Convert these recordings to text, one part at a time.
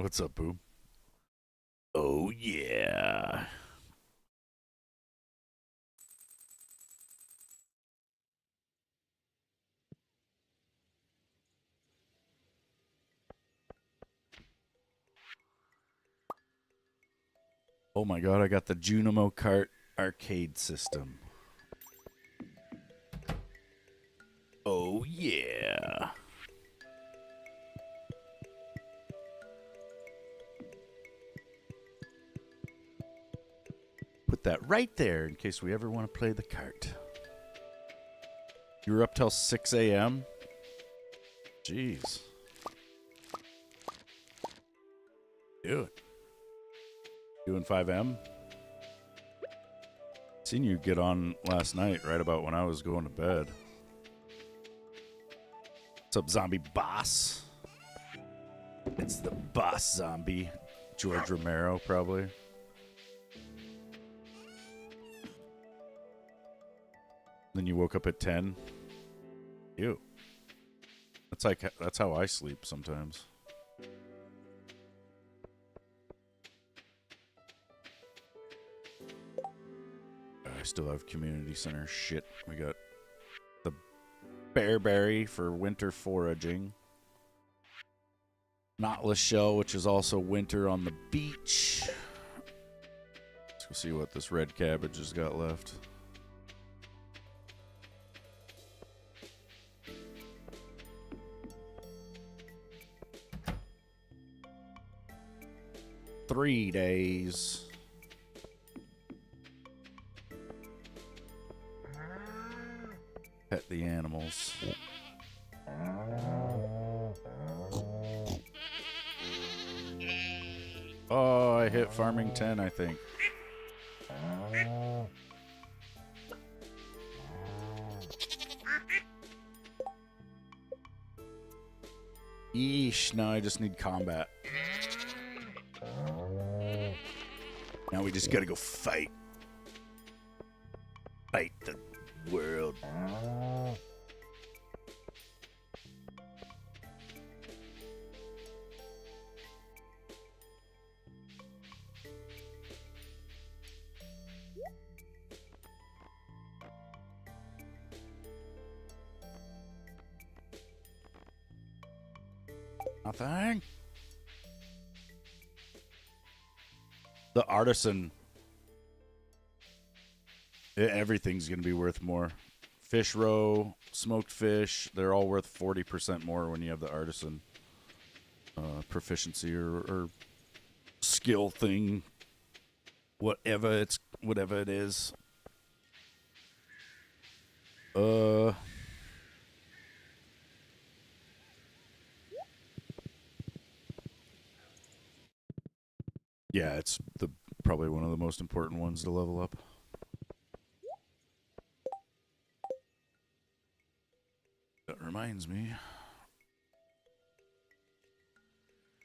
What's up, boob? Oh, yeah. Oh my god, I got the Junimo Kart arcade system. Oh, yeah. Put that right there in case we ever want to play the kart. You were up till 6 a.m.? Jeez. Do it. Doing 5M? Seen you get on last night right about when I was going to bed. What's up, zombie boss? It's the boss zombie. George Romero, probably. Then you woke up at 10. Ew. That's how I sleep sometimes. I still have community center shit. We got the bearberry for winter foraging. Knotless shell, which is also winter on the beach. Let's go see what this red cabbage has got left. Three days. Pet the animals. Oh, I hit farming 10, I think. Yeesh, now I just need combat. Now we just gotta go fight. Fight the world. Nothing. The artisan. Everything's going to be worth more. Fish roe, smoked fish, they're all worth 40% more when you have the artisan proficiency or skill thing. Whatever it is. Yeah, it's probably one of the most important ones to level up. That reminds me.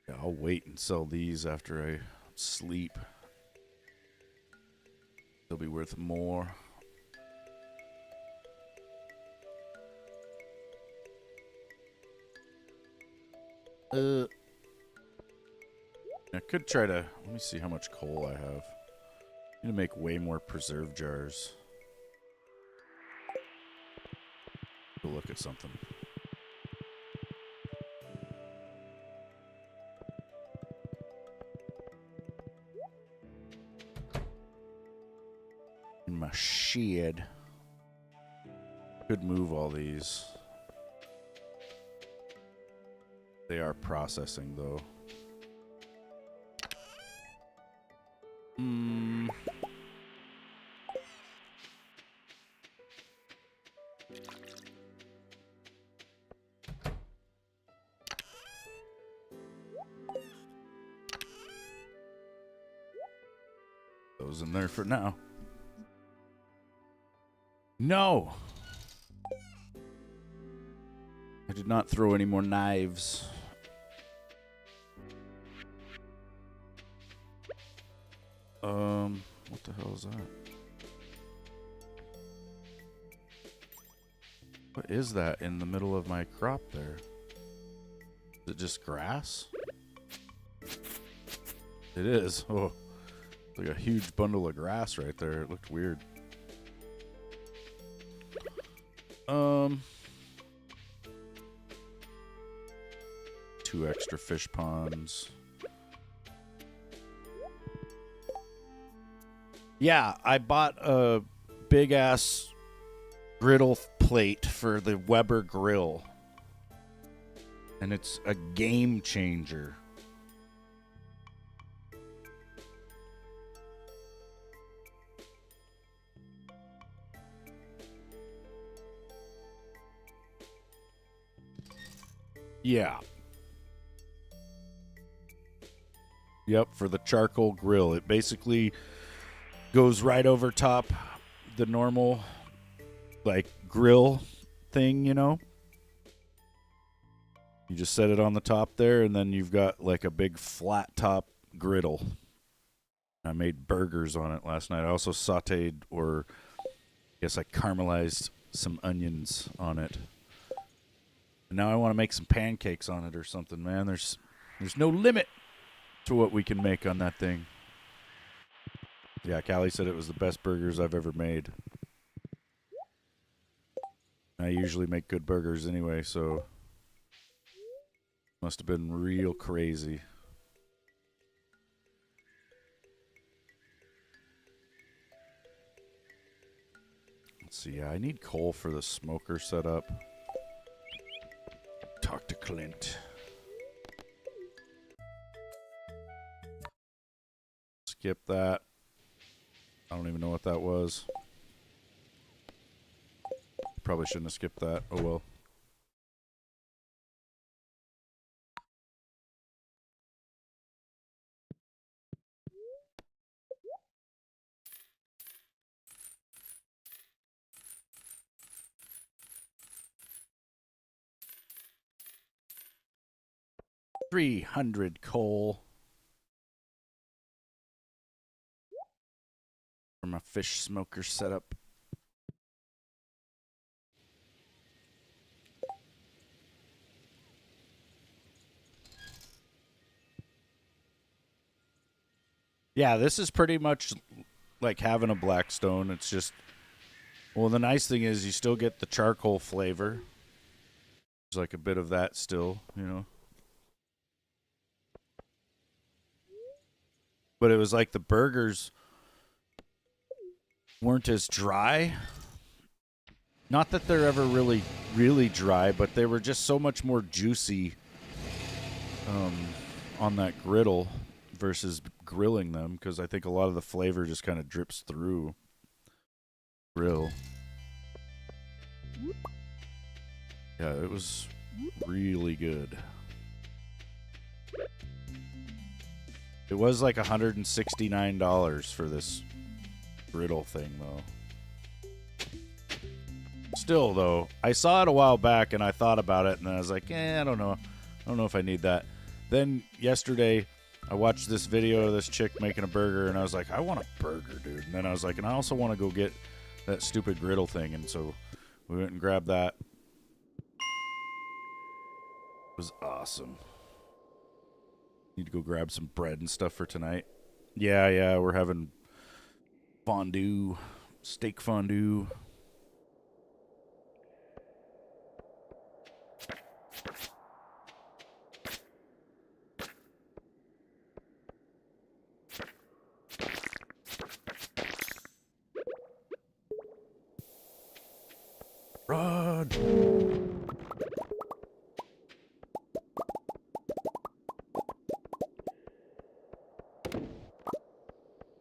Yeah, I'll wait and sell these after I sleep. They'll be worth more. I could try to... Let me see how much coal I have. I need to make way more preserve jars. Go look at something. In my shed. Could move all these. They are processing, though. Those in there for now. No! I did not throw any more knives. What the hell is that? What is that in the middle of my crop there? Is it just grass? It is. Oh, it's like a huge bundle of grass right there. It looked weird. 2 extra fish ponds. Yeah, I bought a big ass griddle plate for the Weber grill. And it's a game changer. Yeah. Yep, for the charcoal grill. It basically goes right over top the normal, like, grill thing, you know? You just set it on the top there, and then you've got, like, a big flat top griddle. I made burgers on it last night. I also sauteed, or I guess I caramelized some onions on it. And now I want to make some pancakes on it or something, man. There's no limit to what we can make on that thing. Yeah, Callie said it was the best burgers I've ever made. I usually make good burgers anyway, so must have been real crazy. Let's see, yeah, I need coal for the smoker setup. Talk to Clint. Skip that. I don't even know what that was. Probably shouldn't have skipped that. Oh well. $300 coal for my fish smoker setup. Yeah, this is pretty much like having a Blackstone. It's just, well, the nice thing is you still get the charcoal flavor. There's like a bit of that still, you know. But it was like the burgers weren't as dry. Not that they're ever really, really dry, but they were just so much more juicy on that griddle versus grilling them, because I think a lot of the flavor just kind of drips through grill. Yeah, it was really good. It was like $169 for this griddle thing, though. Still, though, I saw it a while back and I thought about it, and then I was like, I don't know. I don't know if I need that. Then yesterday, I watched this video of this chick making a burger, and I was like, I want a burger, dude. And then I was like, and I also want to go get that stupid griddle thing, and so we went and grabbed that. It was awesome. Need to go grab some bread and stuff for tonight. Yeah, we're having fondue, steak fondue. Rod.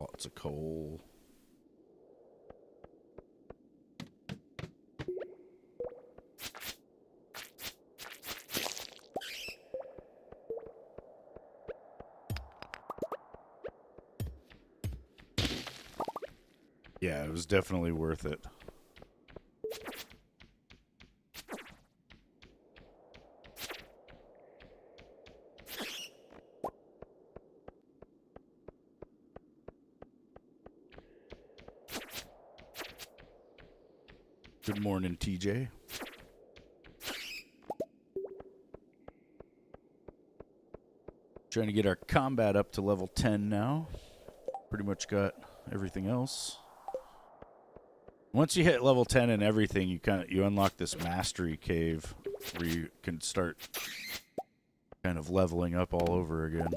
Lots of coal. Yeah, it was definitely worth it. Good morning, TJ. Trying to get our combat up to level 10 now. Pretty much got everything else. Once you hit level 10 and everything, you unlock this mastery cave where you can start kind of leveling up all over again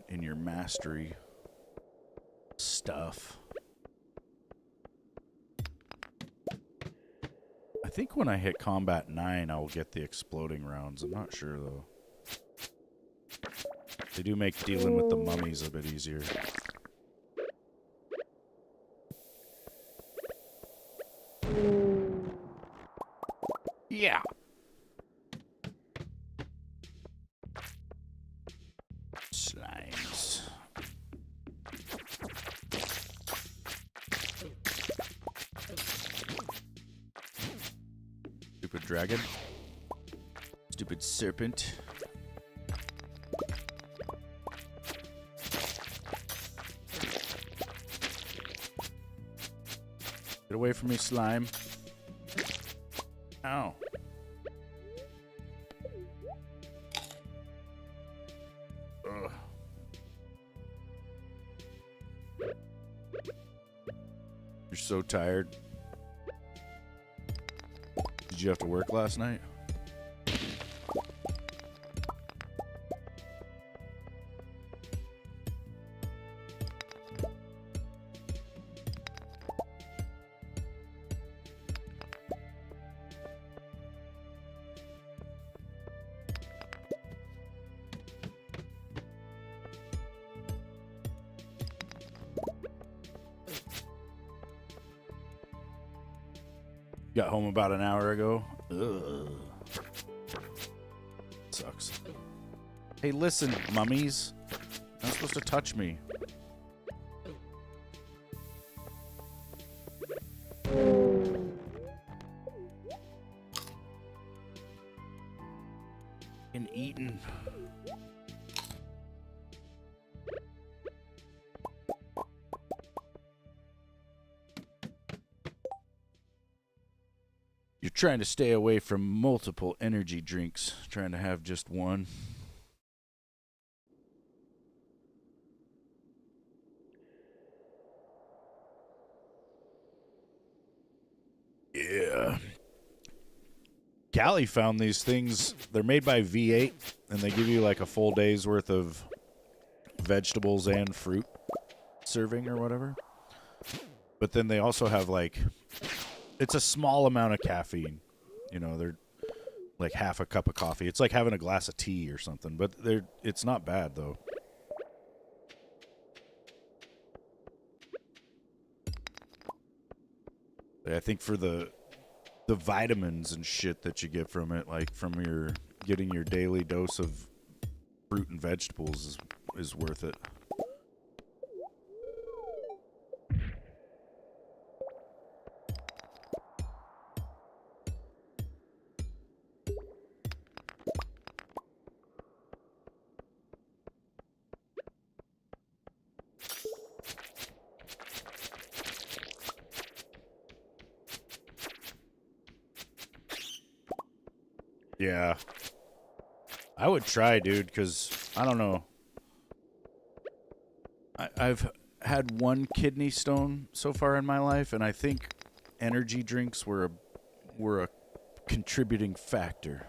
in your mastery stuff. I think when I hit combat 9, I'll get the exploding rounds. I'm not sure though. They do make dealing with the mummies a bit easier. Yeah. Slimes. Stupid dragon. Stupid serpent. Get away from me, slime. Ow. Ugh. You're so tired. Did you have to work last night? Got home about an hour ago. Ugh. Sucks. Hey, listen, mummies. You're not supposed to touch me. And eaten. You're trying to stay away from multiple energy drinks, trying to have just one. Yeah. Callie found these things. They're made by V8, and they give you like a full day's worth of vegetables and fruit serving or whatever. But then they also have like... It's a small amount of caffeine. You know, they're like half a cup of coffee. It's like having a glass of tea or something. But it's not bad, though. I think for the vitamins and shit that you get from it, like from getting your daily dose of fruit and vegetables is worth it. Yeah. I would try, dude, because, I don't know. I've had one kidney stone so far in my life, and I think energy drinks were a contributing factor.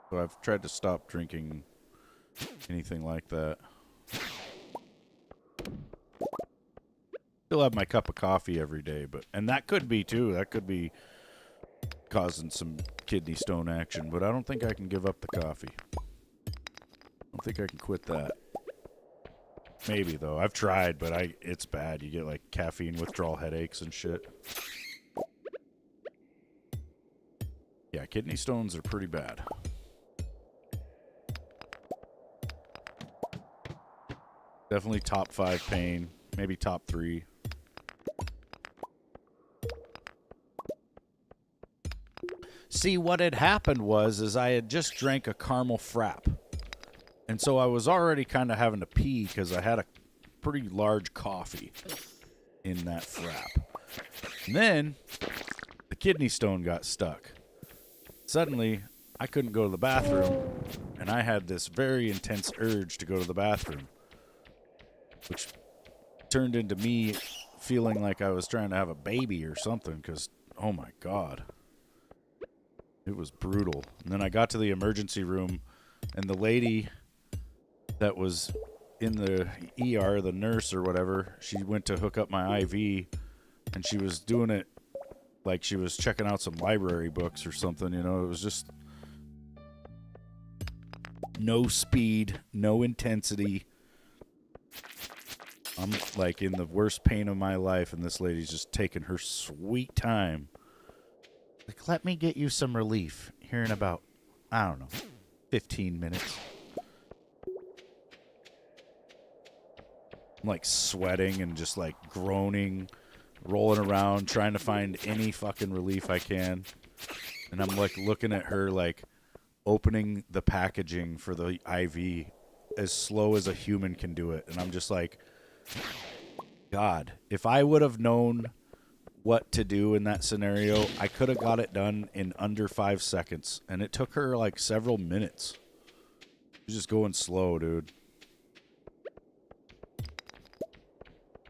So I've tried to stop drinking anything like that. Still have my cup of coffee every day, and that could be, too. That could be causing some kidney stone action, but I don't think I can give up the coffee. I don't think I can quit that. Maybe though. I've tried, but it's bad. You get like caffeine withdrawal headaches and shit. Yeah, kidney stones are pretty bad. Definitely top 5 pain, maybe top 3. See, what had happened was I had just drank a caramel frap. And so I was already kind of having to pee because I had a pretty large coffee in that frap. And then the kidney stone got stuck. Suddenly, I couldn't go to the bathroom, and I had this very intense urge to go to the bathroom, which turned into me feeling like I was trying to have a baby or something, because, oh my God. It was brutal. And then I got to the emergency room, and the lady that was in the ER, the nurse or whatever, she went to hook up my IV, and she was doing it like she was checking out some library books or something, you know. It was just no speed, no intensity. I'm like in the worst pain of my life, and this lady's just taking her sweet time. Like, let me get you some relief here in about, I don't know, 15 minutes. I'm like sweating and just like groaning, rolling around, trying to find any fucking relief I can. And I'm like looking at her like opening the packaging for the IV as slow as a human can do it. And I'm just like, God, if I would have known what to do in that scenario, I could have got it done in under 5 seconds. And it took her like several minutes. She's just going slow, dude.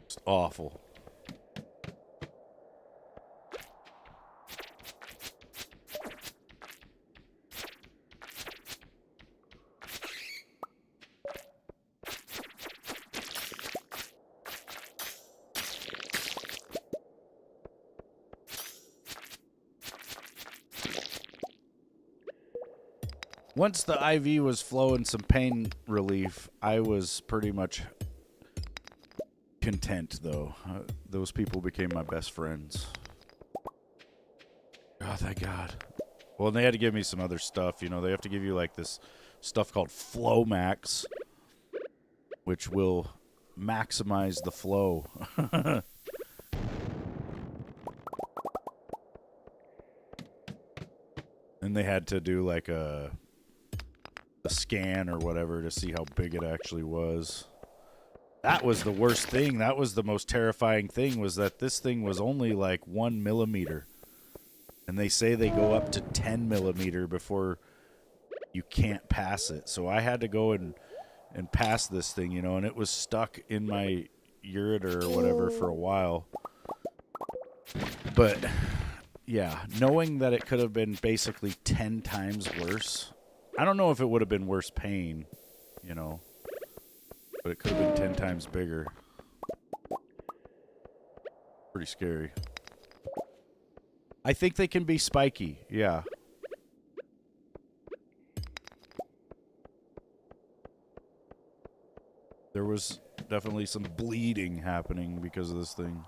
It's awful. Once the IV was flowing some pain relief, I was pretty much content, though. Those people became my best friends. Oh, thank God. Well, and they had to give me some other stuff. You know, they have to give you, like, this stuff called Flow Max, which will maximize the flow. And they had to do, like, a scan or whatever to see how big it actually was. That was the worst thing. That was the most terrifying thing, was that this thing was only like 1 millimeter. And they say they go up to 10 millimeter before you can't pass it. So I had to go and pass this thing, you know, and it was stuck in my ureter or whatever for a while. But yeah, knowing that it could have been basically 10 times worse. I don't know if it would have been worse pain, you know, but it could have been 10 times bigger. Pretty scary. I think they can be spiky, yeah. There was definitely some bleeding happening because of this thing.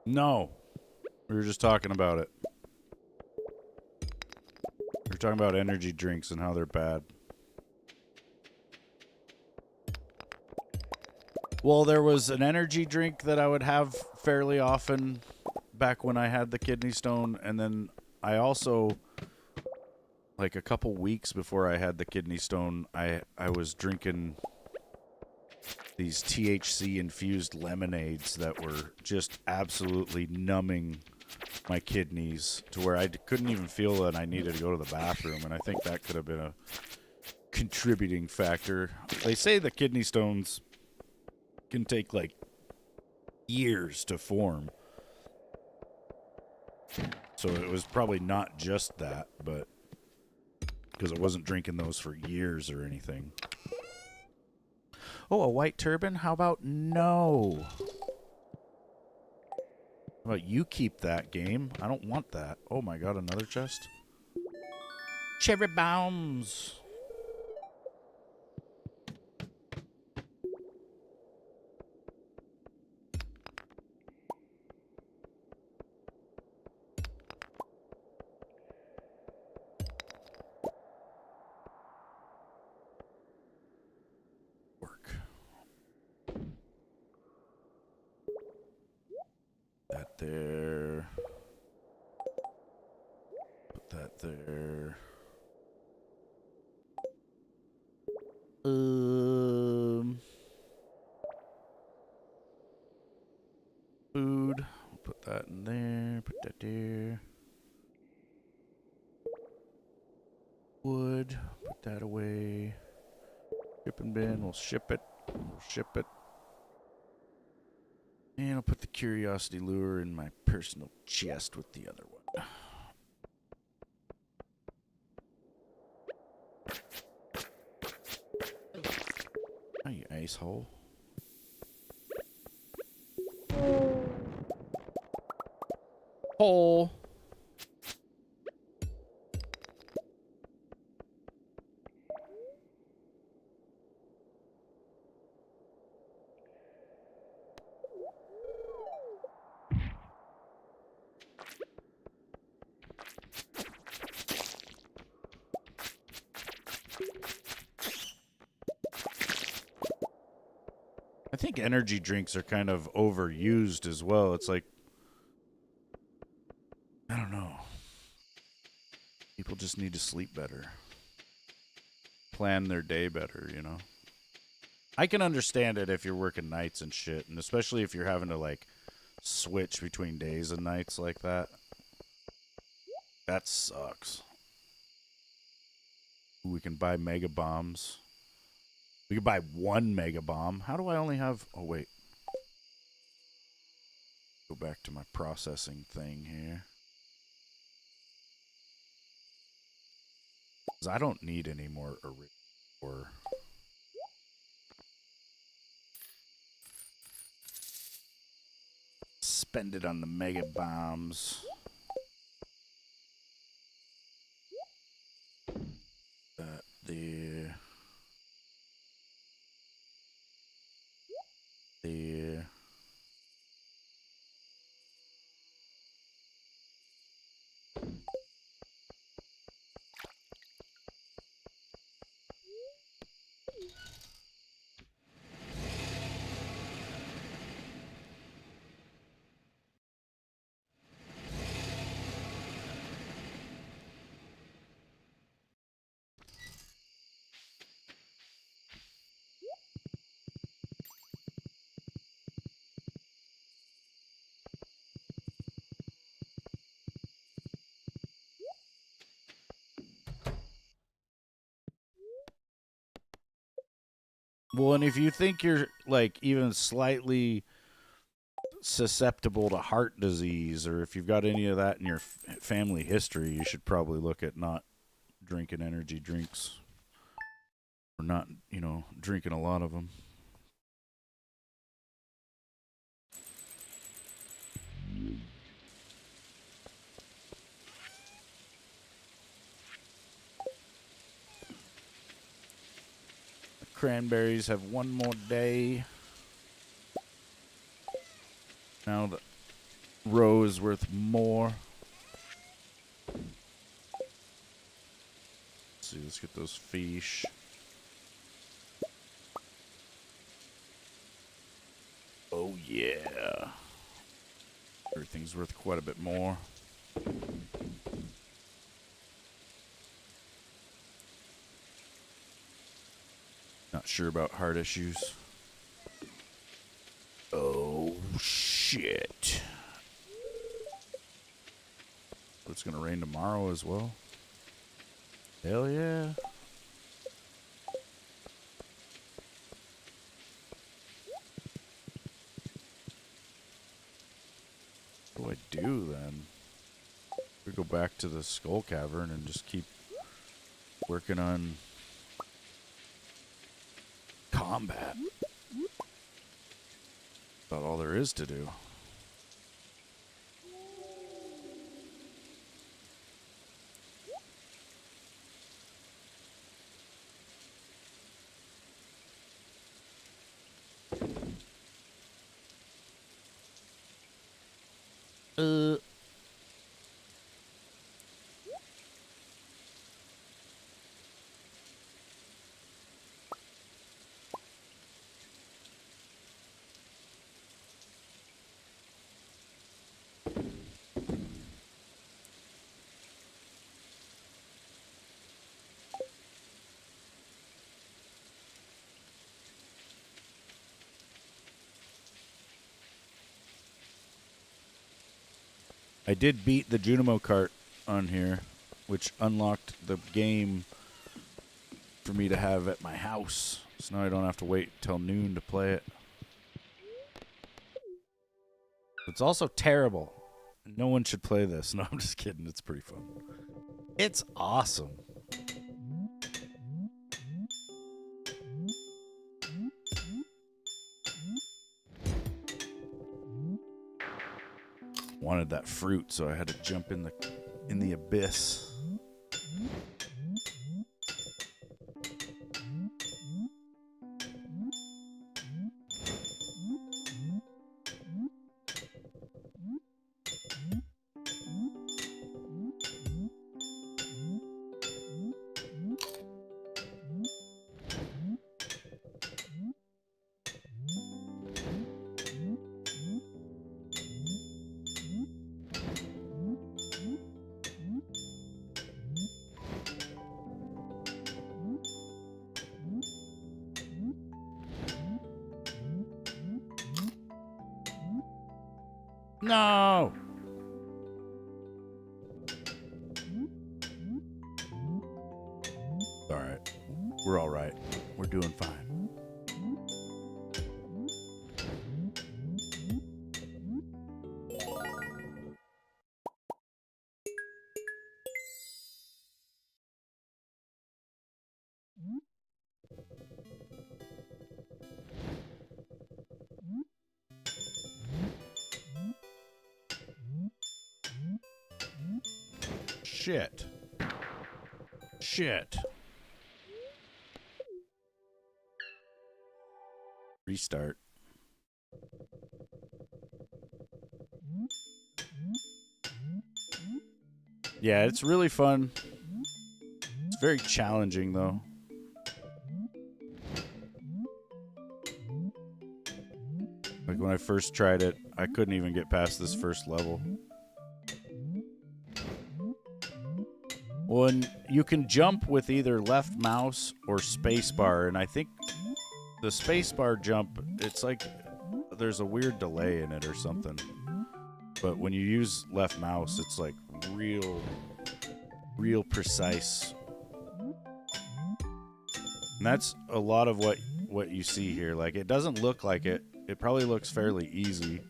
No. We were just talking about it. We were talking about energy drinks and how they're bad. Well, there was an energy drink that I would have fairly often back when I had the kidney stone, and then I also, like a couple weeks before I had the kidney stone, I was drinking these THC-infused lemonades that were just absolutely numbing my kidneys to where I couldn't even feel that I needed to go to the bathroom, and I think that could have been a contributing factor. They say the kidney stones can take, like, years to form. So it was probably not just that, but because I wasn't drinking those for years or anything. Oh, a white turban? How about no? How about you keep that, game? I don't want that. Oh my god, another chest? Cherry bombs! That there. Put that there. Food. We'll put that in there. Put that there. Wood. Put that away. Shipping bin. We'll ship it. We'll ship it. And I'll put the curiosity lure in my personal chest with the other one. Oh, you asshole. Hole. I think energy drinks are kind of overused as well. It's like, I don't know. People just need to sleep better. Plan their day better, you know? I can understand it if you're working nights and shit, and especially if you're having to, like, switch between days and nights like that. That sucks. Ooh, we can buy mega bombs. We can buy 1 mega bomb. How do I only have... Oh, wait. Go back to my processing thing here. 'Cause I don't need any more or spend it on the mega bombs. That there. There. Well, and if you think you're, like, even slightly susceptible to heart disease, or if you've got any of that in your family history, you should probably look at not drinking energy drinks. Or not, you know, drinking a lot of them. The cranberries have 1 more day. Now the row is worth more. Let's see, let's get those fish. Oh yeah. Everything's worth quite a bit more. Not sure about heart issues. Oh shit. It's gonna rain tomorrow as well. Hell yeah. What do I do then? We go back to the skull cavern and just keep working on combat. About all there is to do. I did beat the Junimo cart on here, which unlocked the game for me to have at my house. So now I don't have to wait till noon to play it. It's also terrible. No one should play this. No, I'm just kidding. It's pretty fun. It's awesome. Wanted that fruit, so I had to jump in the abyss. No! Alright. We're alright. We're doing fine. Shit. Shit. Restart. Yeah, it's really fun. It's very challenging, though. Like, when I first tried it, I couldn't even get past this first level. Well, and you can jump with either left mouse or spacebar, and I think the spacebar jump, it's like there's a weird delay in it or something. But when you use left mouse, it's like real precise. And that's a lot of what you see here. Like, it doesn't look like it. It probably looks fairly easy.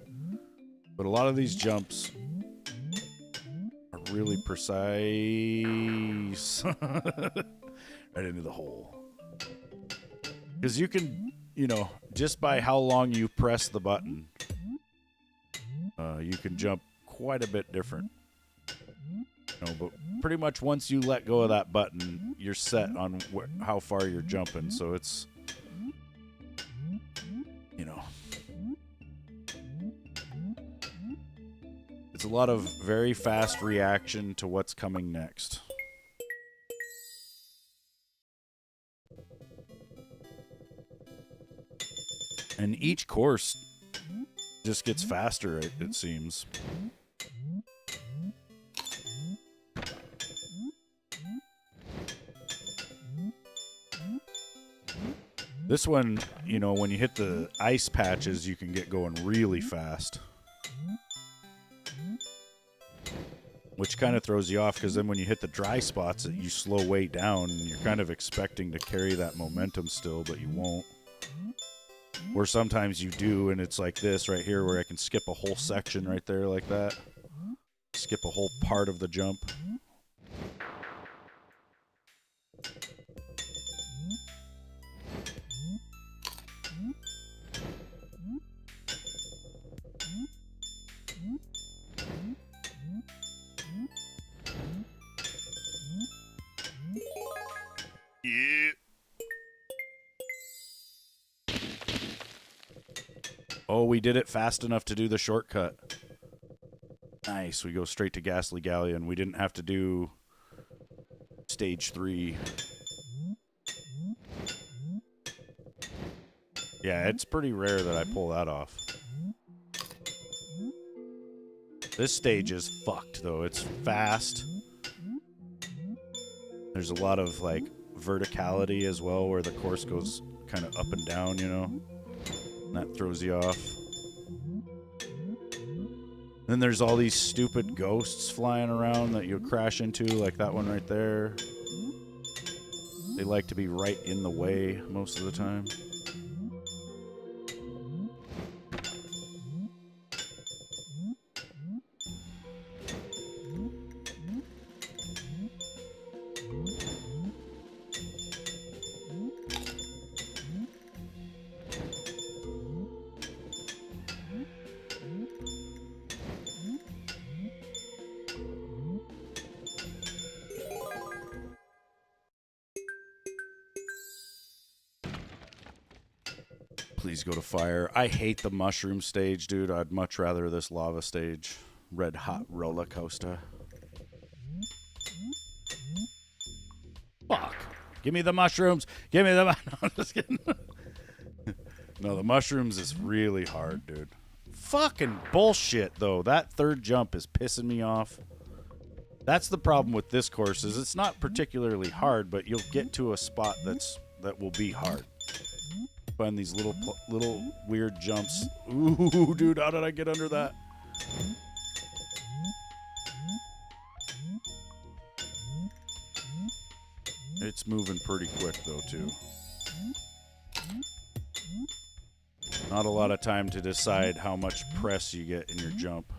But a lot of these jumps are really precise. Right into the hole. Because you can, you know, just by how long you press the button, you can jump quite a bit different. You know, but pretty much once you let go of that button, you're set on how far you're jumping. So it's, you know, it's a lot of very fast reaction to what's coming next. And each course just gets faster, it seems. This one, you know, when you hit the ice patches, you can get going really fast. Which kind of throws you off, because then when you hit the dry spots, you slow way down, and you're kind of expecting to carry that momentum still, but you won't. Or sometimes you do, and it's like this right here, where I can skip a whole section right there like that. Skip a whole part of the jump. Oh, we did it fast enough to do the shortcut. Nice. We go straight to Ghastly Galleon. We didn't have to do stage 3. Yeah, it's pretty rare that I pull that off. This stage is fucked, though. It's fast. There's a lot of, like, verticality as well, where the course goes kind of up and down, you know? And that throws you off. Then there's all these stupid ghosts flying around that you'll crash into, like that one right there. They like to be right in the way most of the time. Please go to fire. I hate the mushroom stage, dude. I'd much rather this lava stage. Red hot roller coaster. Fuck. Give me the mushrooms. Give me the... No, I'm just kidding. No, the mushrooms is really hard, dude. Fucking bullshit, though. That third jump is pissing me off. That's the problem with this course, is it's not particularly hard, but you'll get to a spot that will be hard. Find these little weird jumps. Ooh, dude, how did I get under that? It's moving pretty quick, though, too. Not a lot of time to decide how much press you get in your jump.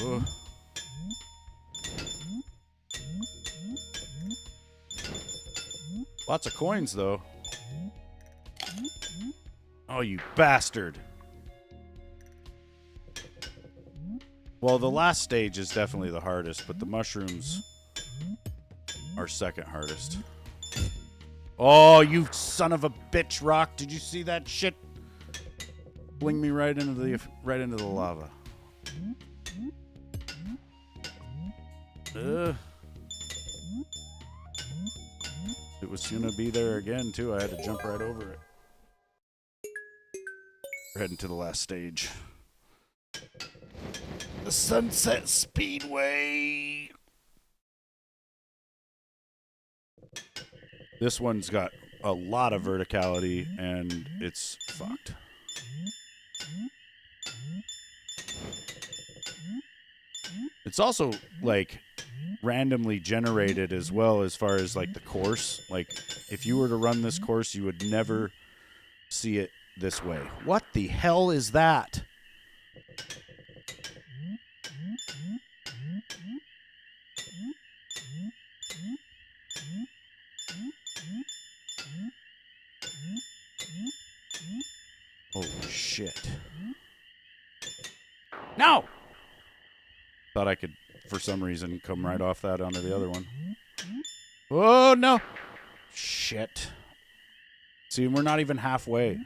Ugh. Lots of coins, though. Oh, you bastard. Well, the last stage is definitely the hardest, but the mushrooms are second hardest. Oh, you son of a bitch, Rock. Did you see that shit? Fling me right into the lava. It was gonna be there again, too. I had to jump right over it. We're heading to the last stage. The Sunset Speedway. This one's got a lot of verticality, and it's fucked. It's also, like, randomly generated as well as far as, like, the course. Like, if you were to run this course, you would never see it this way. What the hell is that? Holy shit. No! Thought I could, for some reason, come right off that onto the other one. Oh, no! Shit. See, we're not even halfway.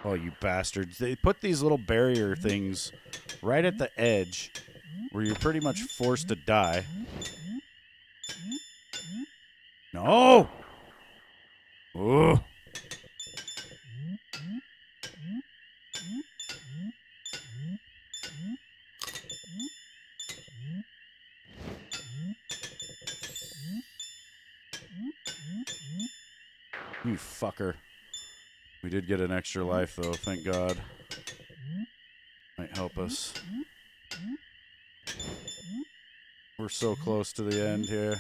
Oh, you bastards. They put these little barrier things right at the edge where you're pretty much forced to die. No! Oh! You fucker. We did get an extra life, though, thank God. Might help us. We're so close to the end here.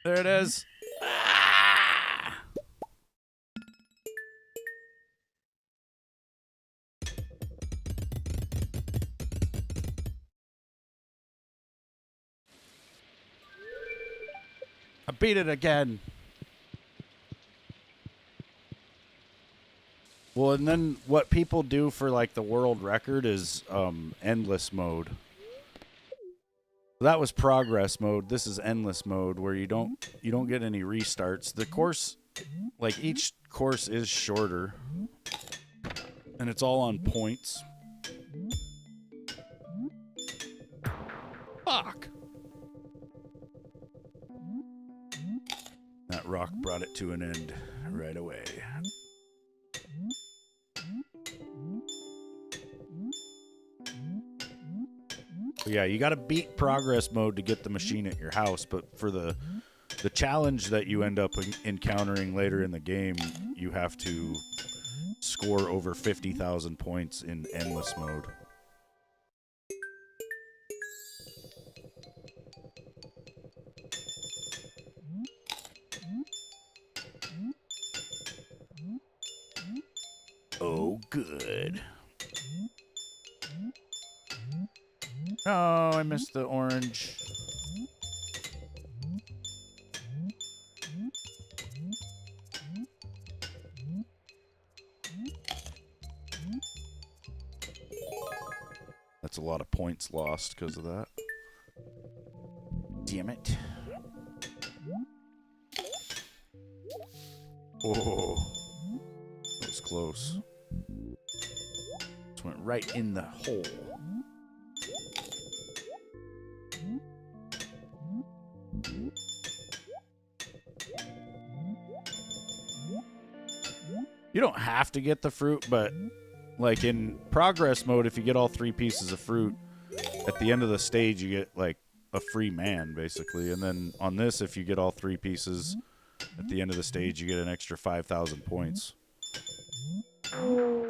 There it is. Ah! I beat it again. Well, and then what people do for like the world record is endless mode. That was progress mode. This is endless mode where you don't get any restarts. The course, like each course is shorter, and it's all on points. Fuck. That rock brought it to an end right away. But yeah, you got to beat progress mode to get the machine at your house, but for the challenge that you end up encountering later in the game, you have to score over 50,000 points in endless mode. Oh, good. Oh, I missed the orange. That's a lot of points lost because of that. Damn it. Oh, that was close. Just went right in the hole. You don't have to get the fruit, but like in progress mode, if you get all 3 pieces of fruit, at the end of the stage, you get like a free man, basically. And then on this, if you get all 3 pieces, at the end of the stage, you get an extra 5,000 points.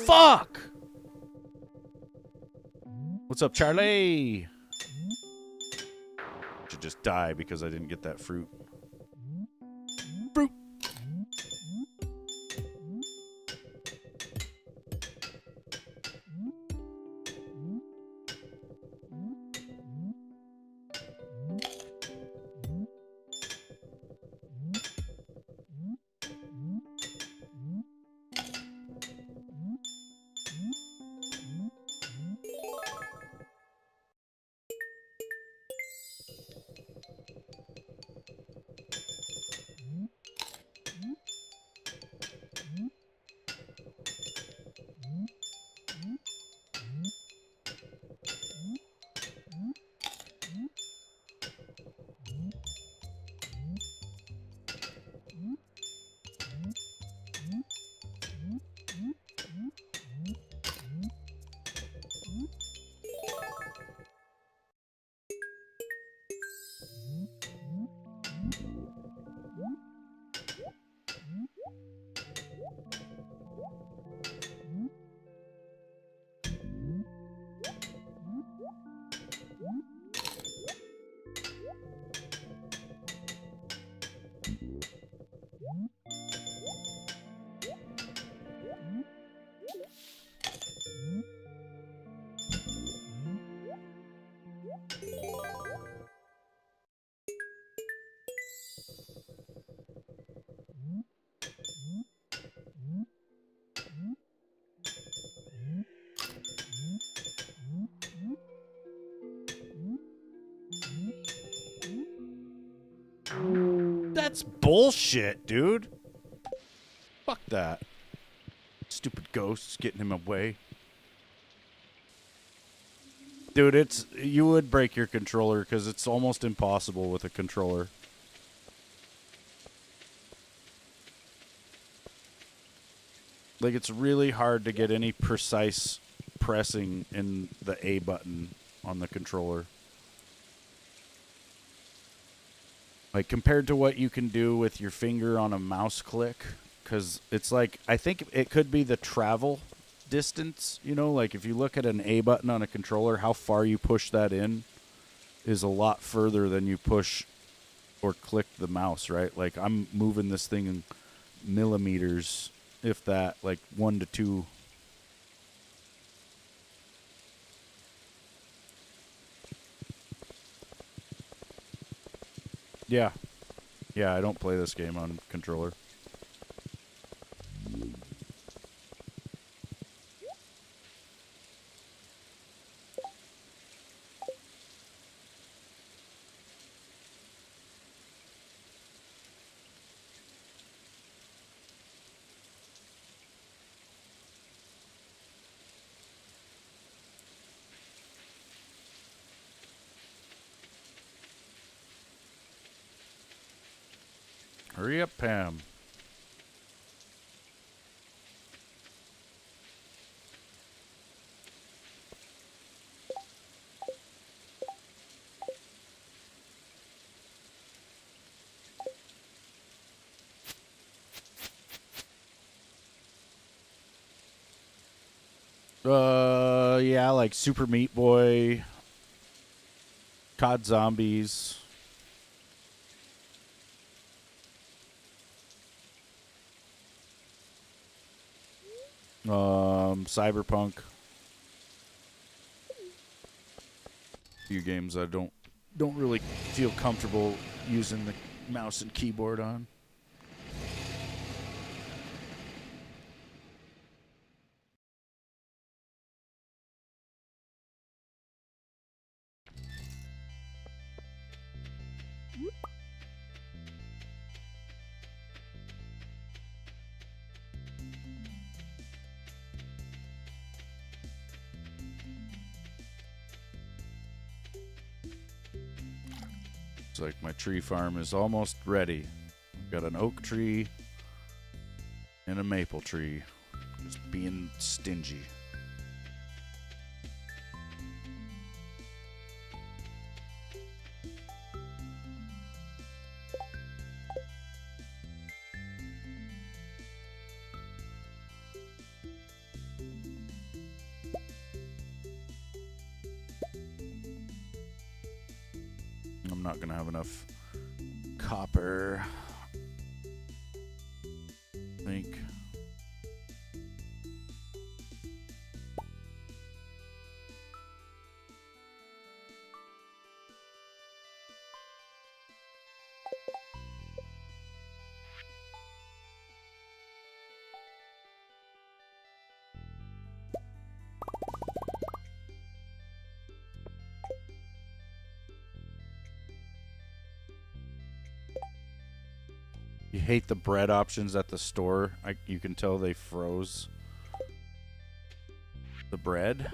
Fuck! What's up, Charlie? Should just die because I didn't get that fruit. Fruit! That's bullshit, dude. Fuck that. Stupid ghosts getting him away. Dude, you would break your controller because it's almost impossible with a controller. Like, it's really hard to get any precise pressing in the A button on the controller. Like, compared to what you can do with your finger on a mouse click, because it's like, I think it could be the travel distance, you know, like if you look at an A button on a controller, how far you push that in is a lot further than you push or click the mouse, right? Like, I'm moving this thing in millimeters, if that, like 1 to 2. Yeah. Yeah, I don't play this game on controller. Hurry up, Pam. Yeah, like Super Meat Boy, COD Zombies. Cyberpunk. Few games I don't really feel comfortable using the mouse and keyboard on. It's like my tree farm is almost ready. I've got an oak tree and a maple tree. Just being stingy. I'm not gonna have enough copper, I think. You hate the bread options at the store. You can tell they froze the bread.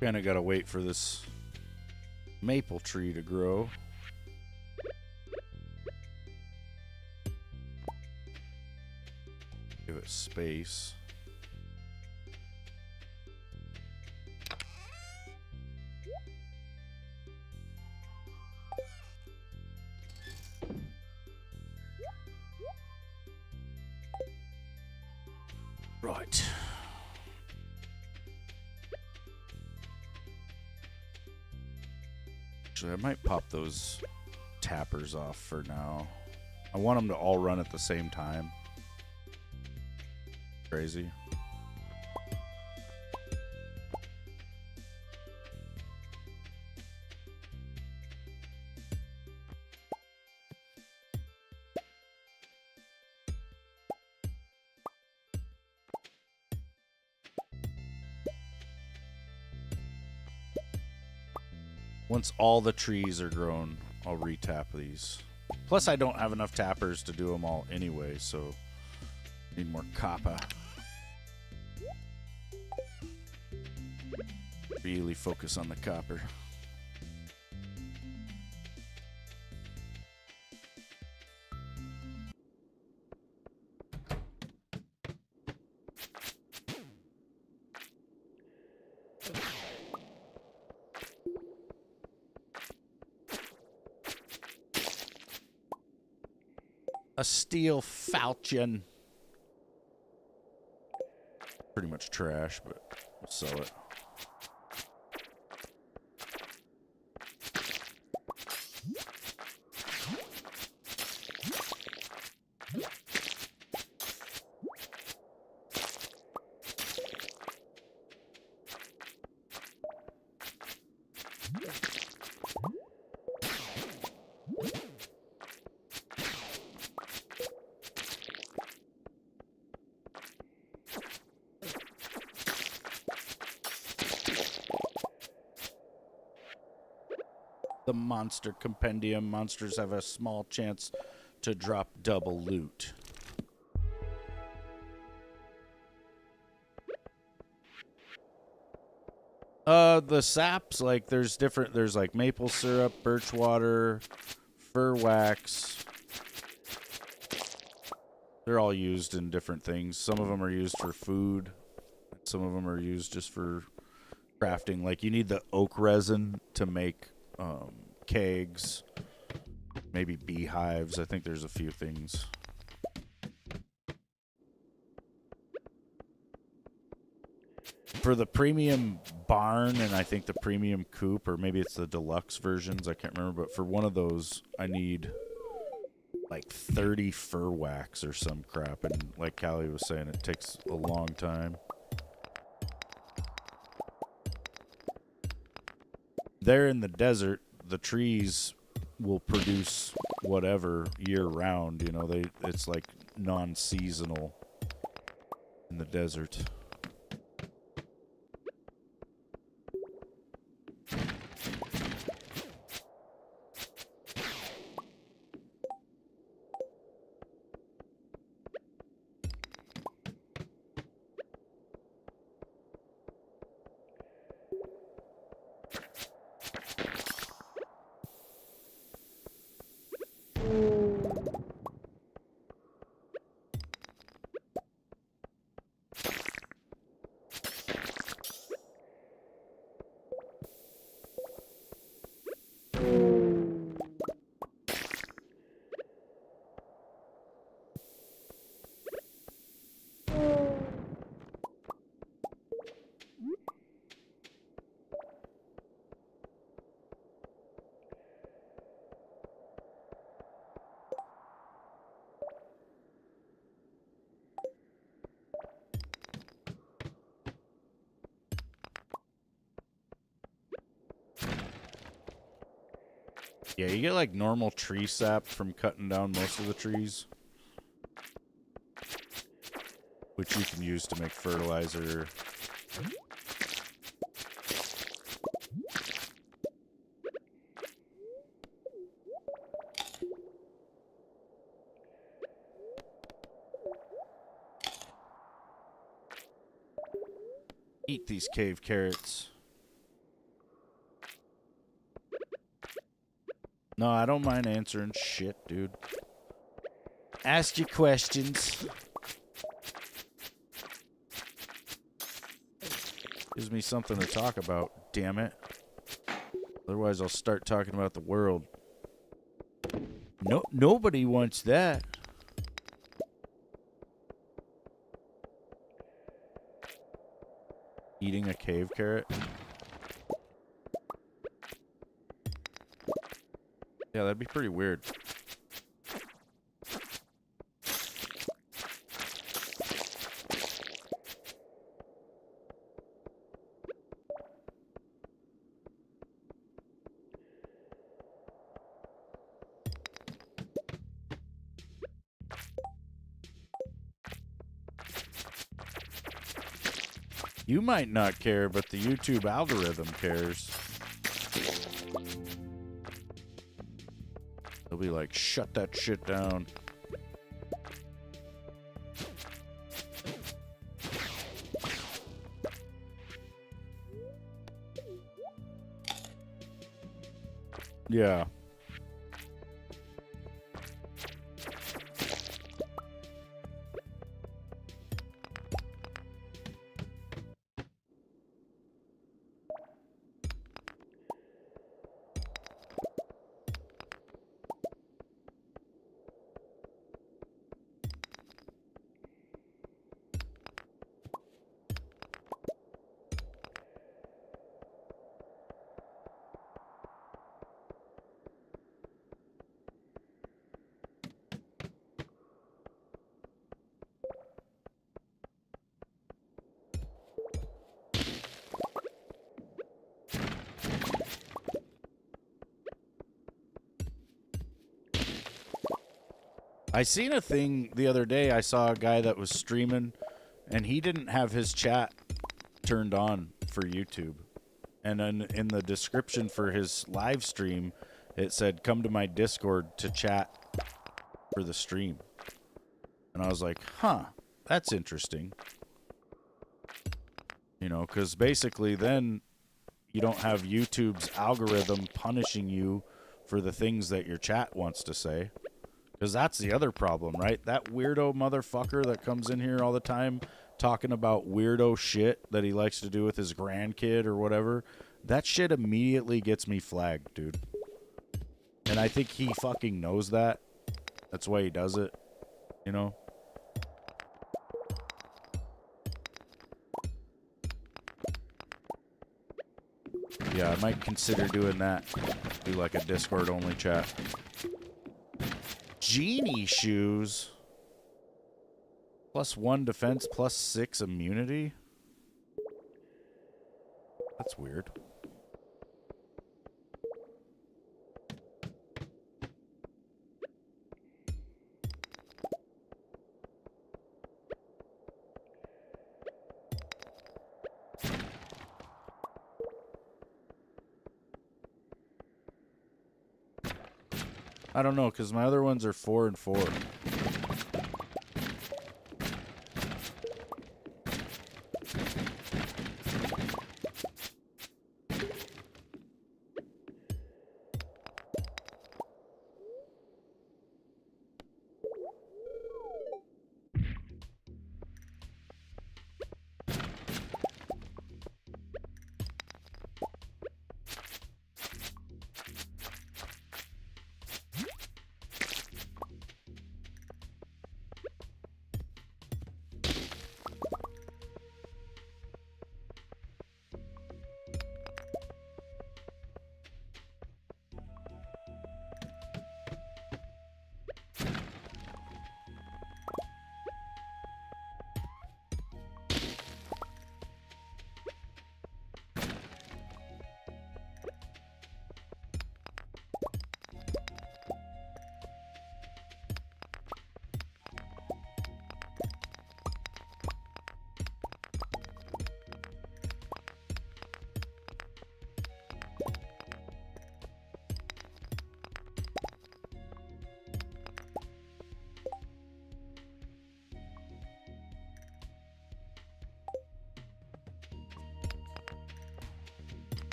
Kind of gotta wait for this maple tree to grow. Give it space. Right. Actually, I might pop those tappers off for now. I want them to all run at the same time. Crazy. Once all the trees are grown, I'll retap these. Plus, I don't have enough tappers to do them all anyway, so need more copper. Really focus on the copper. A steel falchion. Pretty much trash, but we'll sell it. The monster compendium. Monsters have a small chance to drop double loot. The saps, like there's like maple syrup, birch water, fir wax. They're all used in different things. Some of them are used for food. Some of them are used just for crafting. Like you need the oak resin to make kegs, maybe beehives. I think there's a few things. For the premium barn and I think the premium coop, or maybe it's the deluxe versions, I can't remember, but for one of those I need like 30 fir wax or some crap, and like Callie was saying, it takes a long time. There in the desert, the trees will produce whatever year round, you know, it's like non-seasonal in the desert. Yeah, you get like normal tree sap from cutting down most of the trees, which you can use to make fertilizer. Eat these cave carrots. No, I don't mind answering shit, dude. Ask your questions. Gives me something to talk about, damn it. Otherwise, I'll start talking about the world. No, nobody wants that. eating a cave carrot. Yeah, that'd be pretty weird. You might not care, but the YouTube algorithm cares. They'll be like, shut that shit down. Yeah. I seen a thing the other day. I saw a guy that was streaming, and he didn't have his chat turned on for YouTube. And then in the description for his live stream, it said, come to my Discord to chat for the stream. And I was like, huh, that's interesting. You know, because basically then you don't have YouTube's algorithm punishing you for the things that your chat wants to say. Because that's the other problem, right? That weirdo motherfucker that comes in here all the time talking about weirdo shit that he likes to do with his grandkid or whatever. That shit immediately gets me flagged, dude. And I think he fucking knows that. That's why he does it, you know? Yeah, I might consider doing that. Do like a Discord-only chat. Genie shoes. +1 defense, +6 immunity. That's weird. I don't know, because my other ones are 4 and 4.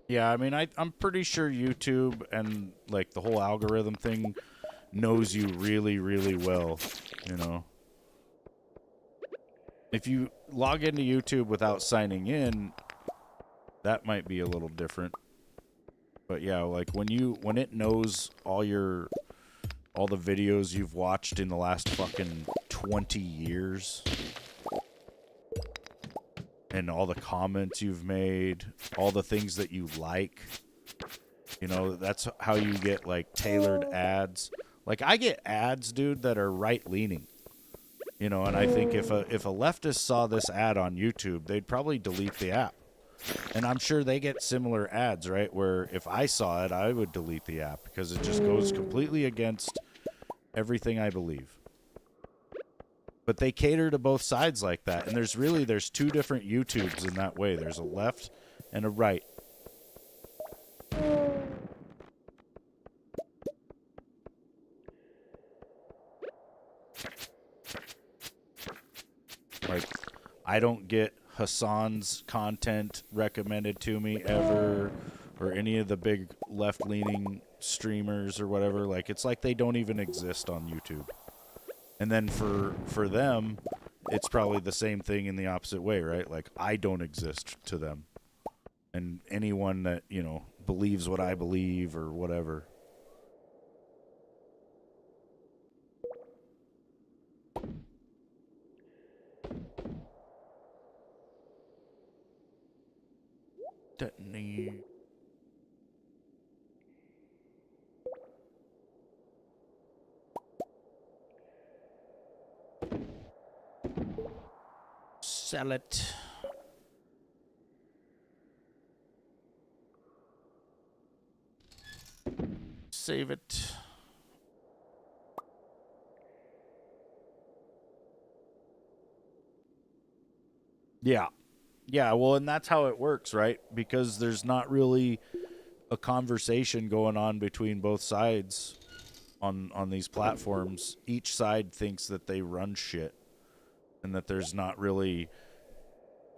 Yeah, I mean, I'm pretty sure YouTube and, like, the whole algorithm thing knows you really, really well, you know? If you log into YouTube without signing in, that might be a little different. But yeah, like when it knows all the videos you've watched in the last fucking 20 years and all the comments you've made, all the things that you like, you know, that's how you get like tailored ads. Like I get ads, dude, that are right-leaning. You know, and I think if a leftist saw this ad on YouTube, they'd probably delete the app. And I'm sure they get similar ads, right? Where if I saw it, I would delete the app because it just goes completely against everything I believe. But they cater to both sides like that. And there's two different YouTubes in that way. There's a left and a right. Like, I don't get Hassan's content recommended to me ever, or any of the big left-leaning streamers or whatever. Like, it's like they don't even exist on YouTube. And then for them, it's probably the same thing in the opposite way, right? Like, I don't exist to them. And anyone that, you know, believes what I believe or whatever. Detonate. Sell it. Save it. Yeah. Yeah, well, and that's how it works, right? Because there's not really a conversation going on between both sides on these platforms. Each side thinks that they run shit and that there's not really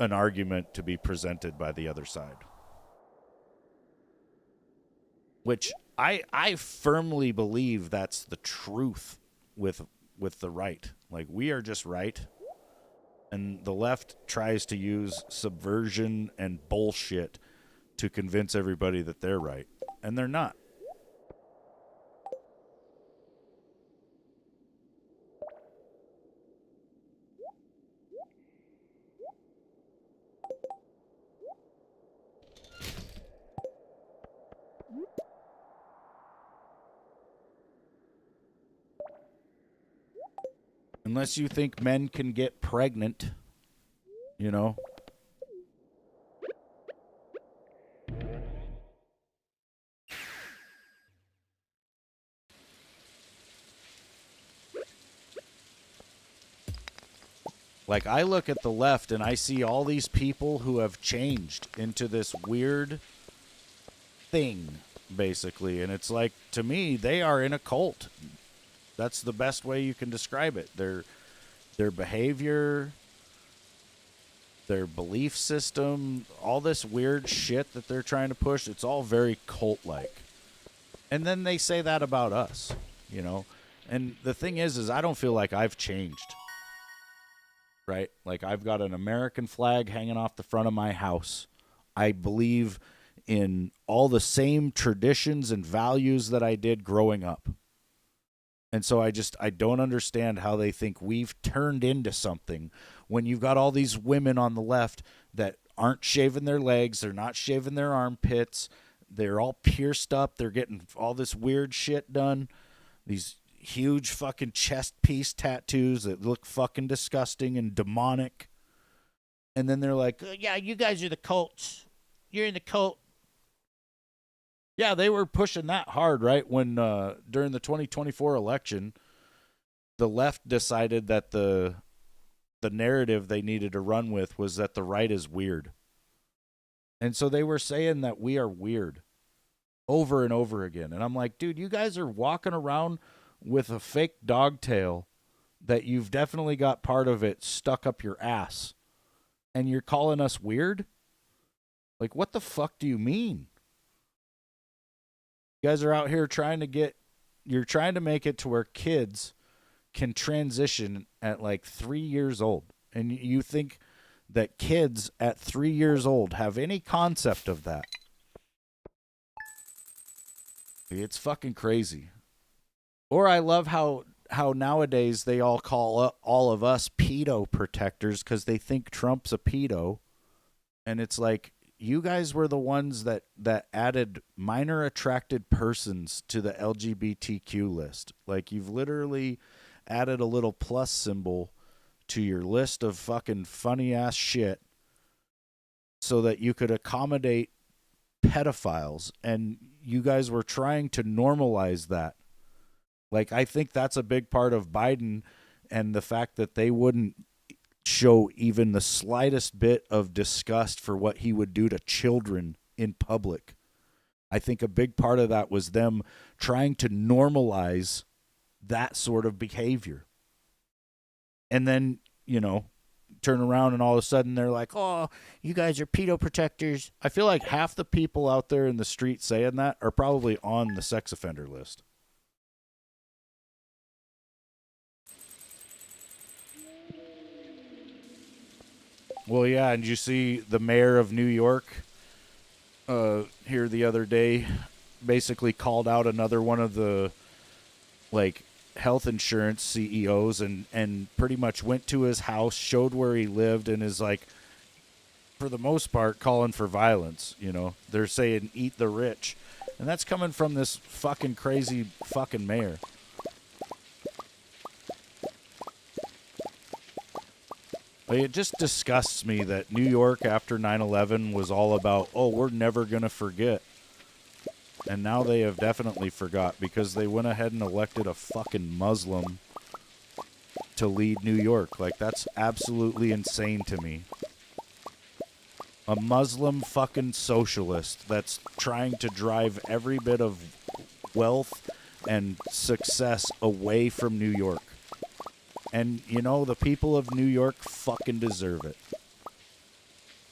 an argument to be presented by the other side. Which I firmly believe that's the truth with the right. Like, we are just right. And the left tries to use subversion and bullshit to convince everybody that they're right. And they're not. Unless you think men can get pregnant, you know. Like, I look at the left and I see all these people who have changed into this weird thing, basically. And it's like, to me, they are in a cult. That's the best way you can describe it. Their behavior, their belief system, all this weird shit that they're trying to push, it's all very cult-like. And then they say that about us, you know. And the thing is I don't feel like I've changed. Right? Like, I've got an American flag hanging off the front of my house. I believe in all the same traditions and values that I did growing up. And so I don't understand how they think we've turned into something when you've got all these women on the left that aren't shaving their legs, they're not shaving their armpits, they're all pierced up, they're getting all this weird shit done, these huge fucking chest piece tattoos that look fucking disgusting and demonic. And then they're like, yeah, you guys are the cults. You're in the cult. Yeah, they were pushing that hard, right? When during the 2024 election, the left decided that the narrative they needed to run with was that the right is weird. And so they were saying that we are weird over and over again. And I'm like, dude, you guys are walking around with a fake dog tail that you've definitely got part of it stuck up your ass. And you're calling us weird? Like, what the fuck do you mean? You guys are out here you're trying to make it to where kids can transition at like 3 years old. And you think that kids at 3 years old have any concept of that? It's fucking crazy. Or I love how nowadays they all call all of us pedo protectors because they think Trump's a pedo, and it's like you guys were the ones that added minor attracted persons to the LGBTQ list. Like you've literally added a little plus symbol to your list of fucking funny ass shit so that you could accommodate pedophiles, and you guys were trying to normalize that. Like, I think that's a big part of Biden and the fact that they wouldn't show even the slightest bit of disgust for what he would do to children in public. I think a big part of that was them trying to normalize that sort of behavior. And then, turn around and all of a sudden they're like, oh, you guys are pedo protectors. I feel like half the people out there in the street saying that are probably on the sex offender list. Well, yeah, and you see the mayor of New York here the other day basically called out another one of the like health insurance CEOs and pretty much went to his house, showed where he lived, and is like, for the most part, calling for violence. They're saying eat the rich, and that's coming from this fucking crazy fucking mayor. It just disgusts me that New York after 9/11 was all about, oh, we're never going to forget. And now they have definitely forgot because they went ahead and elected a fucking Muslim to lead New York. Like, that's absolutely insane to me. A Muslim fucking socialist that's trying to drive every bit of wealth and success away from New York. And, the people of New York fucking deserve it.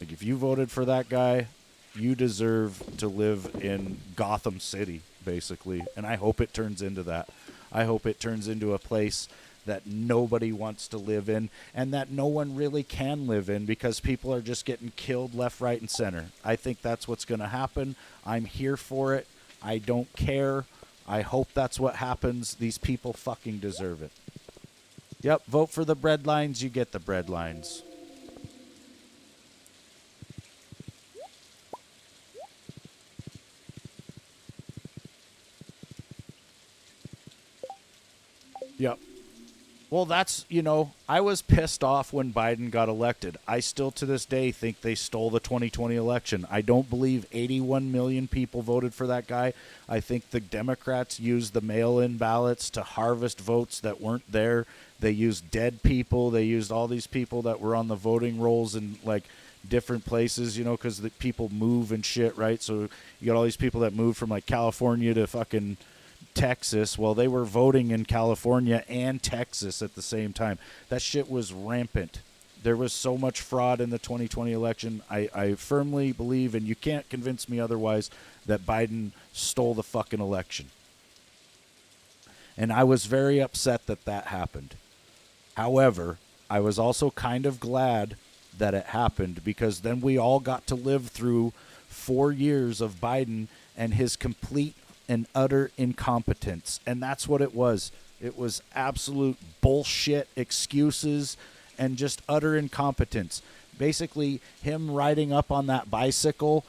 Like, if you voted for that guy, you deserve to live in Gotham City, basically. And I hope it turns into that. I hope it turns into a place that nobody wants to live in and that no one really can live in because people are just getting killed left, right, and center. I think that's what's going to happen. I'm here for it. I don't care. I hope that's what happens. These people fucking deserve it. Yep, vote for the breadlines, you get the breadlines. Yep. Well, that's, I was pissed off when Biden got elected. I still to this day think they stole the 2020 election. I don't believe 81 million people voted for that guy. I think the Democrats used the mail-in ballots to harvest votes that weren't there. They used dead people. They used all these people that were on the voting rolls in, like, different places, because the people move and shit, right? So you got all these people that moved from, like, California to fucking Texas. Well, they were voting in California and Texas at the same time. That shit was rampant. There was so much fraud in the 2020 election. I firmly believe, and you can't convince me otherwise, that Biden stole the fucking election. And I was very upset that that happened. However, I was also kind of glad that it happened because then we all got to live through 4 years of Biden and his complete and utter incompetence. And that's what it was. It was absolute bullshit excuses and just utter incompetence. Basically, him riding up on that bicycle,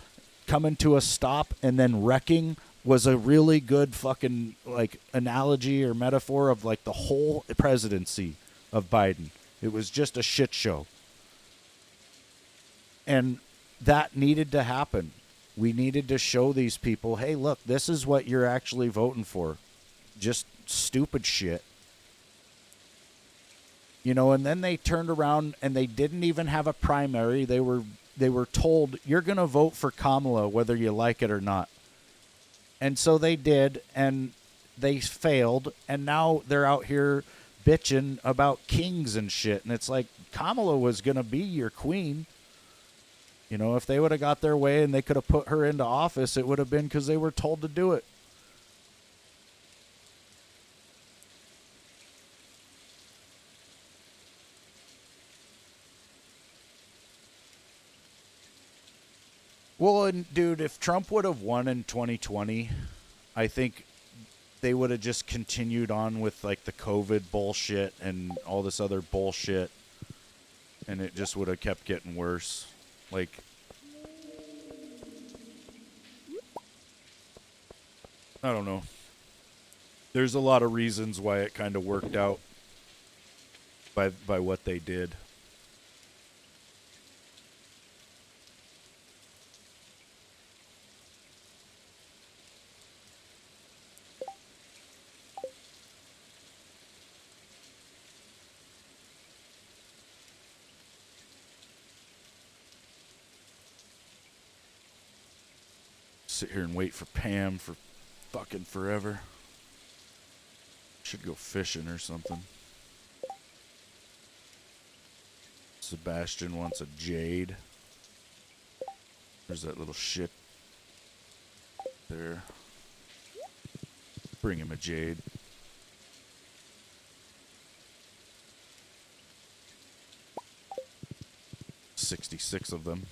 coming to a stop, and then wrecking was a really good fucking, like, analogy or metaphor of, like, the whole presidency of Biden. It was just a shit show. And that needed to happen. We needed to show these people, hey, look, this is what you're actually voting for. Just stupid shit. And then they turned around and they didn't even have a primary. They were told, you're going to vote for Kamala whether you like it or not. And so they did, and they failed, and now they're out here bitching about kings and shit. And it's like, Kamala was going to be your queen. If they would have got their way and they could have put her into office, it would have been because they were told to do it. Well, and dude, if Trump would have won in 2020, I think they would have just continued on with like the COVID bullshit and all this other bullshit, and it just would have kept getting worse. Like, I don't know. There's a lot of reasons why it kind of worked out by what they did. Sit here and wait for Pam for fucking forever. Should go fishing or something. Sebastian wants a jade. There's that little shit there. Bring him a jade. $66 of them.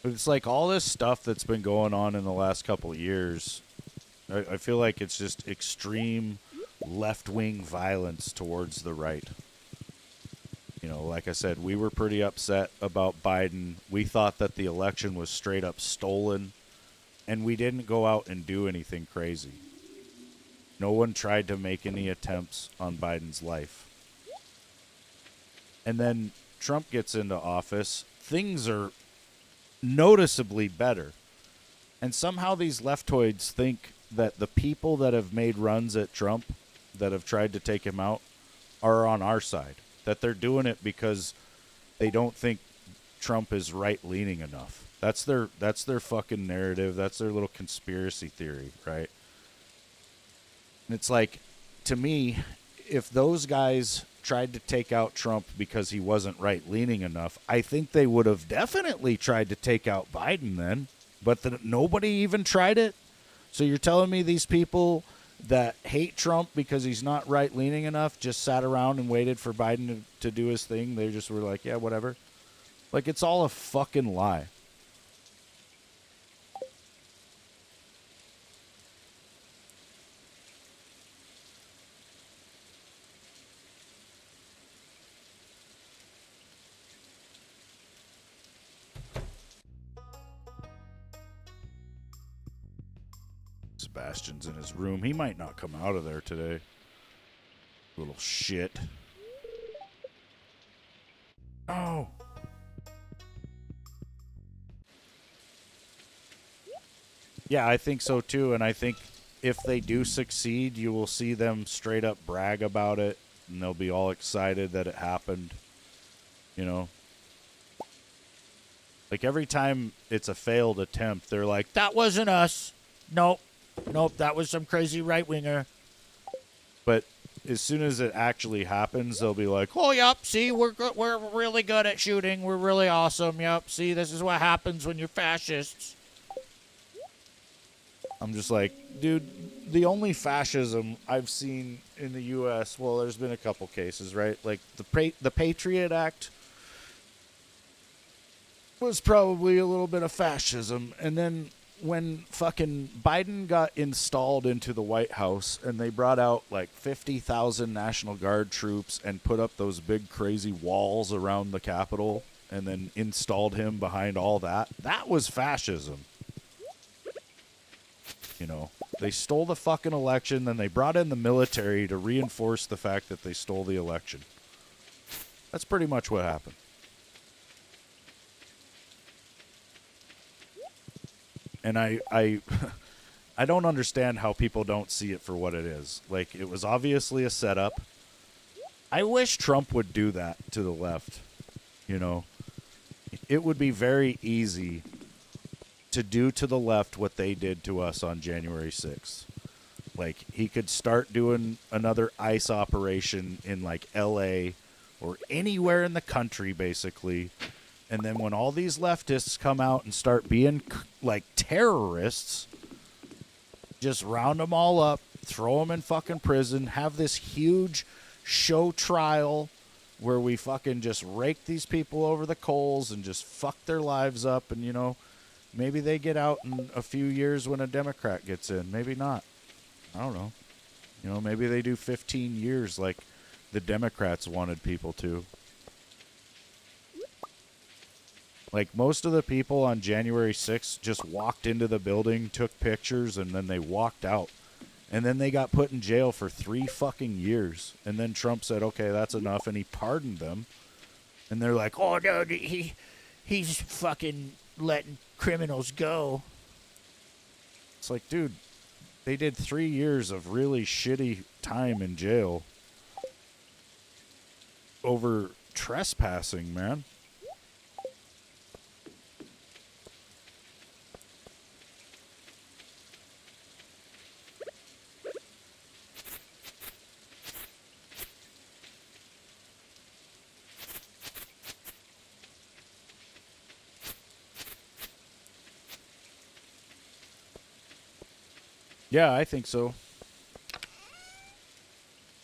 But it's like all this stuff that's been going on in the last couple of years. I feel like it's just extreme left-wing violence towards the right. You know, like I said, we were pretty upset about Biden. We thought that the election was straight up stolen, and we didn't go out and do anything crazy. No one tried to make any attempts on Biden's life. And then Trump gets into office. Things are noticeably better. And somehow these leftoids think that the people that have made runs at Trump, that have tried to take him out, are on our side. That they're doing it because they don't think Trump is right-leaning enough. That's their fucking narrative. That's their little conspiracy theory, right? And it's like, to me, if those guys tried to take out Trump because he wasn't right-leaning enough, I think they would have definitely tried to take out Biden then. But nobody even tried it? So you're telling me these people that hate Trump because he's not right-leaning enough just sat around and waited for Biden to do his thing? They just were like, yeah, whatever. Like, it's all a fucking lie. Sebastian's in his room. He might not come out of there today. Little shit. Oh. Yeah, I think so too. And I think if they do succeed, you will see them straight up brag about it. And they'll be all excited that it happened. You know? Like every time it's a failed attempt, they're like, that wasn't us. Nope. Nope, that was some crazy right-winger. But as soon as it actually happens, they'll be like, oh, yep, see, we're really good at shooting. We're really awesome. Yep, see, this is what happens when you're fascists. I'm just like, dude, the only fascism I've seen in the U.S., well, there's been a couple cases, right? Like the Patriot Act was probably a little bit of fascism. And then when fucking Biden got installed into the White House and they brought out like 50,000 National Guard troops and put up those big crazy walls around the Capitol and then installed him behind all that, that was fascism. You know, they stole the fucking election, then they brought in the military to reinforce the fact that they stole the election. That's pretty much what happened. And I don't understand how people don't see it for what it is. Like, it was obviously a setup. I wish Trump would do that to the left. You know, it would be very easy to do to the left what they did to us on January 6th. Like, he could start doing another ICE operation in, like, L.A. or anywhere in the country, basically. And then when all these leftists come out and start being like terrorists, just round them all up, throw them in fucking prison, have this huge show trial where we fucking just rake these people over the coals and just fuck their lives up. And, you know, maybe they get out in a few years when a Democrat gets in. Maybe not. I don't know. You know, maybe they do 15 years like the Democrats wanted people to. Like, most of the people on January 6th just walked into the building, took pictures, and then they walked out. And then they got put in jail for 3 fucking years. And then Trump said, okay, that's enough, and he pardoned them. And they're like, oh, no, he's fucking letting criminals go. It's like, dude, they did 3 years of really shitty time in jail over trespassing, man. Yeah, I think so.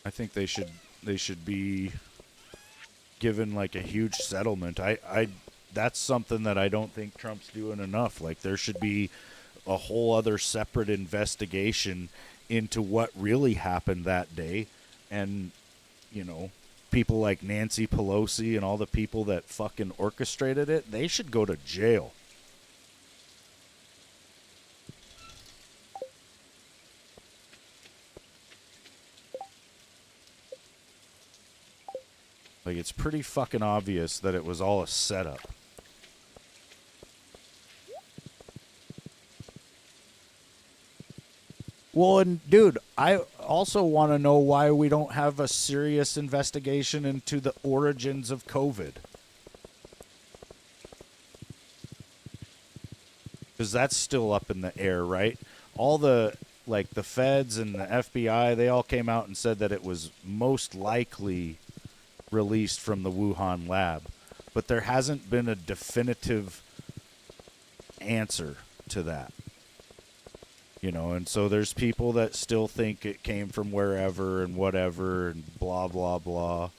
I think they should be given like a huge settlement. I that's something that I don't think Trump's doing enough. Like, there should be a whole other separate investigation into what really happened that day. And, you know, people like Nancy Pelosi and all the people that fucking orchestrated it, they should go to jail. Like, it's pretty fucking obvious that it was all a setup. Well, and dude, I also want to know why we don't have a serious investigation into the origins of COVID. Because that's still up in the air, right? All the, like, the feds and the FBI, they all came out and said that it was most likely released from the Wuhan lab, but there hasn't been a definitive answer to that, you know. And so there's people that still think it came from wherever and whatever and blah blah blah.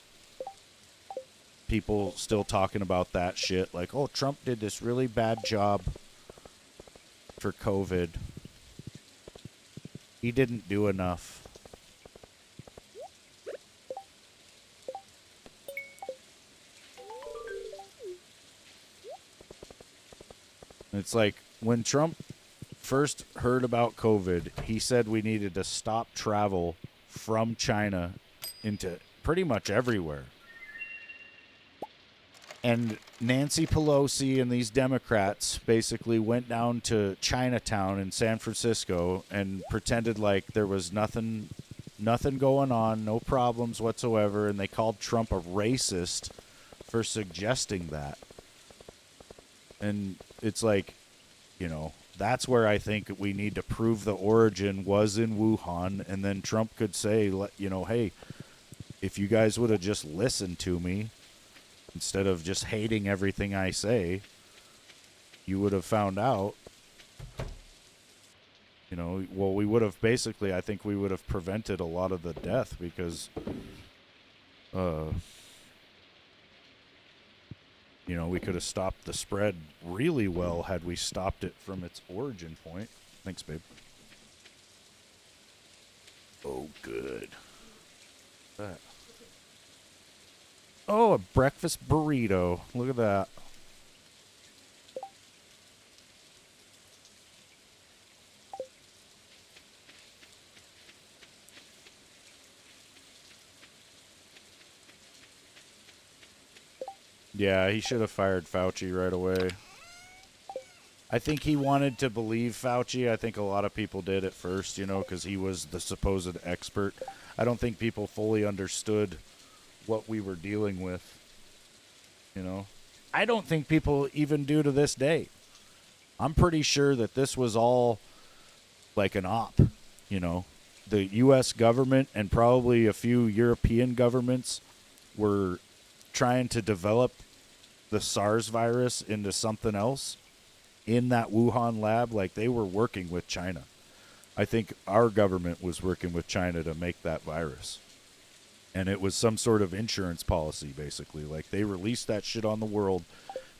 People still talking about that shit, like, oh, Trump did this really bad job for COVID, he didn't do enough. It's like, when Trump first heard about COVID, he said we needed to stop travel from China into pretty much everywhere. And Nancy Pelosi and these Democrats basically went down to Chinatown in San Francisco and pretended like there was nothing going on, no problems whatsoever, and they called Trump a racist for suggesting that. And it's like, you know, that's where I think we need to prove the origin was in Wuhan, and then Trump could say, you know, hey, if you guys would have just listened to me instead of just hating everything I say, you would have found out. You know, well, we would have basically, I think we would have prevented a lot of the death because, you know, we could have stopped the spread really well had we stopped it from its origin point. Thanks, babe. Oh, good. That. Oh, a breakfast burrito. Look at that. Yeah, he should have fired Fauci right away. I think he wanted to believe Fauci. I think a lot of people did at first, you know, because he was the supposed expert. I don't think people fully understood what we were dealing with, you know. I don't think people even do to this day. I'm pretty sure that this was all like an op, you know. The U.S. government and probably a few European governments were trying to develop the SARS virus into something else in that Wuhan lab. Like, they were working with China. I think our government was working with China to make that virus. And it was some sort of insurance policy, basically. Like, they released that shit on the world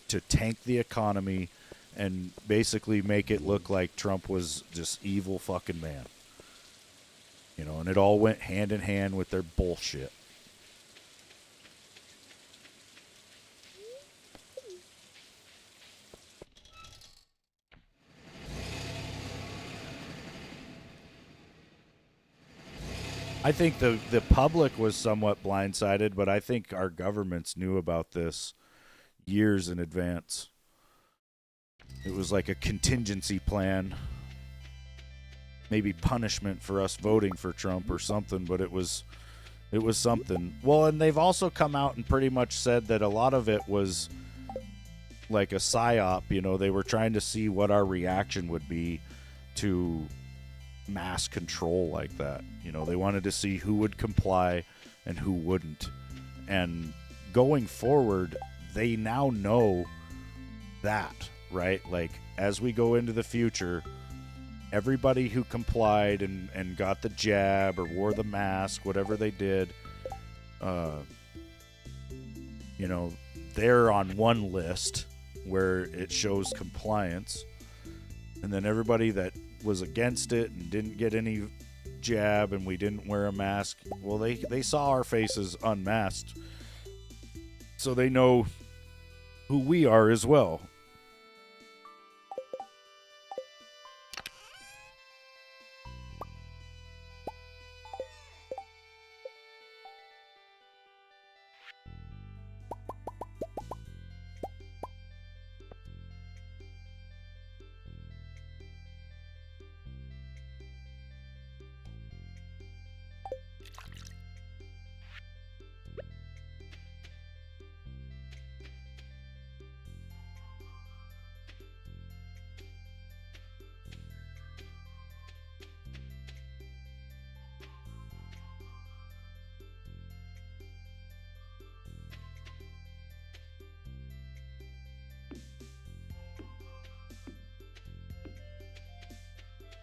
to tank the economy and basically make it look like Trump was this evil fucking man. You know, and it all went hand in hand with their bullshit. I think the public was somewhat blindsided, but I think our governments knew about this years in advance. It was like a contingency plan, maybe punishment for us voting for Trump or something, but it was something. Well, and they've also come out and pretty much said that a lot of it was like a psyop. You know, they were trying to see what our reaction would be to mass control like that. You know, they wanted to see who would comply and who wouldn't. And going forward, they now know that, right? Like, as we go into the future, everybody who complied and got the jab or wore the mask, whatever they did, you know, they're on one list where it shows compliance. And then everybody that was against it and didn't get any jab and we didn't wear a mask, well, they saw our faces unmasked, so they know who we are as well.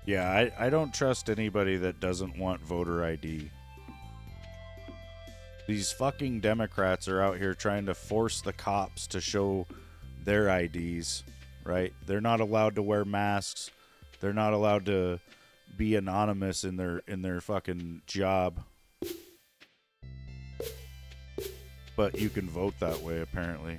Yeah, I don't trust anybody that doesn't want voter ID. These fucking Democrats are out here trying to force the cops to show their IDs, right? They're not allowed to wear masks. They're not allowed to be anonymous in their fucking job. But you can vote that way, apparently.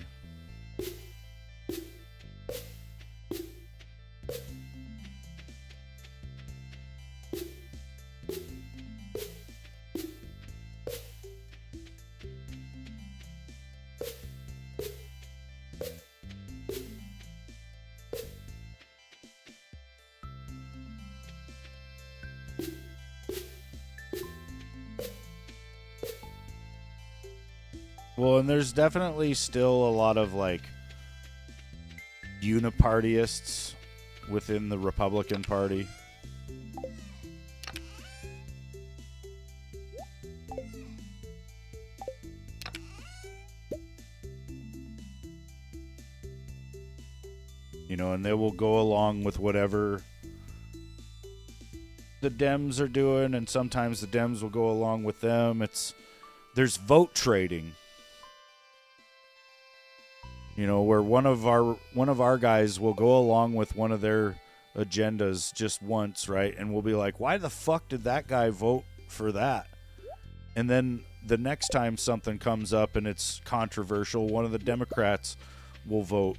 Well, and there's definitely still a lot of, like, unipartyists within the Republican Party. You know, and they will go along with whatever the Dems are doing, and sometimes the Dems will go along with them. There's vote trading. You know, where one of our guys will go along with one of their agendas just once, right? And we'll be like, why the fuck did that guy vote for that? And then the next time something comes up and it's controversial, one of the Democrats will vote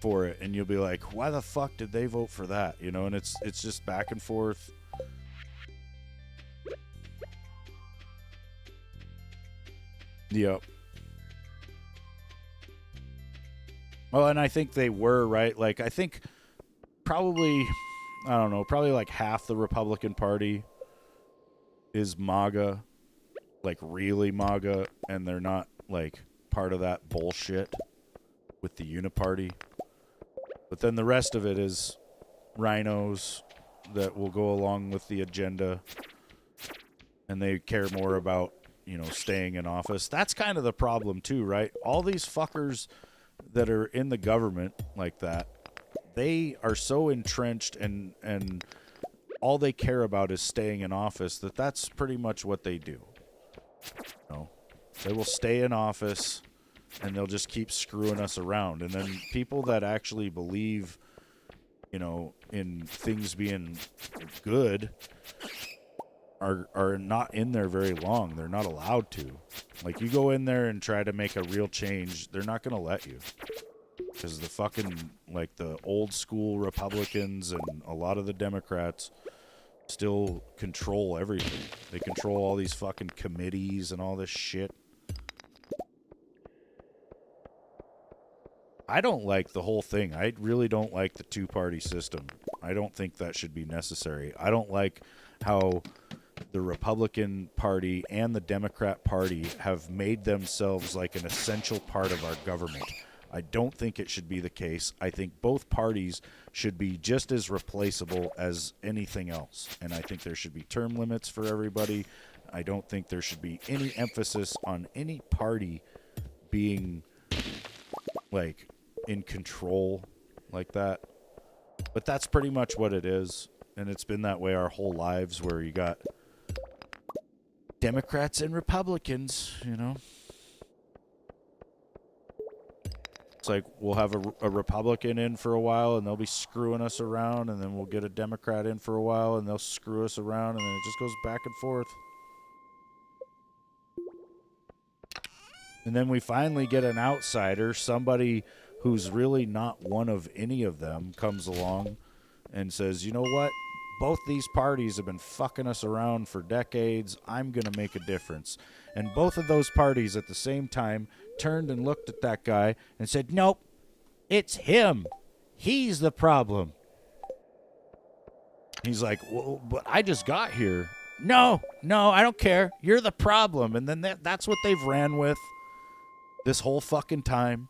for it, and you'll be like, why the fuck did they vote for that? You know, and it's just back and forth. Yep. Well, and I think they were, right? Like, I think probably, I don't know, probably like half the Republican Party is MAGA, like really MAGA, and they're not, like, part of that bullshit with the uniparty. But then the rest of it is rhinos that will go along with the agenda, and they care more about, you know, staying in office. That's kind of the problem too, right? All these fuckers that are in the government like that, they are so entrenched and all they care about is staying in office, that's pretty much what they do. You know, they will stay in office and they'll just keep screwing us around. And then people that actually believe, you know, in things being good are not in there very long. They're not allowed to. Like, you go in there and try to make a real change, they're not going to let you. Because the fucking, like, the old school Republicans and a lot of the Democrats still control everything. They control all these fucking committees and all this shit. I don't like the whole thing. I really don't like the two-party system. I don't think that should be necessary. I don't like how the Republican Party and the Democrat Party have made themselves like an essential part of our government. I don't think it should be the case. I think both parties should be just as replaceable as anything else. And I think there should be term limits for everybody. I don't think there should be any emphasis on any party being, like, in control like that. But that's pretty much what it is. And it's been that way our whole lives, where you got Democrats and Republicans, you know. It's like we'll have a Republican in for a while and they'll be screwing us around, and then we'll get a Democrat in for a while and they'll screw us around, and then it just goes back and forth. And then we finally get an outsider, somebody who's really not one of any of them, comes along and says, you know what? Both these parties have been fucking us around for decades. I'm going to make a difference. And both of those parties at the same time turned and looked at that guy and said, nope, it's him. He's the problem. He's like, well, but I just got here. No, I don't care. You're the problem. And then that's what they've ran with this whole fucking time.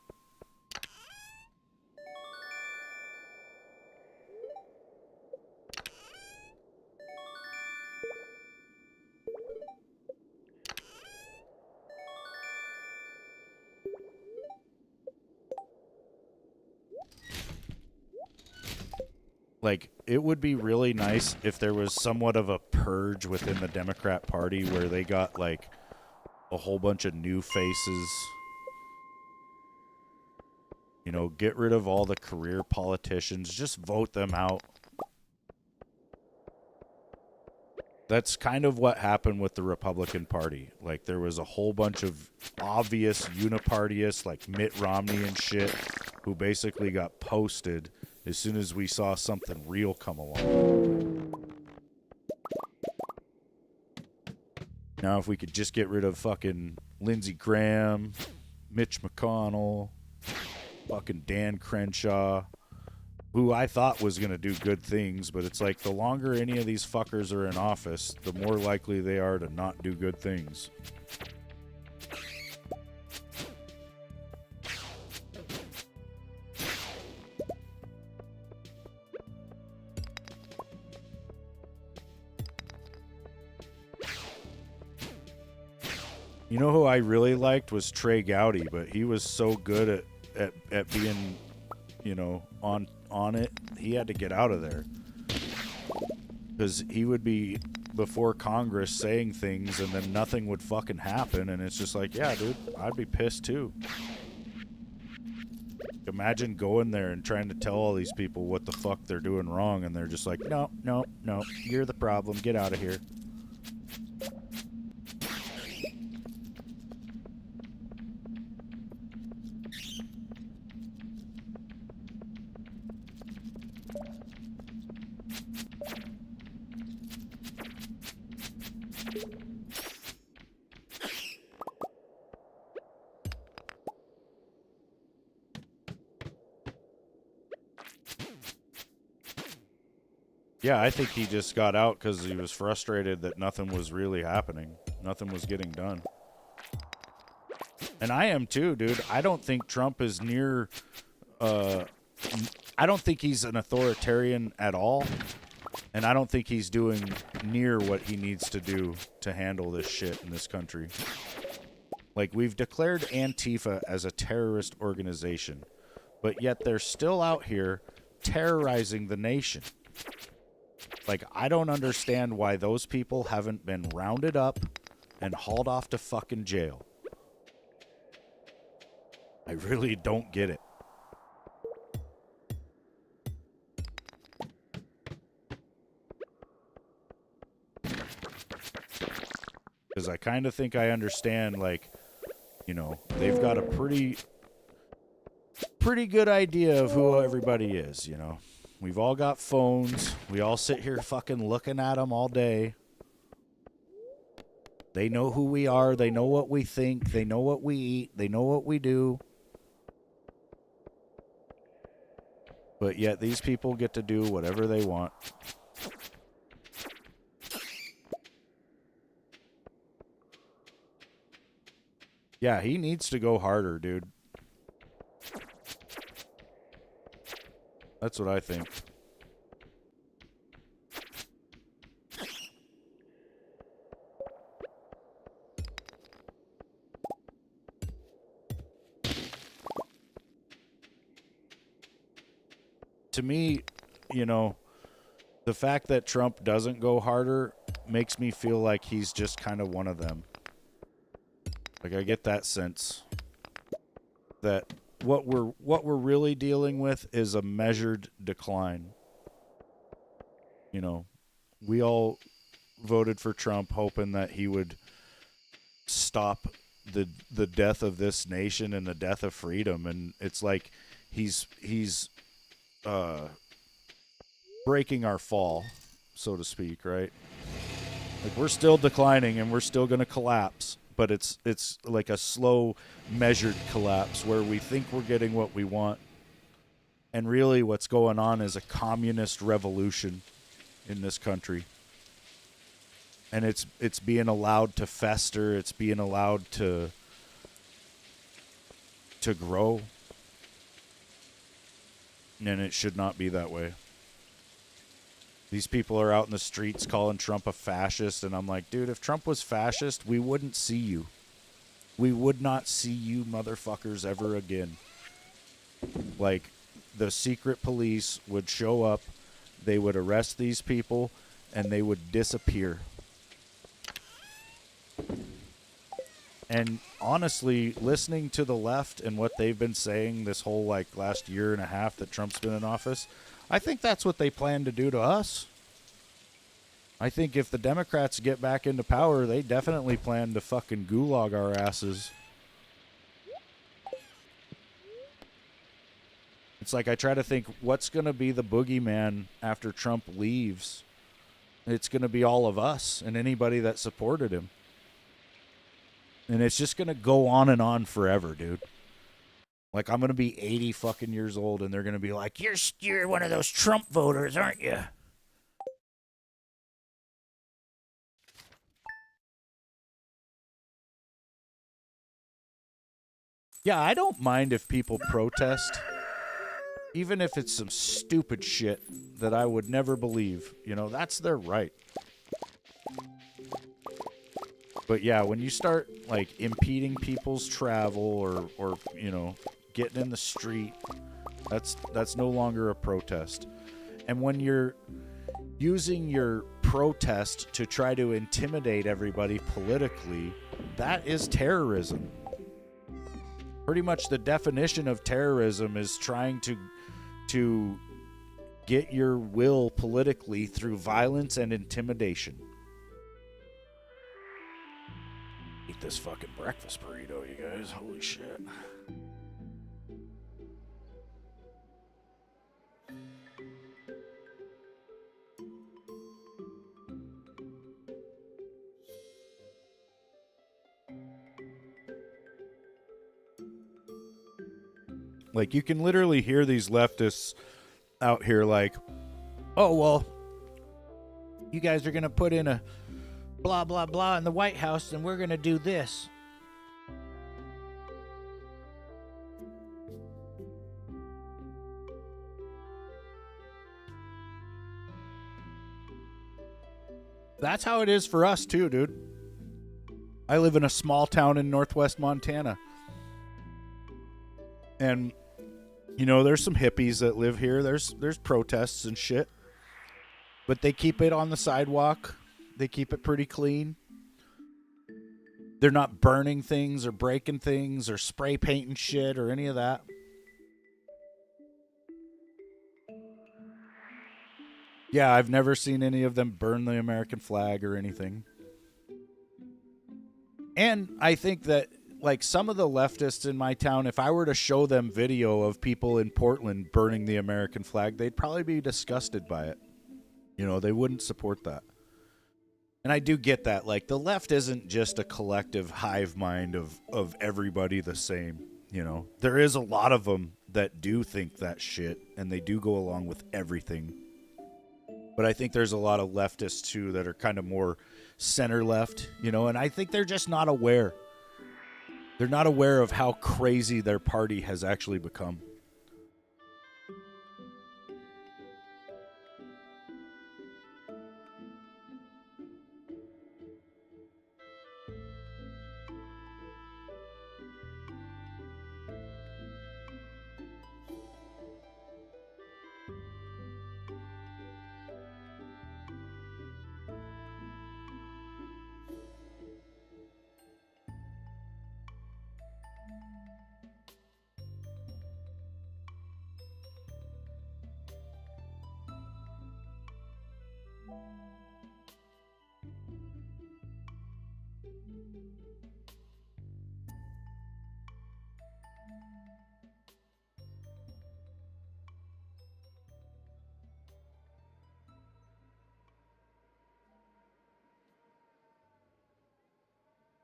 Like, it would be really nice if there was somewhat of a purge within the Democrat Party where they got, like, a whole bunch of new faces. You know, get rid of all the career politicians. Just vote them out. That's kind of what happened with the Republican Party. Like, there was a whole bunch of obvious unipartyists, like Mitt Romney and shit, who basically got posted as soon as we saw something real come along. Now, if we could just get rid of fucking Lindsey Graham, Mitch McConnell, fucking Dan Crenshaw, who I thought was going to do good things, but it's like the longer any of these fuckers are in office, the more likely they are to not do good things. You know who I really liked was Trey Gowdy, but he was so good at being, you know, on it. He had to get out of there. Because he would be before Congress saying things and then nothing would fucking happen, and it's just like, yeah, dude, I'd be pissed too. Imagine going there and trying to tell all these people what the fuck they're doing wrong, and they're just like, no, you're the problem, get out of here. Yeah, I think he just got out because he was frustrated that nothing was really happening. Nothing was getting done. And I am too, dude. I don't think Trump is near... I don't think he's an authoritarian at all. And I don't think he's doing near what he needs to do to handle this shit in this country. Like, we've declared Antifa as a terrorist organization. But yet they're still out here terrorizing the nation. Like, I don't understand why those people haven't been rounded up and hauled off to fucking jail. I really don't get it. Because I kind of think I understand, like, you know, they've got a pretty good idea of who everybody is, you know. We've all got phones. We all sit here fucking looking at them all day. They know who we are. They know what we think. They know what we eat. They know what we do. But yet these people get to do whatever they want. Yeah, he needs to go harder, dude. That's what I think. To me, you know, the fact that Trump doesn't go harder makes me feel like he's just kind of one of them. Like, I get that sense that what we're really dealing with is a measured decline. You know, we all voted for Trump hoping that he would stop the death of this nation and the death of freedom, and it's like he's breaking our fall, so to speak, right? Like, we're still declining and we're still going to collapse, but it's like a slow, measured collapse where we think we're getting what we want, and really what's going on is a communist revolution in this country. And it's being allowed to fester, it's being allowed to grow. And it should not be that way. These people are out in the streets calling Trump a fascist, and I'm like, dude, if Trump was fascist, we wouldn't see you. We would not see you motherfuckers ever again. Like, the secret police would show up, they would arrest these people, and they would disappear. And honestly, listening to the left and what they've been saying this whole, like, last year and a half that Trump's been in office, I think that's what they plan to do to us. I think if the Democrats get back into power, they definitely plan to fucking gulag our asses. It's like, I try to think, what's going to be the boogeyman after Trump leaves? It's going to be all of us and anybody that supported him. And it's just going to go on and on forever, dude. Like, I'm going to be 80 fucking years old, and they're going to be like, you're one of those Trump voters, aren't you? Yeah, I don't mind if people protest, even if it's some stupid shit that I would never believe. You know, that's their right. But yeah, when you start, like, impeding people's travel or you know, getting in the street, that's no longer a protest. And when you're using your protest to try to intimidate everybody politically, that is terrorism. Pretty much the definition of terrorism is trying to get your will politically through violence and intimidation. Eat this fucking breakfast burrito, you guys. Holy shit. Like, you can literally hear these leftists out here like, oh, well, you guys are going to put in a blah, blah, blah in the White House, and we're going to do this. That's how it is for us, too, dude. I live in a small town in northwest Montana. And, you know, there's some hippies that live here. There's protests and shit. but they keep it on the sidewalk. They keep it pretty clean. They're not burning things or breaking things or spray painting shit or any of that. Yeah, I've never seen any of them burn the American flag or anything. And I think that, like, some of the leftists in my town, if I were to show them video of people in Portland burning the American flag, they'd probably be disgusted by it. You know, they wouldn't support that. And I do get that. Like, the left isn't just a collective hive mind of everybody the same. You know, there is a lot of them that do think that shit, and they do go along with everything. But I think there's a lot of leftists, too, that are kind of more center-left, you know, and I think they're just not aware. They're not aware of how crazy their party has actually become.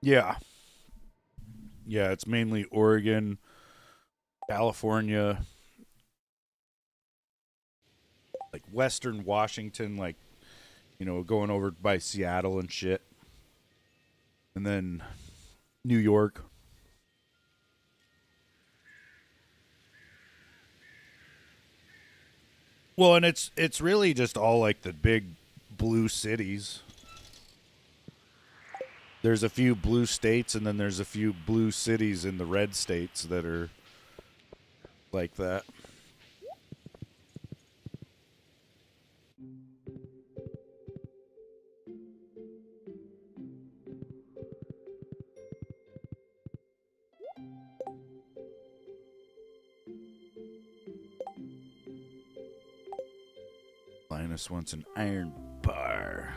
Yeah. Yeah, it's mainly Oregon, California, like Western Washington, like, you know, going over by Seattle and shit. And then New York. Well, and it's really just all like the big blue cities. There's a few blue states, and then there's a few blue cities in the red states that are like that. Linus wants an iron bar.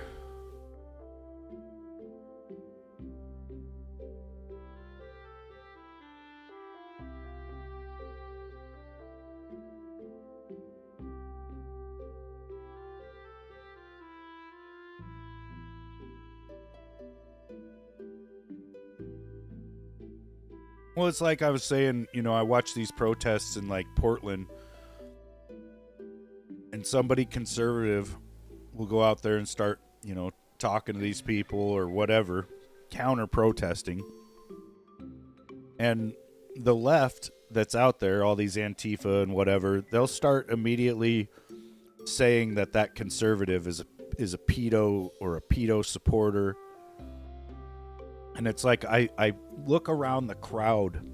Well, it's like I was saying, you know, I watch these protests in like Portland, and somebody conservative will go out there and start, you know, talking to these people or whatever, counter protesting. And the left that's out there, all these Antifa and whatever, they'll start immediately saying that that conservative is a pedo or a pedo supporter. And it's like I look around the crowd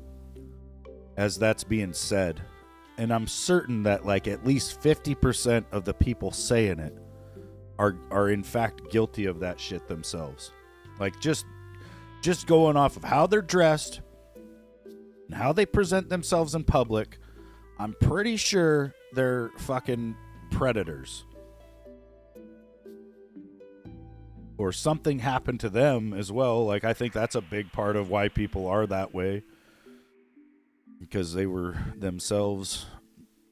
as that's being said, and I'm certain that like at least 50% of the people saying it are in fact guilty of that shit themselves. Like just going off of how they're dressed and how they present themselves in public, I'm pretty sure they're fucking predators. Or something happened to them as well. Like, I think that's a big part of why people are that way. Because they were themselves,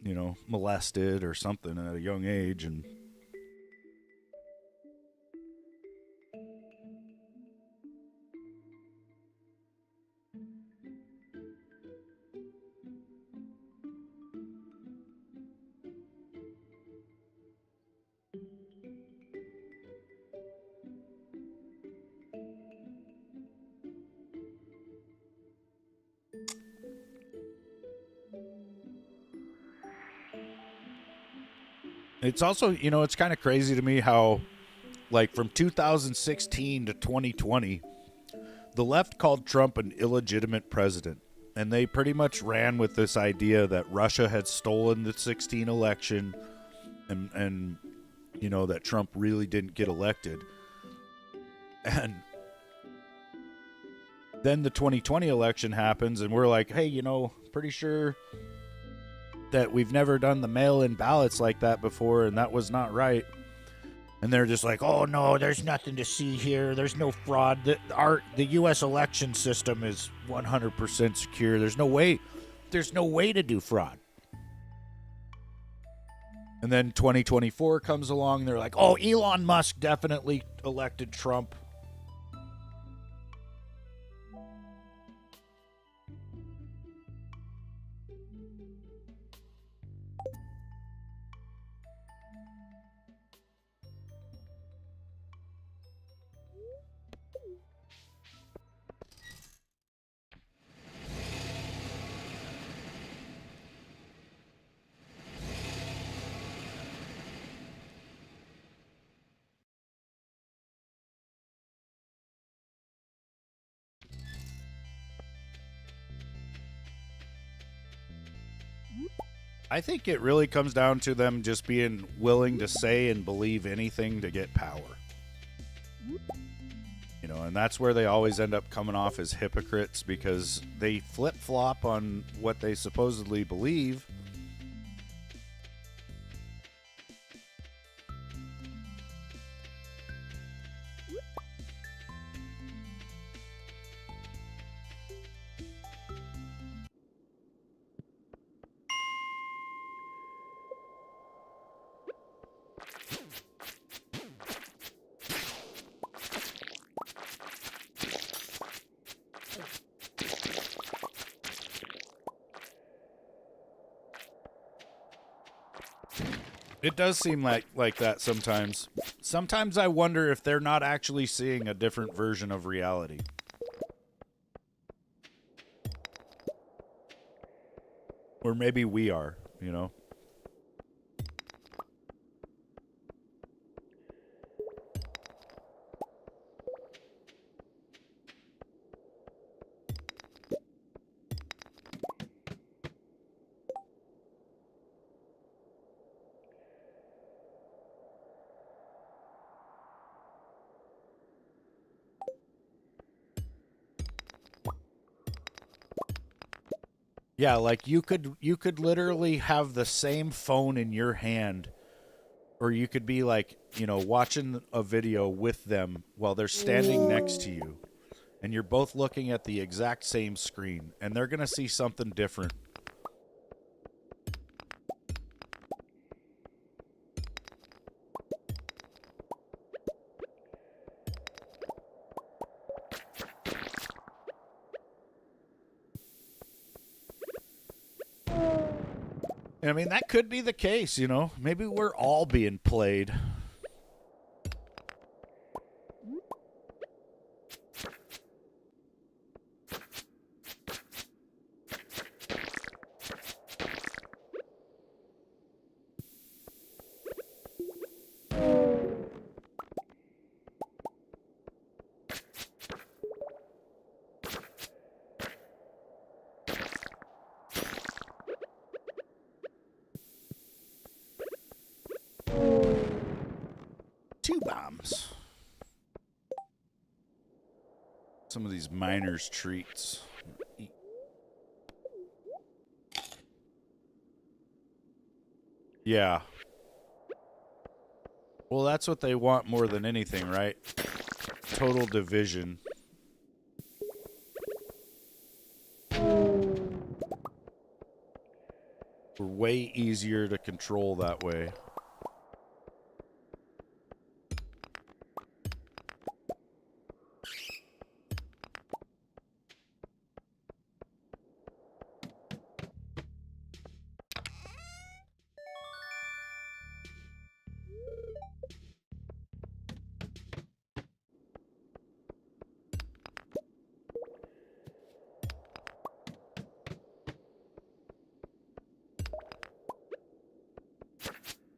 you know, molested or something at a young age. And it's also, you know, it's kind of crazy to me how, like, from 2016 to 2020, the left called Trump an illegitimate president. And they pretty much ran with this idea that Russia had stolen the 2016 election and you know, that Trump really didn't get elected. And then the 2020 election happens, and we're like, hey, you know, pretty sure that we've never done the mail-in ballots like that before, and that was not right. And they're just like, oh, no, there's nothing to see here. There's no fraud. The U.S. election system is 100% secure. There's no way to do fraud. And then 2024 comes along. They're like, oh, Elon Musk definitely elected Trump. I think it really comes down to them just being willing to say and believe anything to get power. You know, and that's where they always end up coming off as hypocrites, because they flip-flop on what they supposedly believe. It does seem like that sometimes. Sometimes I wonder if they're not actually seeing a different version of reality. Or maybe we are, you know? Yeah, like you could literally have the same phone in your hand, or you could be like, you know, watching a video with them while they're standing next to you, and you're both looking at the exact same screen, and they're going to see something different. I mean, that could be the case, you know. Maybe we're all being played. Two bombs. Some of these miners' treats. Yeah. Well, that's what they want more than anything, right? Total division. We're way easier to control that way.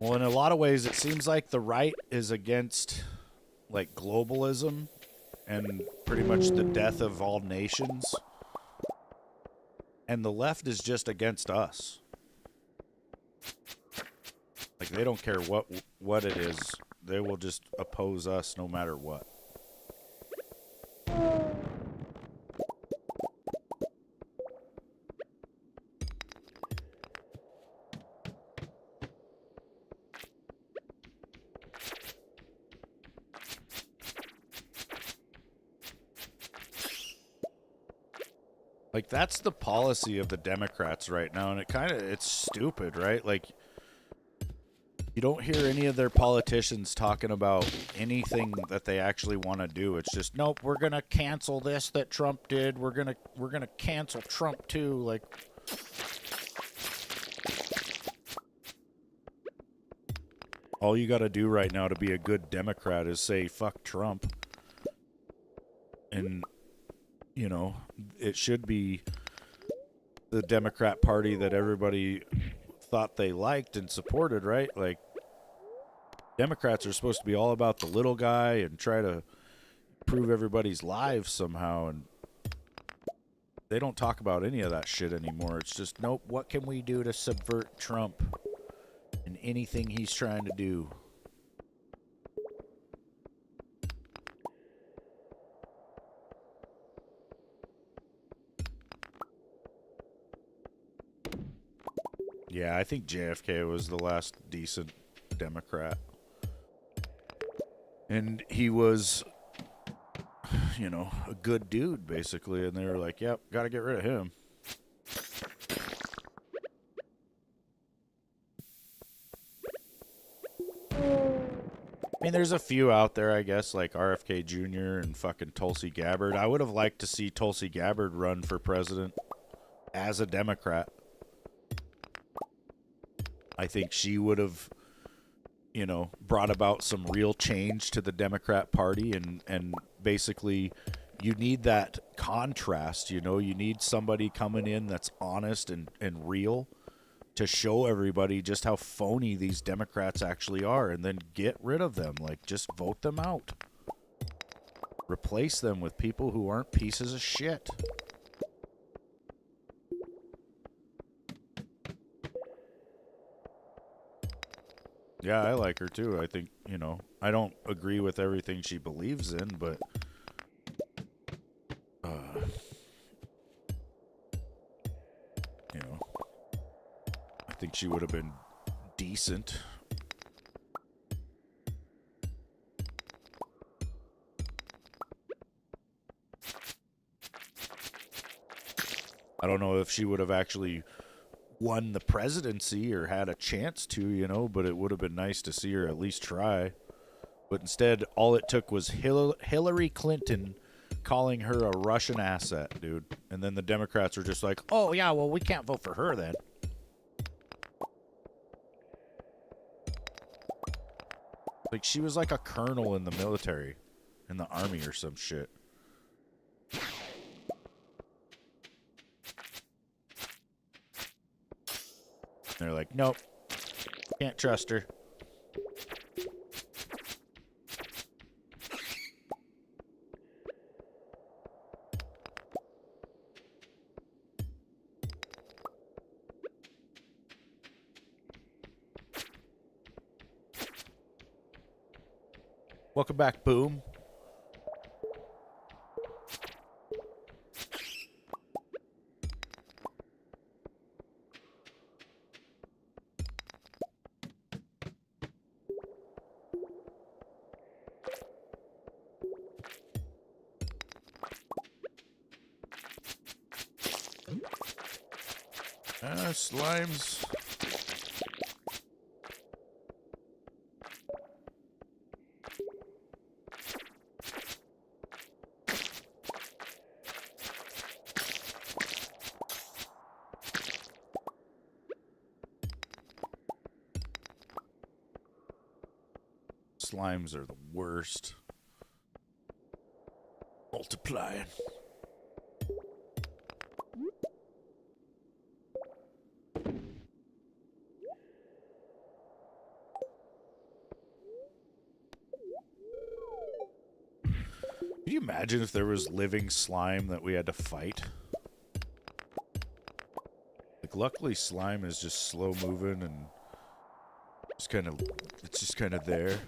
Well, in a lot of ways, it seems like the right is against, like, globalism and pretty much the death of all nations. And the left is just against us. Like, They don't care what it is. They will just oppose us no matter what. Like, that's the policy of the Democrats right now, and it's stupid, right? Like, you don't hear any of their politicians talking about anything that they actually want to do. It's just, nope, we're gonna cancel this that Trump did. We're gonna cancel Trump too. Like, all you got to do right now to be a good Democrat is say fuck Trump, and you know, it should be the Democrat Party that everybody thought they liked and supported, right? Like, Democrats are supposed to be all about the little guy and try to improve everybody's lives somehow, and they don't talk about any of that shit anymore. It's just, nope, what can we do to subvert Trump and anything he's trying to do? Yeah, I think JFK was the last decent Democrat. And he was, you know, a good dude, basically. And they were like, yep, gotta get rid of him. I mean, there's a few out there, I guess, like RFK Jr. and fucking Tulsi Gabbard. I would have liked to see Tulsi Gabbard run for president as a Democrat. I think she would have, you know, brought about some real change to the Democrat Party, and basically you need that contrast, you know, you need somebody coming in that's honest and real to show everybody just how phony these Democrats actually are, and then get rid of them. Like, just vote them out. Replace them with people who aren't pieces of shit. Yeah, I like her too. I think, you know, I don't agree with everything she believes in, but you know, I think she would have been decent. I don't know if she would have actually won the presidency or had a chance to, you know, but it would have been nice to see her at least try. But instead, all it took was Hillary Clinton calling her a Russian asset, dude. And then the Democrats were just like, oh, yeah, well, we can't vote for her then. Like, she was like a colonel in the military, in the army or some shit. They're like, nope, can't trust her. Welcome back, Boom. Slimes. Slimes are the worst. Multiplying. Can you imagine if there was living slime that we had to fight? Like, luckily slime is just slow moving and It's just kind of there.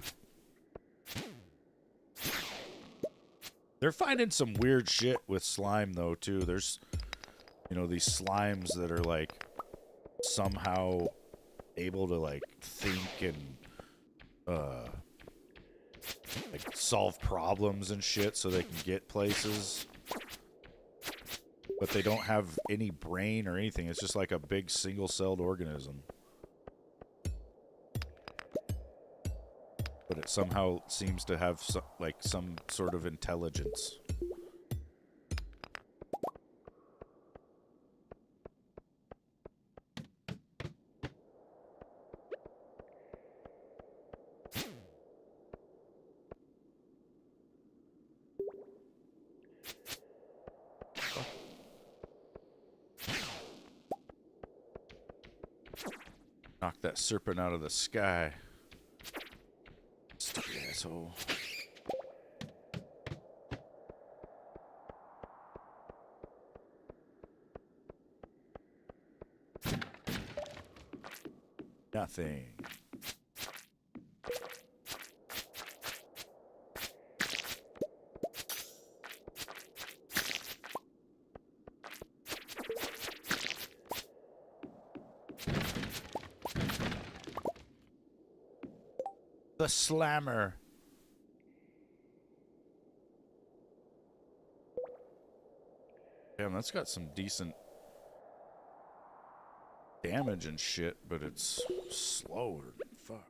They're finding some weird shit with slime though too. There's, you know, these slimes that are like somehow able to like think and like solve problems and shit so they can get places. But they don't have any brain or anything. It's just like a big single-celled organism. But it somehow seems to have some sort of intelligence. Knock that serpent out of the sky. Stupid asshole. Nothing. The slammer. Damn, that's got some decent damage and shit, but it's slower. Fuck.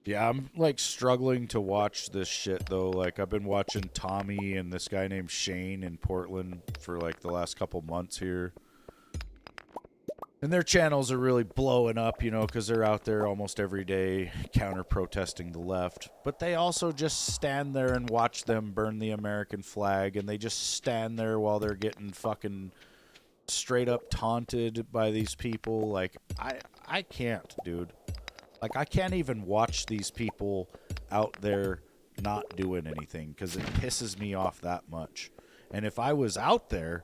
Yeah, I'm like struggling to watch this shit though. Like I've been watching Tommy and this guy named Shane in Portland for like the last couple months here. And their channels are really blowing up, you know, because they're out there almost every day counter-protesting the left. But they also just stand there and watch them burn the American flag, and they just stand there while they're getting fucking straight up taunted by these people. Like, I can't, dude. Like, I can't even watch these people out there not doing anything because it pisses me off that much. And if I was out there,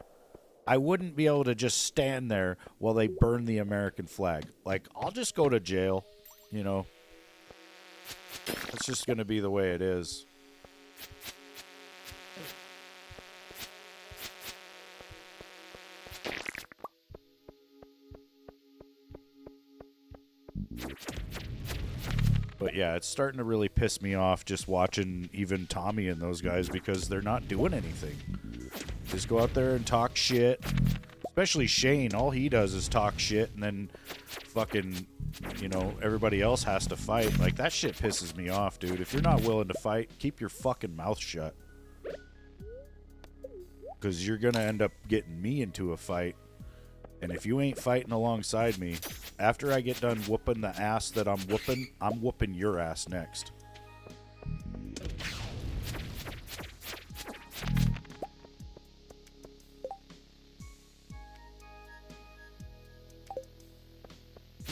I wouldn't be able to just stand there while they burn the American flag. Like, I'll just go to jail, you know. It's just going to be the way it is. But yeah, it's starting to really piss me off just watching even Tommy and those guys because they're not doing anything. Just go out there and talk shit. Especially Shane. All he does is talk shit and then fucking, you know, everybody else has to fight. Like, that shit pisses me off, dude. If you're not willing to fight, keep your fucking mouth shut. Because you're going to end up getting me into a fight. And if you ain't fighting alongside me, after I get done whooping the ass that I'm whooping your ass next.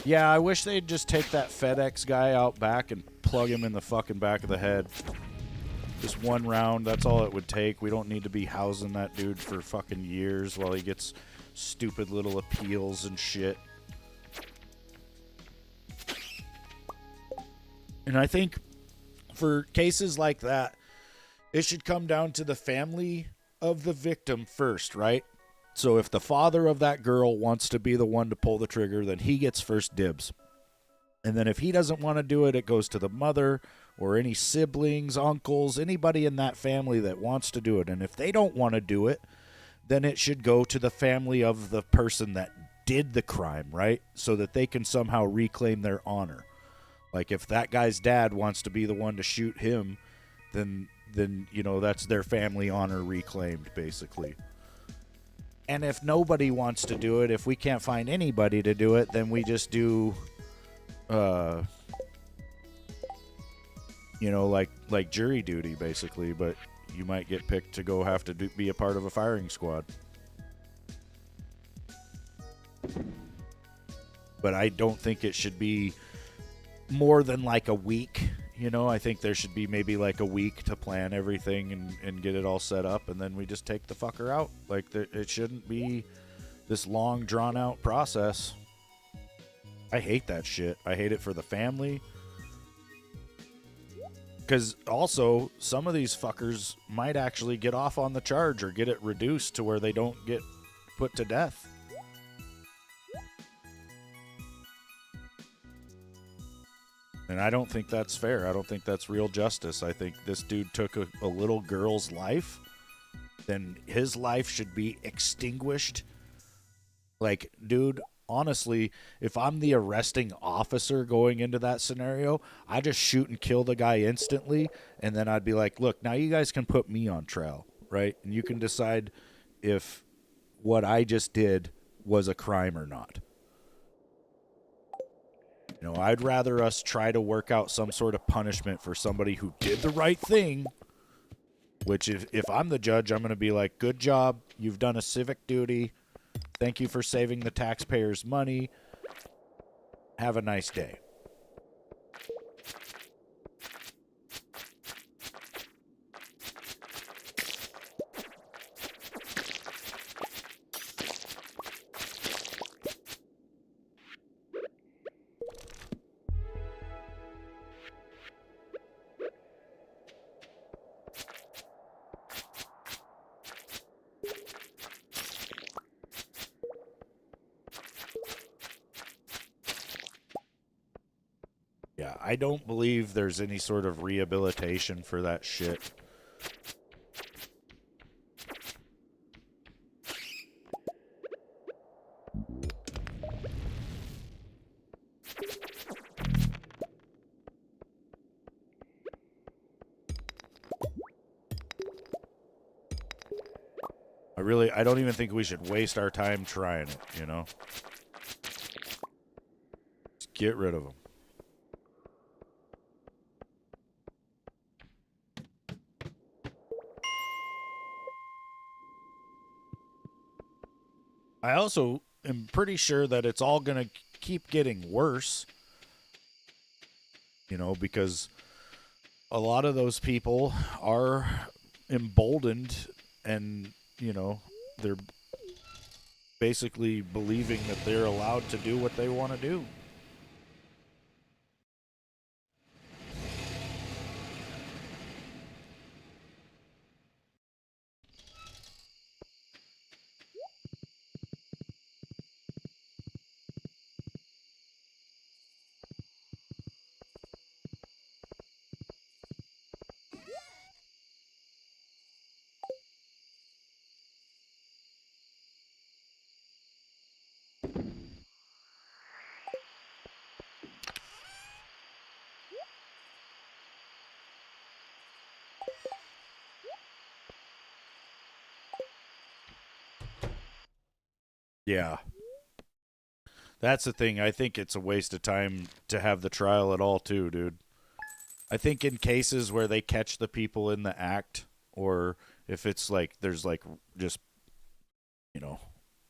Yeah, I wish they'd just take that FedEx guy out back and plug him in the fucking back of the head. Just one round, that's all it would take. We don't need to be housing that dude for fucking years while he gets stupid little appeals and shit. And I think for cases like that, it should come down to the family of the victim first, right? So if the father of that girl wants to be the one to pull the trigger, then he gets first dibs. And then if he doesn't want to do it, it goes to the mother or any siblings, uncles, anybody in that family that wants to do it. And if they don't want to do it, then it should go to the family of the person that did the crime, right? So that they can somehow reclaim their honor. Like if that guy's dad wants to be the one to shoot him, then you know, that's their family honor reclaimed, basically. And if nobody wants to do it, if we can't find anybody to do it, then we just do, you know, like jury duty, basically. But you might get picked to go have to be a part of a firing squad. But I don't think it should be more than like a week. You know, I think there should be maybe like a week to plan everything and get it all set up, and then we just take the fucker out. Like, it shouldn't be this long, drawn-out process. I hate that shit. I hate it for the family. Because also, some of these fuckers might actually get off on the charge or get it reduced to where they don't get put to death. And I don't think that's fair. I don't think that's real justice. I think this dude took a little girl's life. Then his life should be extinguished. Like, dude, honestly, if I'm the arresting officer going into that scenario, I just shoot and kill the guy instantly. And then I'd be like, look, now you guys can put me on trial, right? And you can decide if what I just did was a crime or not. You know, I'd rather us try to work out some sort of punishment for somebody who did the right thing, which if I'm the judge, I'm going to be like, good job. You've done a civic duty. Thank you for saving the taxpayers' money. Have a nice day. Yeah, I don't believe there's any sort of rehabilitation for that shit. I don't even think we should waste our time trying it, you know? Just get rid of them. I also am pretty sure that it's all going to keep getting worse, you know, because a lot of those people are emboldened and, you know, they're basically believing that they're allowed to do what they want to do. Yeah. That's the thing. I think it's a waste of time to have the trial at all, too, dude. I think in cases where they catch the people in the act, or if it's like, there's like just, you know,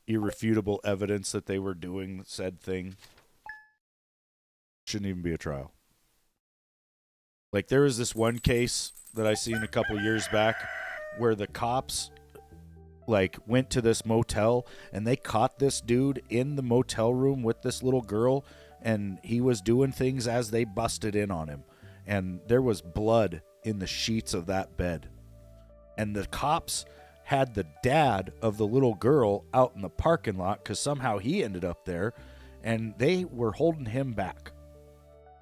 irrefutable evidence that they were doing said thing, shouldn't even be a trial. Like, there was this one case that I seen a couple years back where the cops like went to this motel and they caught this dude in the motel room with this little girl, and he was doing things as they busted in on him, and there was blood in the sheets of that bed, and the cops had the dad of the little girl out in the parking lot because somehow he ended up there, and they were holding him back.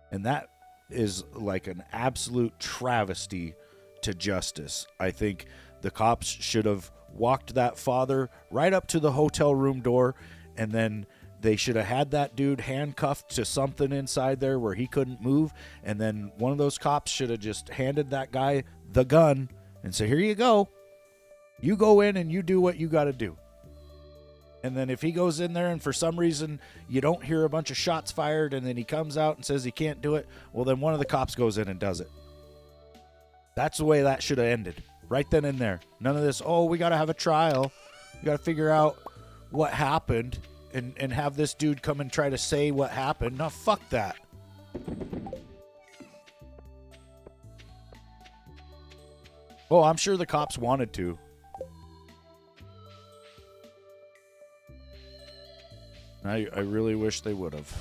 And that is like an absolute travesty to justice. I think the cops should have walked that father right up to the hotel room door, and then they should have had that dude handcuffed to something inside there where he couldn't move, and then one of those cops should have just handed that guy the gun and say, here you go. You go in and you do what you got to do. And then if he goes in there and for some reason you don't hear a bunch of shots fired and then he comes out and says he can't do it, well, then one of the cops goes in and does it. That's the way that should have ended. Right then and there. None of this, oh, we got to have a trial. We got to figure out what happened and have this dude come and try to say what happened. No, fuck that. Oh, I'm sure the cops wanted to. I really wish they would have.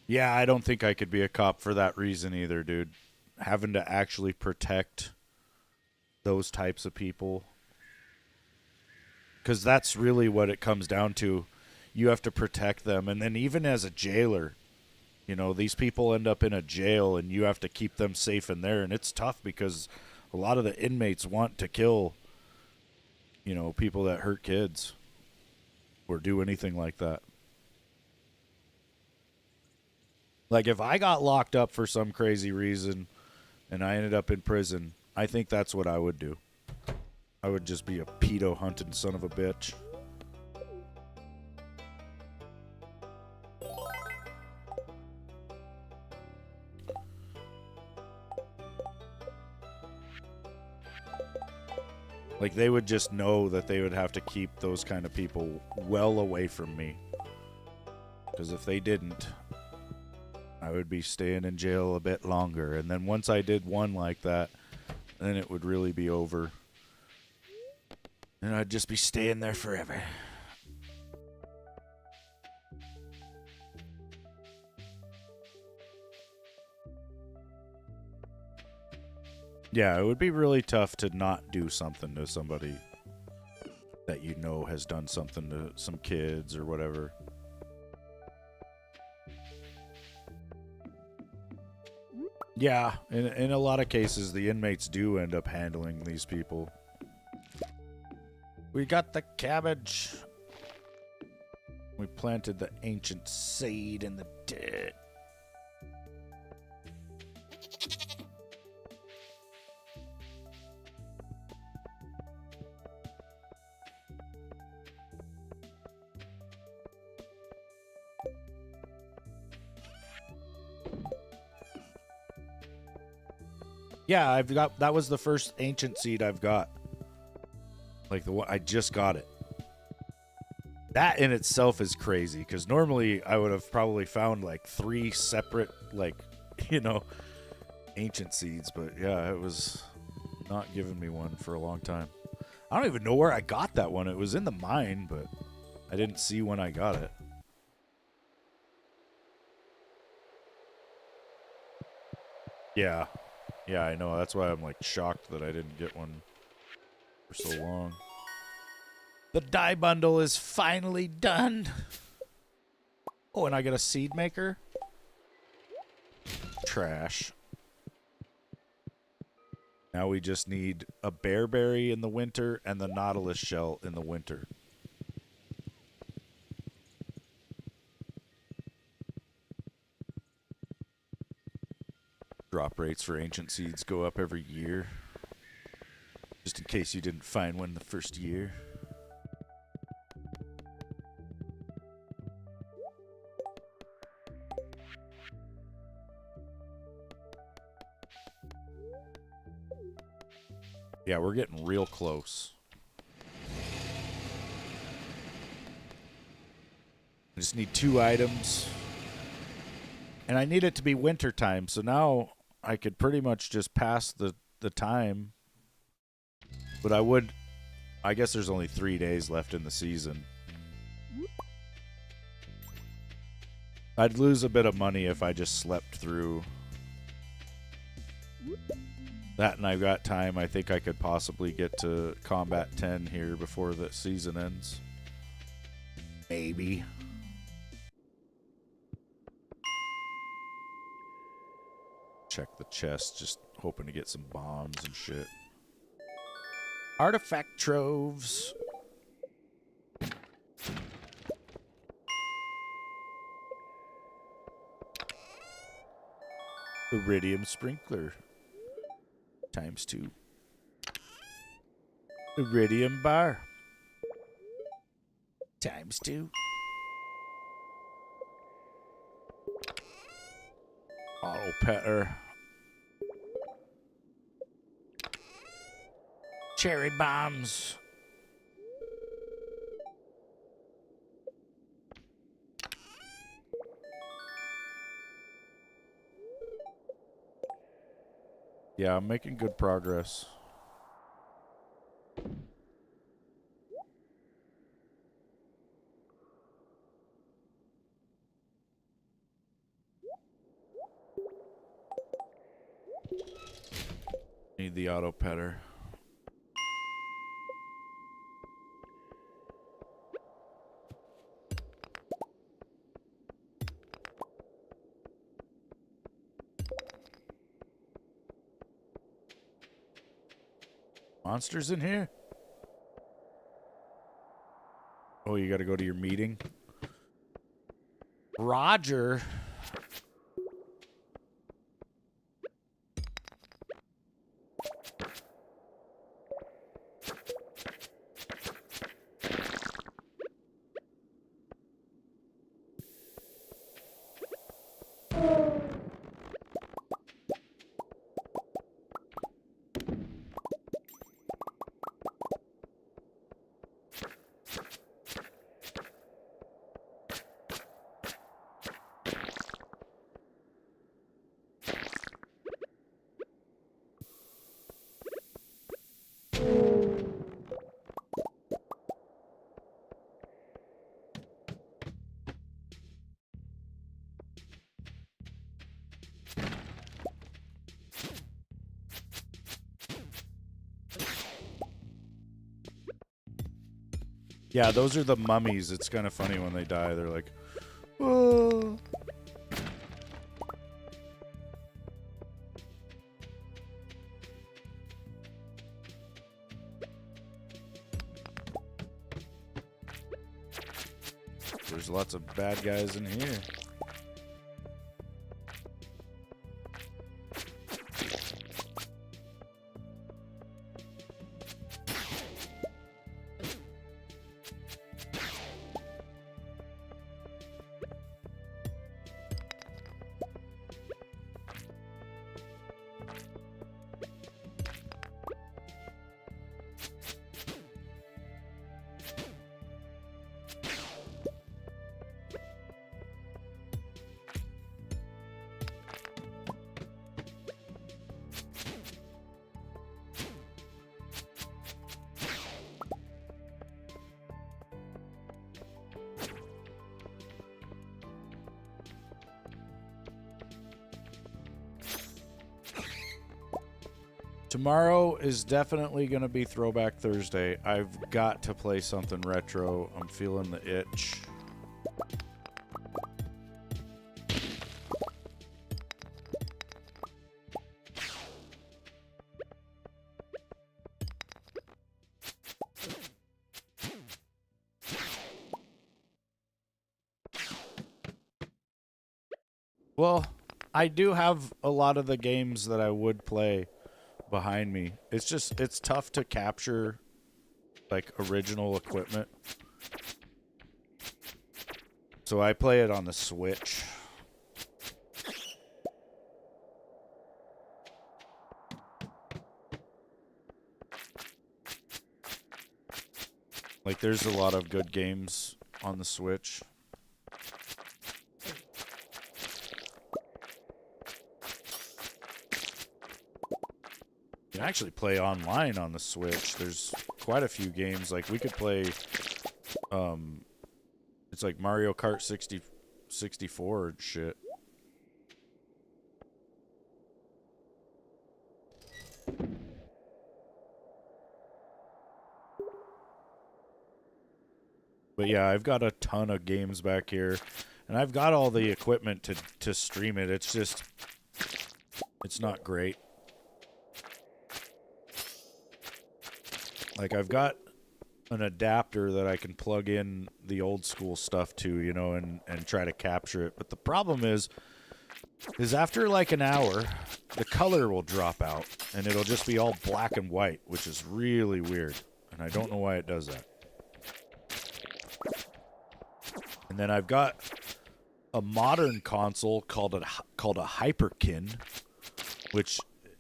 Yeah, I don't think I could be a cop for that reason either, dude. Having to actually protect those types of people. Because that's really what it comes down to. You have to protect them. And then even as a jailer, you know, these people end up in a jail and you have to keep them safe in there. And it's tough because a lot of the inmates want to kill, you know, people that hurt kids or do anything like that. Like if I got locked up for some crazy reason and I ended up in prison, I think that's what I would do. I would just be a pedo hunting son of a bitch. Like they would just know that they would have to keep those kind of people well away from me. Because if they didn't, I would be staying in jail a bit longer. And then once I did one like that, then it would really be over. And I'd just be staying there forever. Yeah, it would be really tough to not do something to somebody that you know has done something to some kids or whatever. Yeah, in a lot of cases, the inmates do end up handling these people. We got the cabbage. We planted the ancient seed in the dirt. Yeah, I've got that was the first ancient seed I've got. Like the one I just got it. That in itself is crazy because normally I would have probably found like 3 separate, like, you know, ancient seeds. But yeah, it was not giving me one for a long time. I don't even know where I got that one. It was in the mine, but I didn't see when I got it. Yeah. Yeah, I know. That's why I'm like shocked that I didn't get one for so long. The dye bundle is finally done. Oh, and I get a seed maker? Trash. Now we just need a bearberry in the winter and the nautilus shell in the winter. Drop rates for ancient seeds go up every year. Just in case you didn't find one the first year. Yeah, we're getting real close. I just need 2 items. And I need it to be winter time, so now I could pretty much just pass the the time. But I guess there's only 3 days left in the season. I'd lose a bit of money if I just slept through that, and I've got time. I think I could possibly get to Combat 10 here before the season ends. Maybe. Check the chest, just hoping to get some bombs and shit. Artifact troves. Iridium sprinkler. ×2. Iridium bar. ×2. Auto petter. Cherry bombs. Yeah, I'm making good progress. Need the auto petter. Monsters in here? Oh, you gotta go to your meeting? Roger. Yeah, those are the mummies. It's kind of funny when they die. They're like, oh. There's lots of bad guys in here. Tomorrow is definitely going to be Throwback Thursday. I've got to play something retro. I'm feeling the itch. Well, I do have a lot of the games that I would play behind me. It's just, it's tough to capture like original equipment. So I play it on the Switch. Like there's a lot of good games on the Switch. can actually play online on the Switch. There's quite a few games. Like, we could play, it's like Mario Kart 64 and shit. But yeah, I've got a ton of games back here, and I've got all the equipment to stream it. It's just, it's not great. Like, I've got an adapter that I can plug in the old school stuff to, you know, and try to capture it. But the problem is after like an hour, the color will drop out, and it'll just be all black and white, which is really weird. And I don't know why it does that. And then I've got a modern console called a Hyperkin, which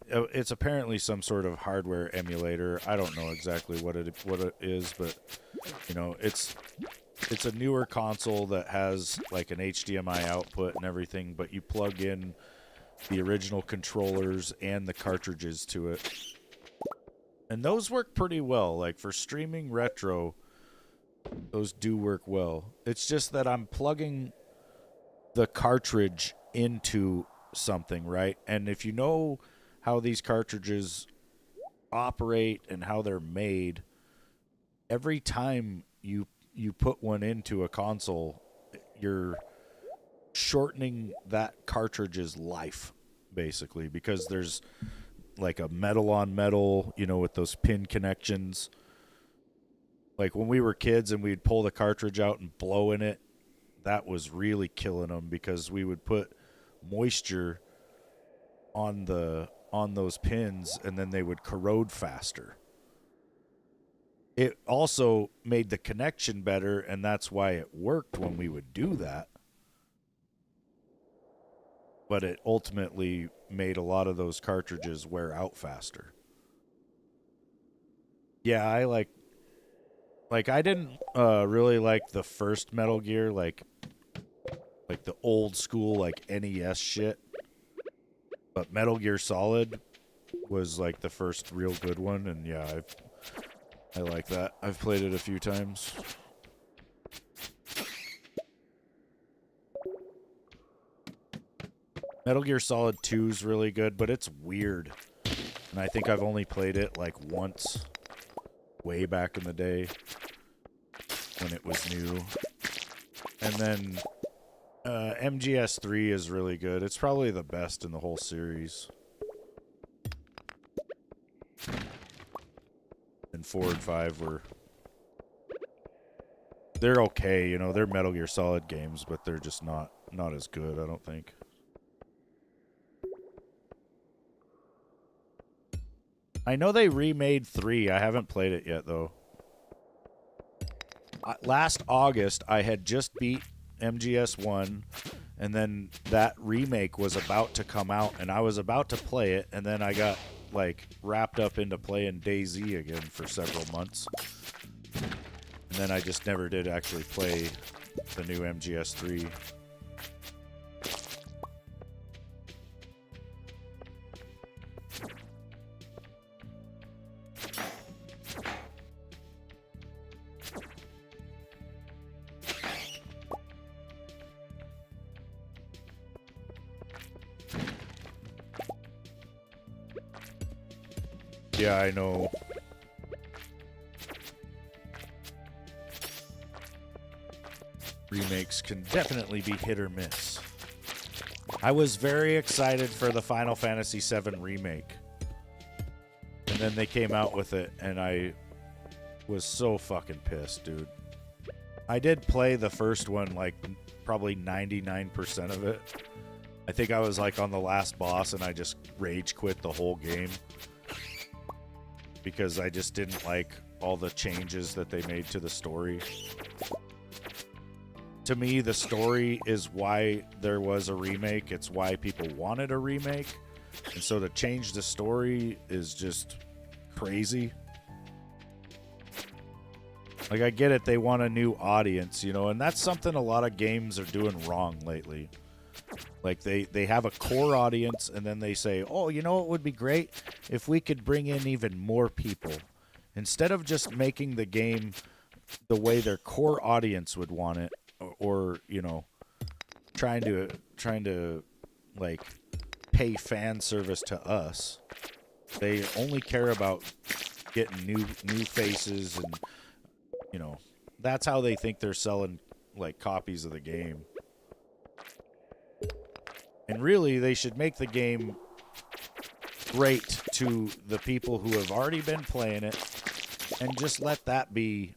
it's apparently some sort of hardware emulator. I don't know exactly what it is, but you know, it's a newer console that has like an HDMI output and everything, but you plug in the original controllers and the cartridges to it. And those work pretty well. Like, for streaming retro, those do work well. It's just that I'm plugging the cartridge into something, right? And if you know how these cartridges operate and how they're made, every time you put one into a console, you're shortening that cartridge's life, basically, because there's like a metal on metal, you know, with those pin connections. Like, when we were kids and we'd pull the cartridge out and blow in it, that was really killing them, because we would put moisture on those pins, and then they would corrode faster. It also made the connection better, and that's why it worked when we would do that. But it ultimately made a lot of those cartridges wear out faster. Yeah, I I didn't really like the first Metal Gear, like the old school, like, NES shit. But Metal Gear Solid was like the first real good one, and yeah, I like that. I've played it a few times. Metal Gear Solid 2 is really good, but it's weird. And I think I've only played it like once, way back in the day, when it was new. And then MGS3 is really good. It's probably the best in the whole series. And 4 and 5 they're okay, you know, they're Metal Gear Solid games, but they're just not as good, I don't think. I know they remade 3. I haven't played it yet, though. Last August, I had just beat MGS1, and then that remake was about to come out, and I was about to play it, and then I got, like, wrapped up into playing DayZ again for several months. And then I just never did actually play the new MGS3. Yeah, I know. Remakes can definitely be hit or miss. I was very excited for the Final Fantasy VII remake. And then they came out with it, and I was so fucking pissed, dude. I did play the first one, like, probably 99% of it. I think I was, like, on the last boss, and I just rage quit the whole game. Because I just didn't like all the changes that they made to the story. To me, the story is why there was a remake. It's why people wanted a remake. And so to change the story is just crazy. Like, I get it, they want a new audience, you know, and that's something a lot of games are doing wrong lately. Like they have a core audience, and then they say, oh, you know what would be great if we could bring in even more people, instead of just making the game the way their core audience would want it, or you know, trying to like pay fan service to us. They only care about getting new faces, and you know, that's how they think they're selling like copies of the game. And really, they should make the game great to the people who have already been playing it, and just let that be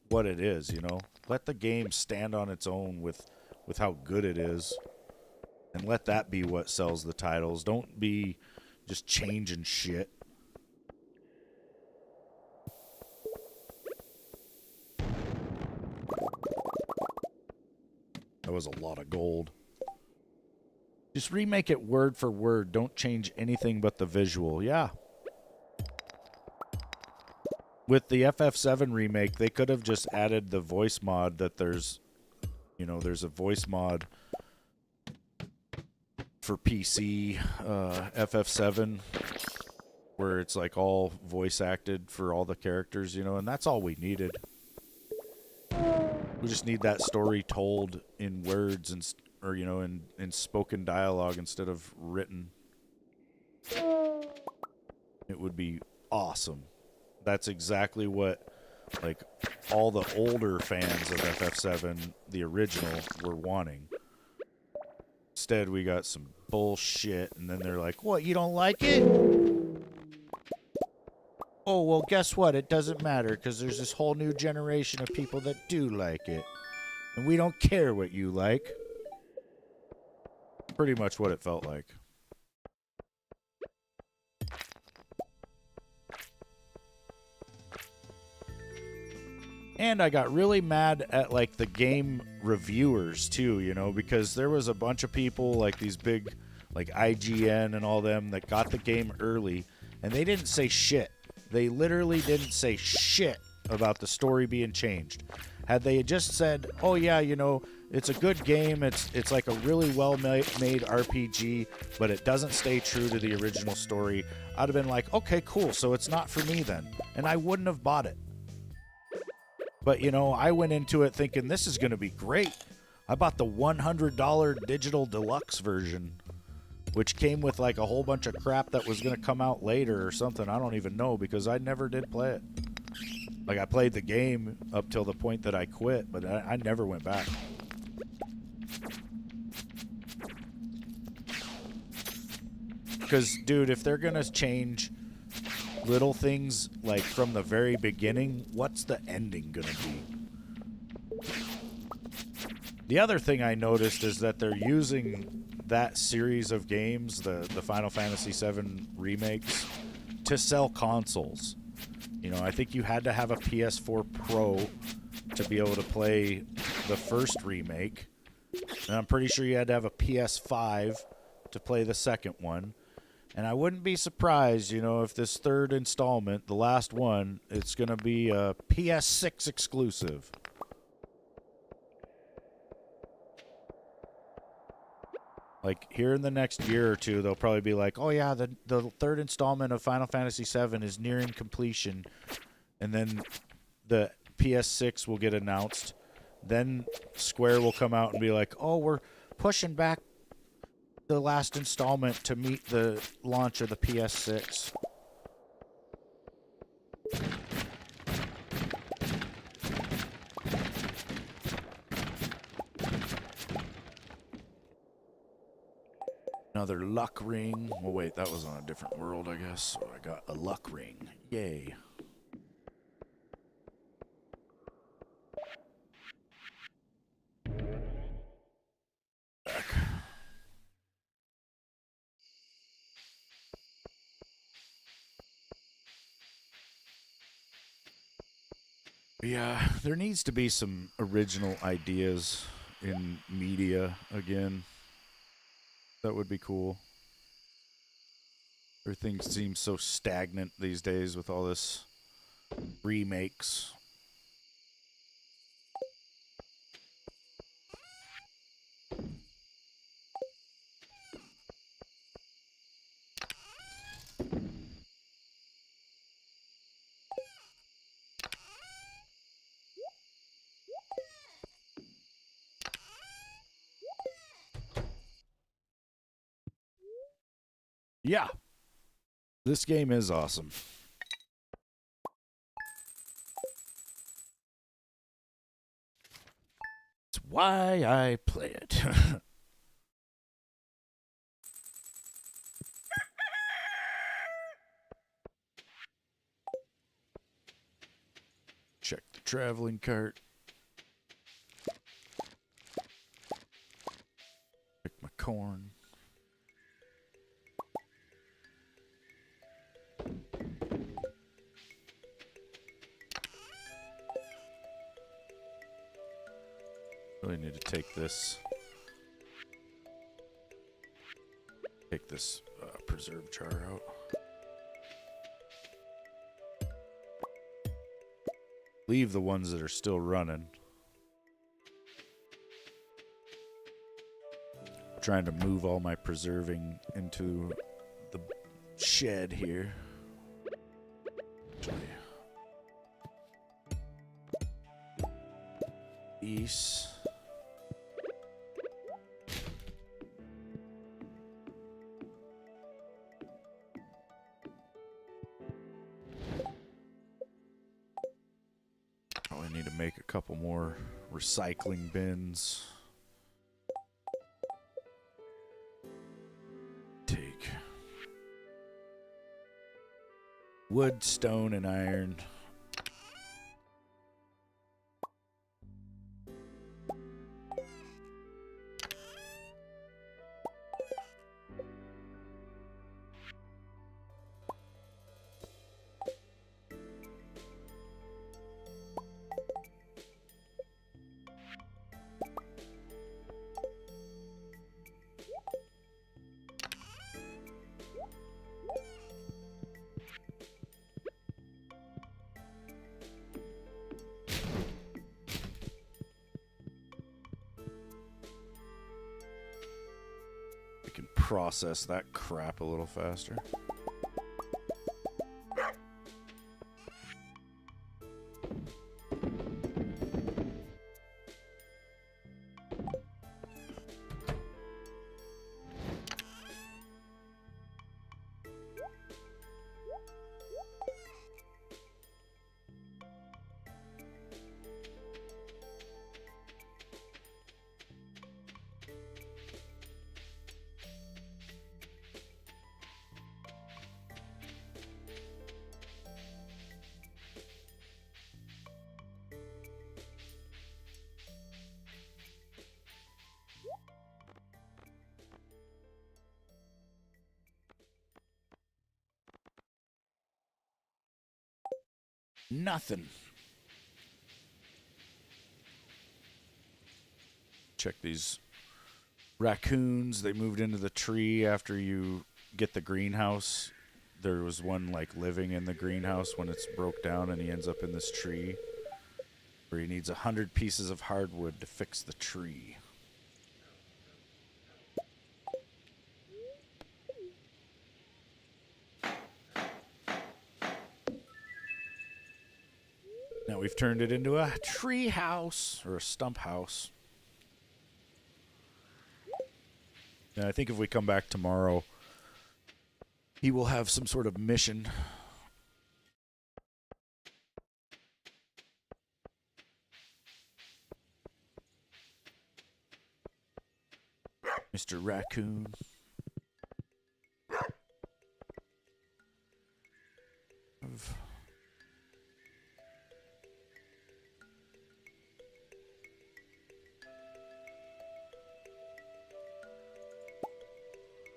what it is, you know? Let the game stand on its own with how good it is, and let that be what sells the titles. Don't be just changing shit. That was a lot of gold. Just remake it word for word. Don't change anything but the visual. Yeah. With the FF7 remake, they could have just added the voice mod that there's, you know, there's a voice mod for PC, FF7, where it's like all voice acted for all the characters, you know, and that's all we needed. We just need that story told in words, and or you know, in spoken dialogue instead of written. It would be awesome. That's exactly what like all the older fans of FF7, the original, were wanting. Instead, we got some bullshit, and then they're like, "What? You don't like it? Oh, well, guess what? It doesn't matter, because there's this whole new generation of people that do like it. And we don't care what you like." Pretty much what it felt like. And I got really mad at, like, the game reviewers, too, you know, because there was a bunch of people, like, these big, like, IGN and all them that got the game early, and they didn't say shit. They literally didn't say shit about the story being changed. Had they just said, oh, yeah, you know, it's a good game, it's like a really well-made RPG, but it doesn't stay true to the original story, I'd have been like, okay, cool, so it's not for me then. And I wouldn't have bought it. But, you know, I went into it thinking this is going to be great. I bought the $100 digital deluxe version, which came with like a whole bunch of crap that was going to come out later or something. I don't even know, because I never did play it. Like, I played the game up till the point that I quit, but I never went back. Because, dude, if they're going to change little things, like, from the very beginning, what's the ending going to be? The other thing I noticed is that they're using that series of games, the Final Fantasy VII remakes, to sell consoles. You know, I think you had to have a PS4 Pro to be able to play the first remake. And I'm pretty sure you had to have a PS5 to play the second one. And I wouldn't be surprised, you know, if this third installment, the last one, it's going to be a PS6 exclusive. Like, here in the next year or two, they'll probably be like, oh, yeah, the third installment of Final Fantasy VII is nearing completion. And then the PS6 will get announced. Then Square will come out and be like, oh, we're pushing back the last installment to meet the launch of the PS6. Another luck ring. Oh, wait, that was on a different world, I guess. So I got a luck ring. Yay. Back. Yeah, there needs to be some original ideas in media again. That would be cool. Everything seems so stagnant these days with all this remakes. Yeah, this game is awesome. It's why I play it. Check the traveling cart. Pick my corn. Really need to take this. Take this preserve jar out. Leave the ones that are still running. I'm trying to move all my preserving into the shed here. These. Probably need to make a couple more recycling bins. Take wood, stone, and iron. Process that crap a little faster. Nothing. Check these raccoons. They moved into the tree after you get the greenhouse. There was one like living in the greenhouse when it's broke down, and he ends up in this tree where he needs 100 pieces of hardwood to fix the tree. Now we've turned it into a tree house, or a stump house. And I think if we come back tomorrow, he will have some sort of mission. Mr. Raccoon.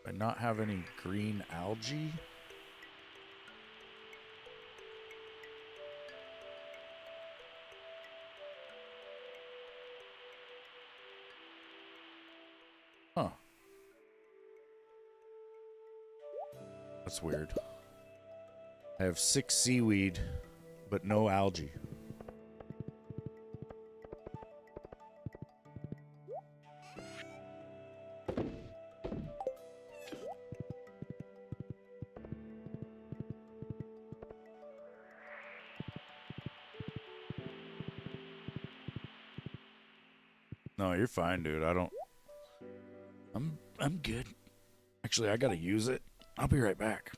I not have any green algae? Huh. That's weird. I have 6 seaweed, but no algae. No, you're fine, dude. I'm good. Actually, I gotta use it. I'll be right back.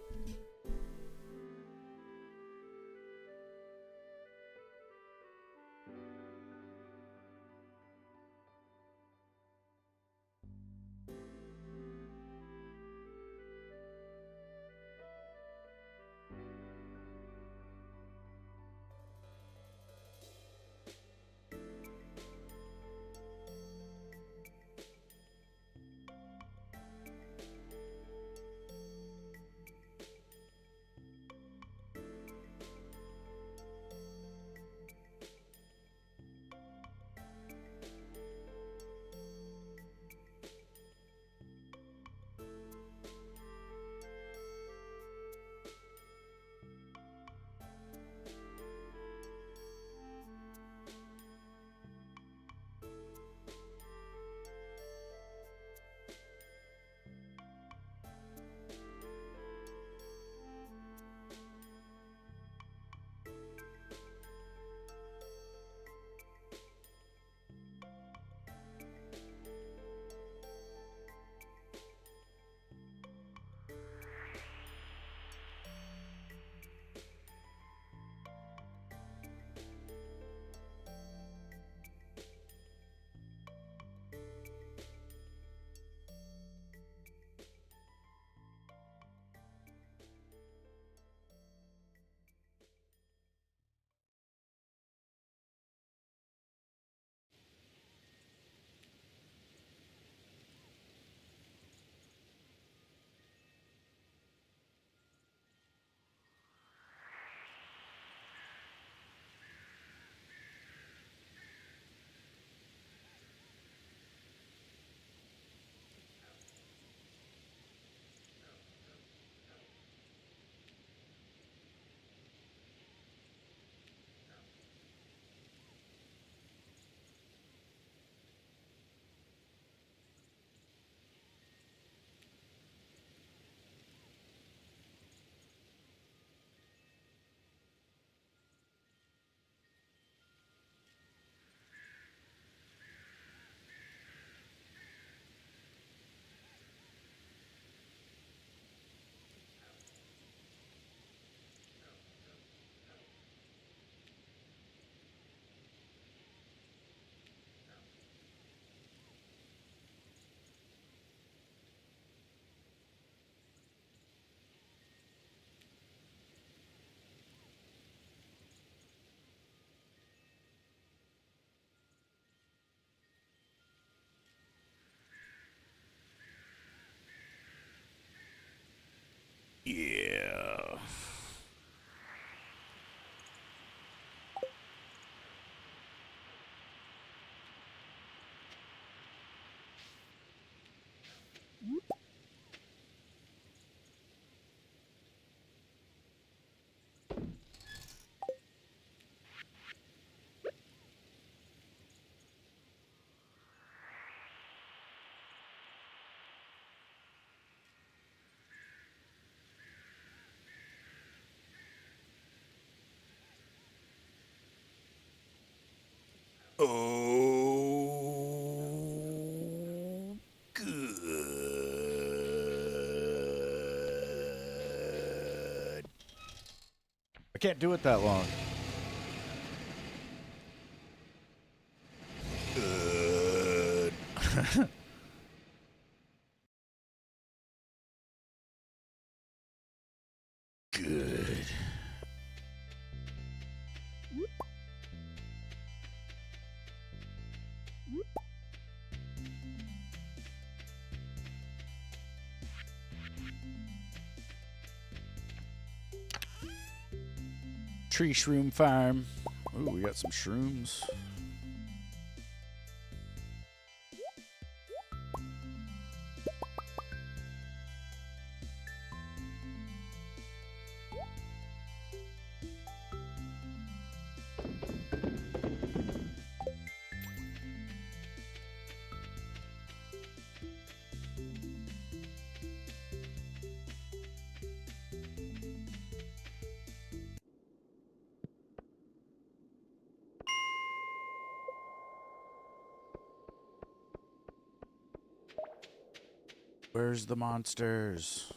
Yeah. Oh, good. I can't do it that long. Good. Good. Tree shroom farm. Ooh, we got some shrooms. Where's the monsters?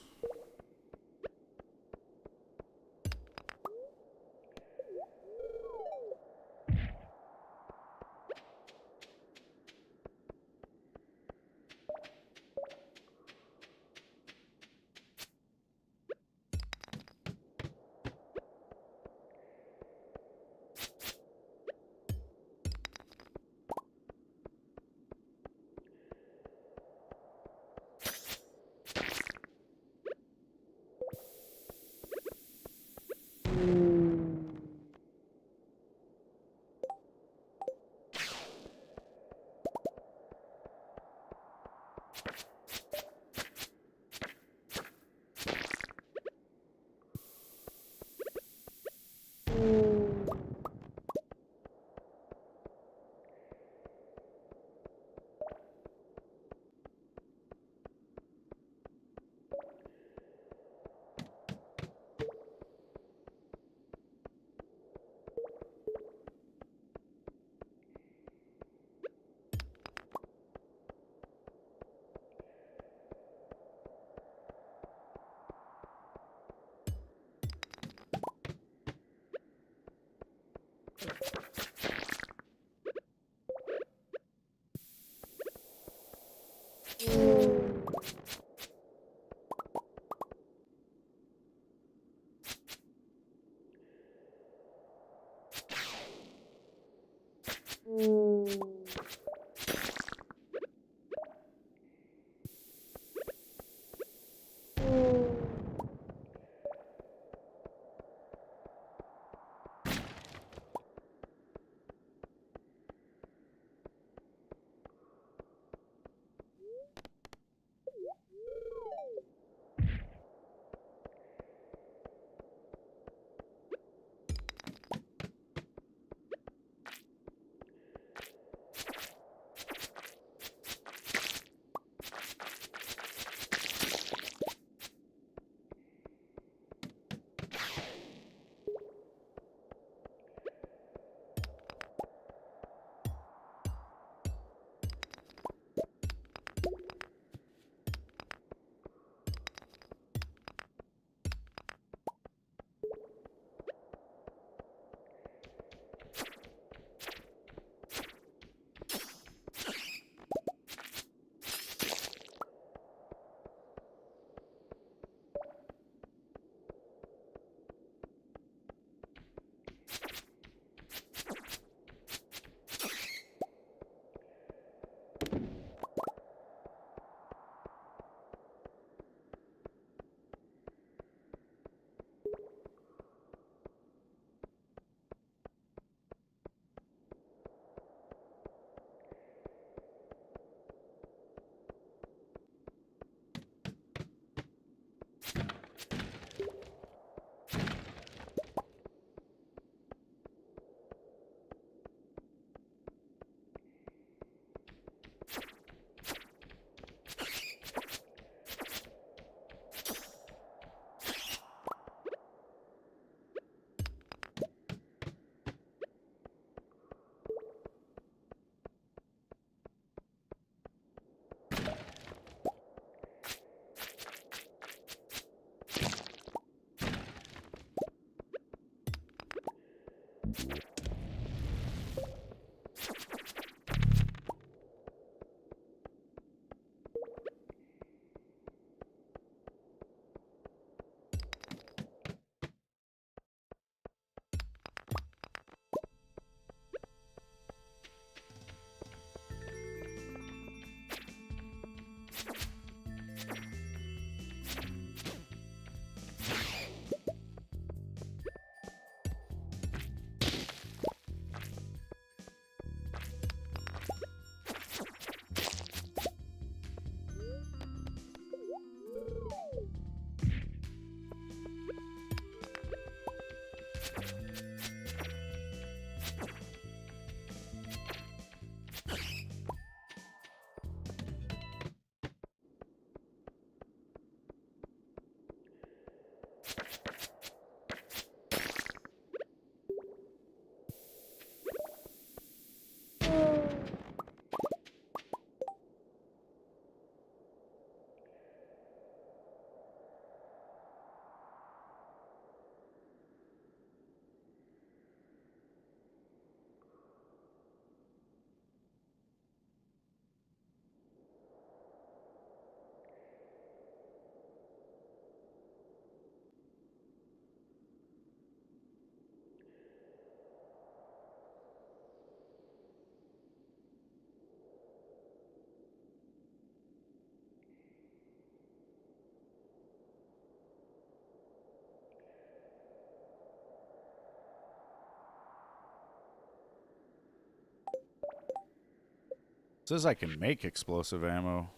Says I can make explosive ammo.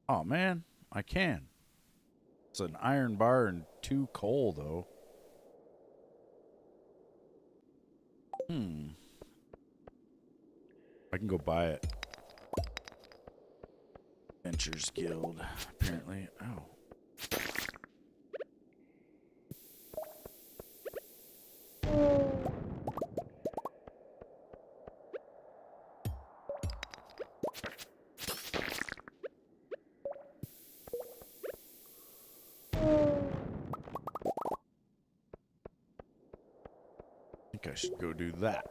Oh man, I can. It's an iron bar and 2 coal though. I can go buy it. Ventures Guild, apparently. Oh. I think I should go do that.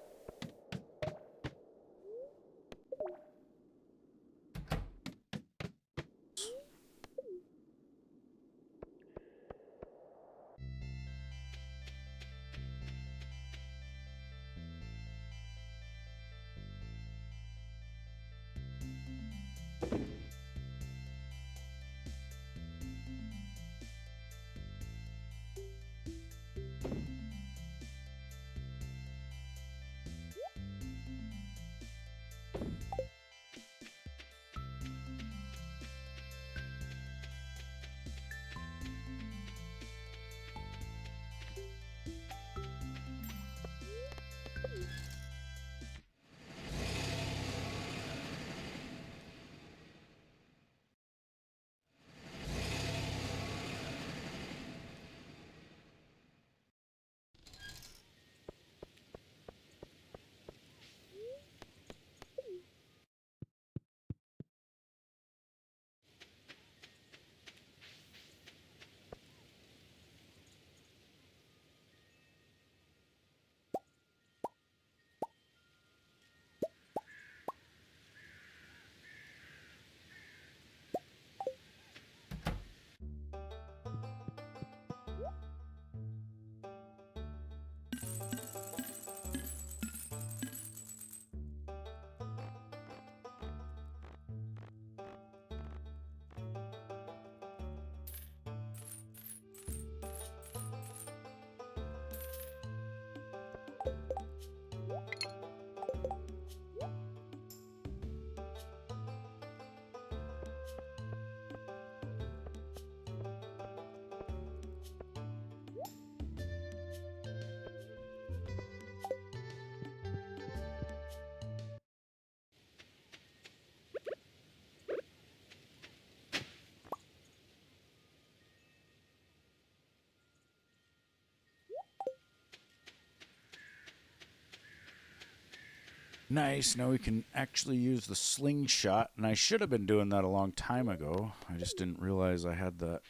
Nice, now we can actually use the slingshot, and I should have been doing that a long time ago. I just didn't realize I had that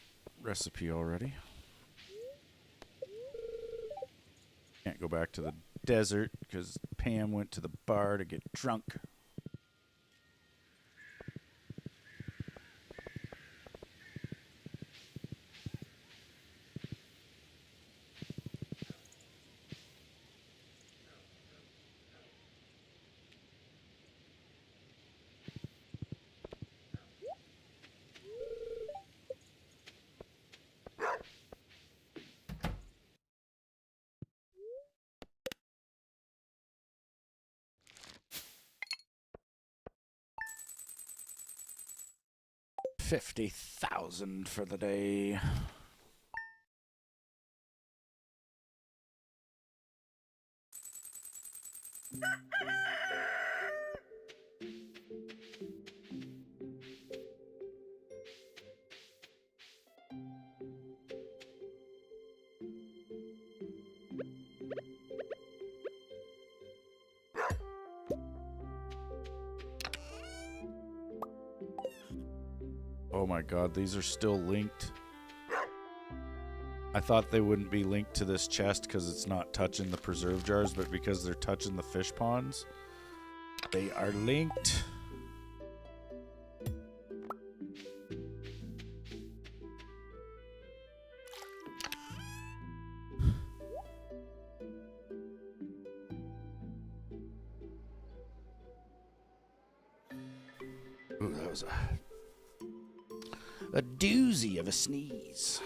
recipe already. Can't go back to the desert because Pam went to the bar to get drunk. $50,000 for the day. Oh my god, these are still linked. I thought they wouldn't be linked to this chest because it's not touching the preserve jars, but because they're touching the fish ponds, they are linked. Ooh, that was a doozy of a sneeze.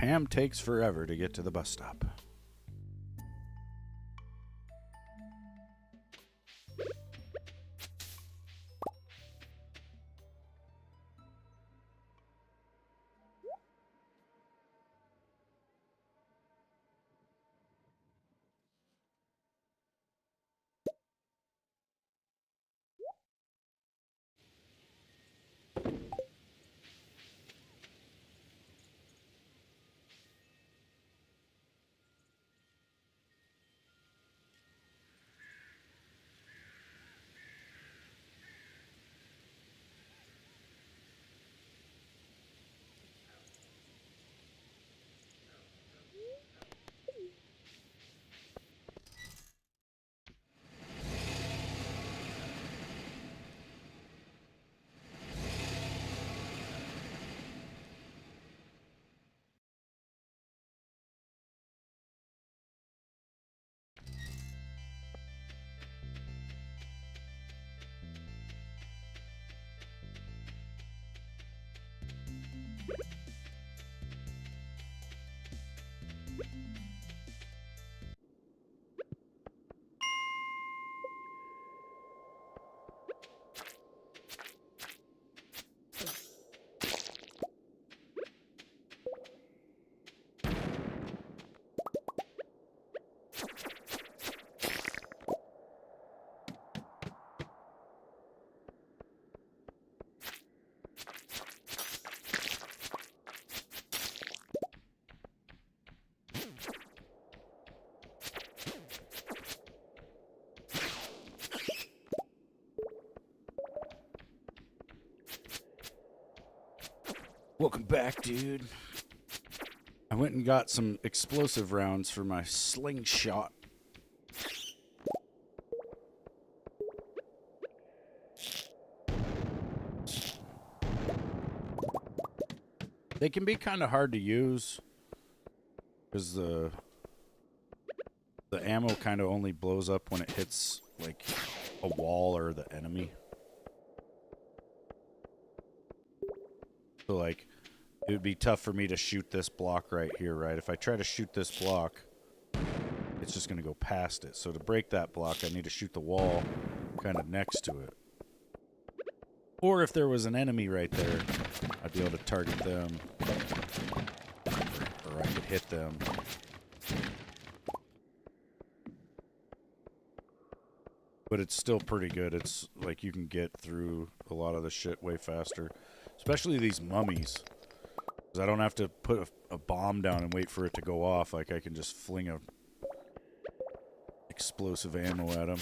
Pam takes forever to get to the bus stop. Welcome back, dude. I went and got some explosive rounds for my slingshot. They can be kind of hard to use because the ammo kind of only blows up when it hits like a wall or the enemy. So like it would be tough for me to shoot this block right here, right? If I try to shoot this block, it's just going to go past it. So to break that block, I need to shoot the wall kind of next to it. Or if there was an enemy right there, I'd be able to target them. Or I could hit them. But it's still pretty good. It's like you can get through a lot of the shit way faster. Especially these mummies. Because I don't have to put a bomb down and wait for it to go off. Like I can just fling a explosive ammo at them.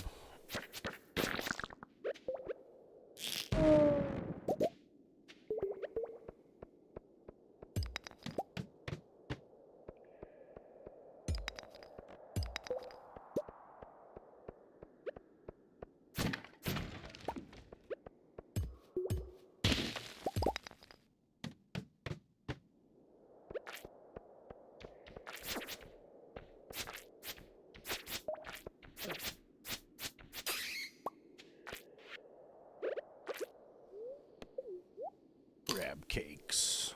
Crab cakes.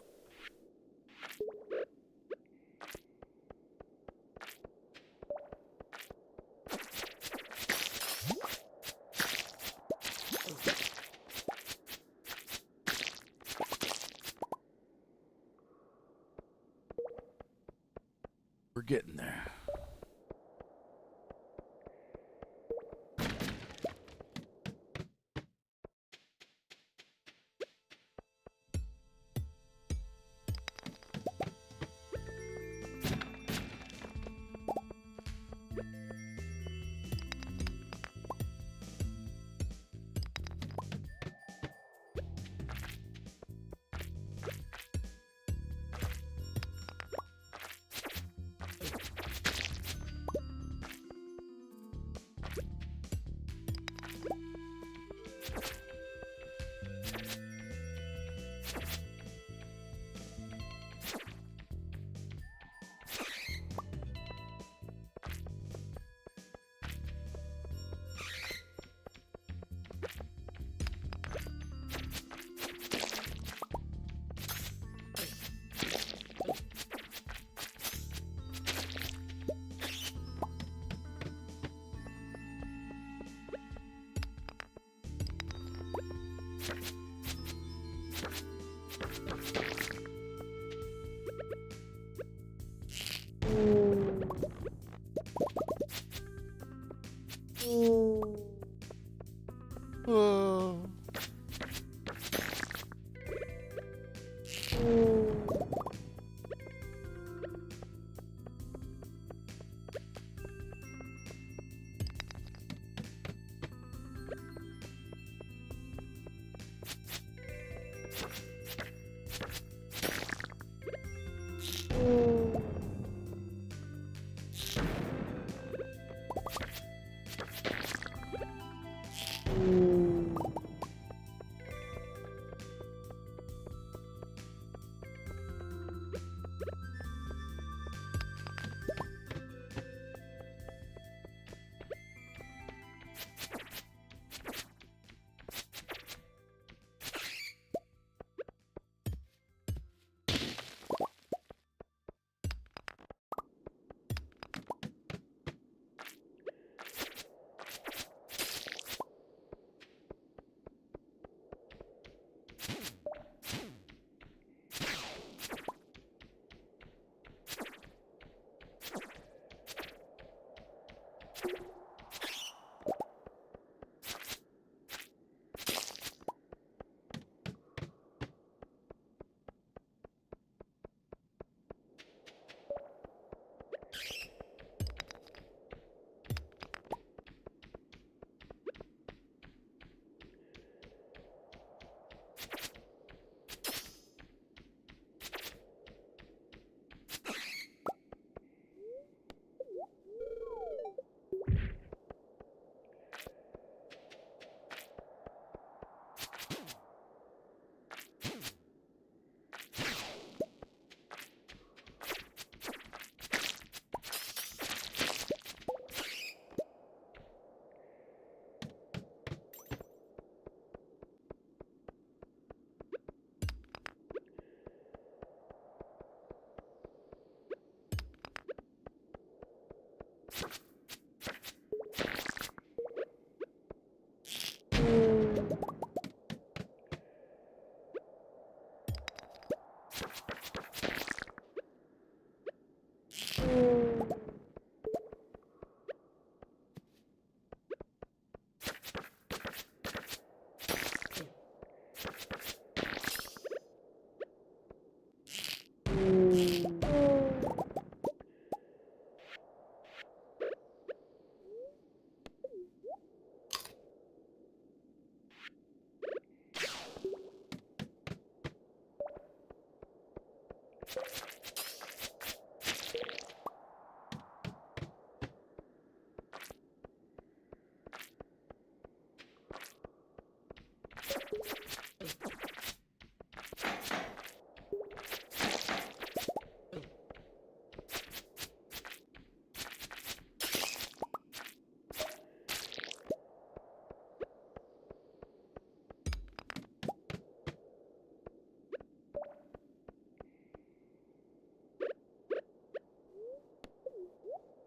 We're getting there.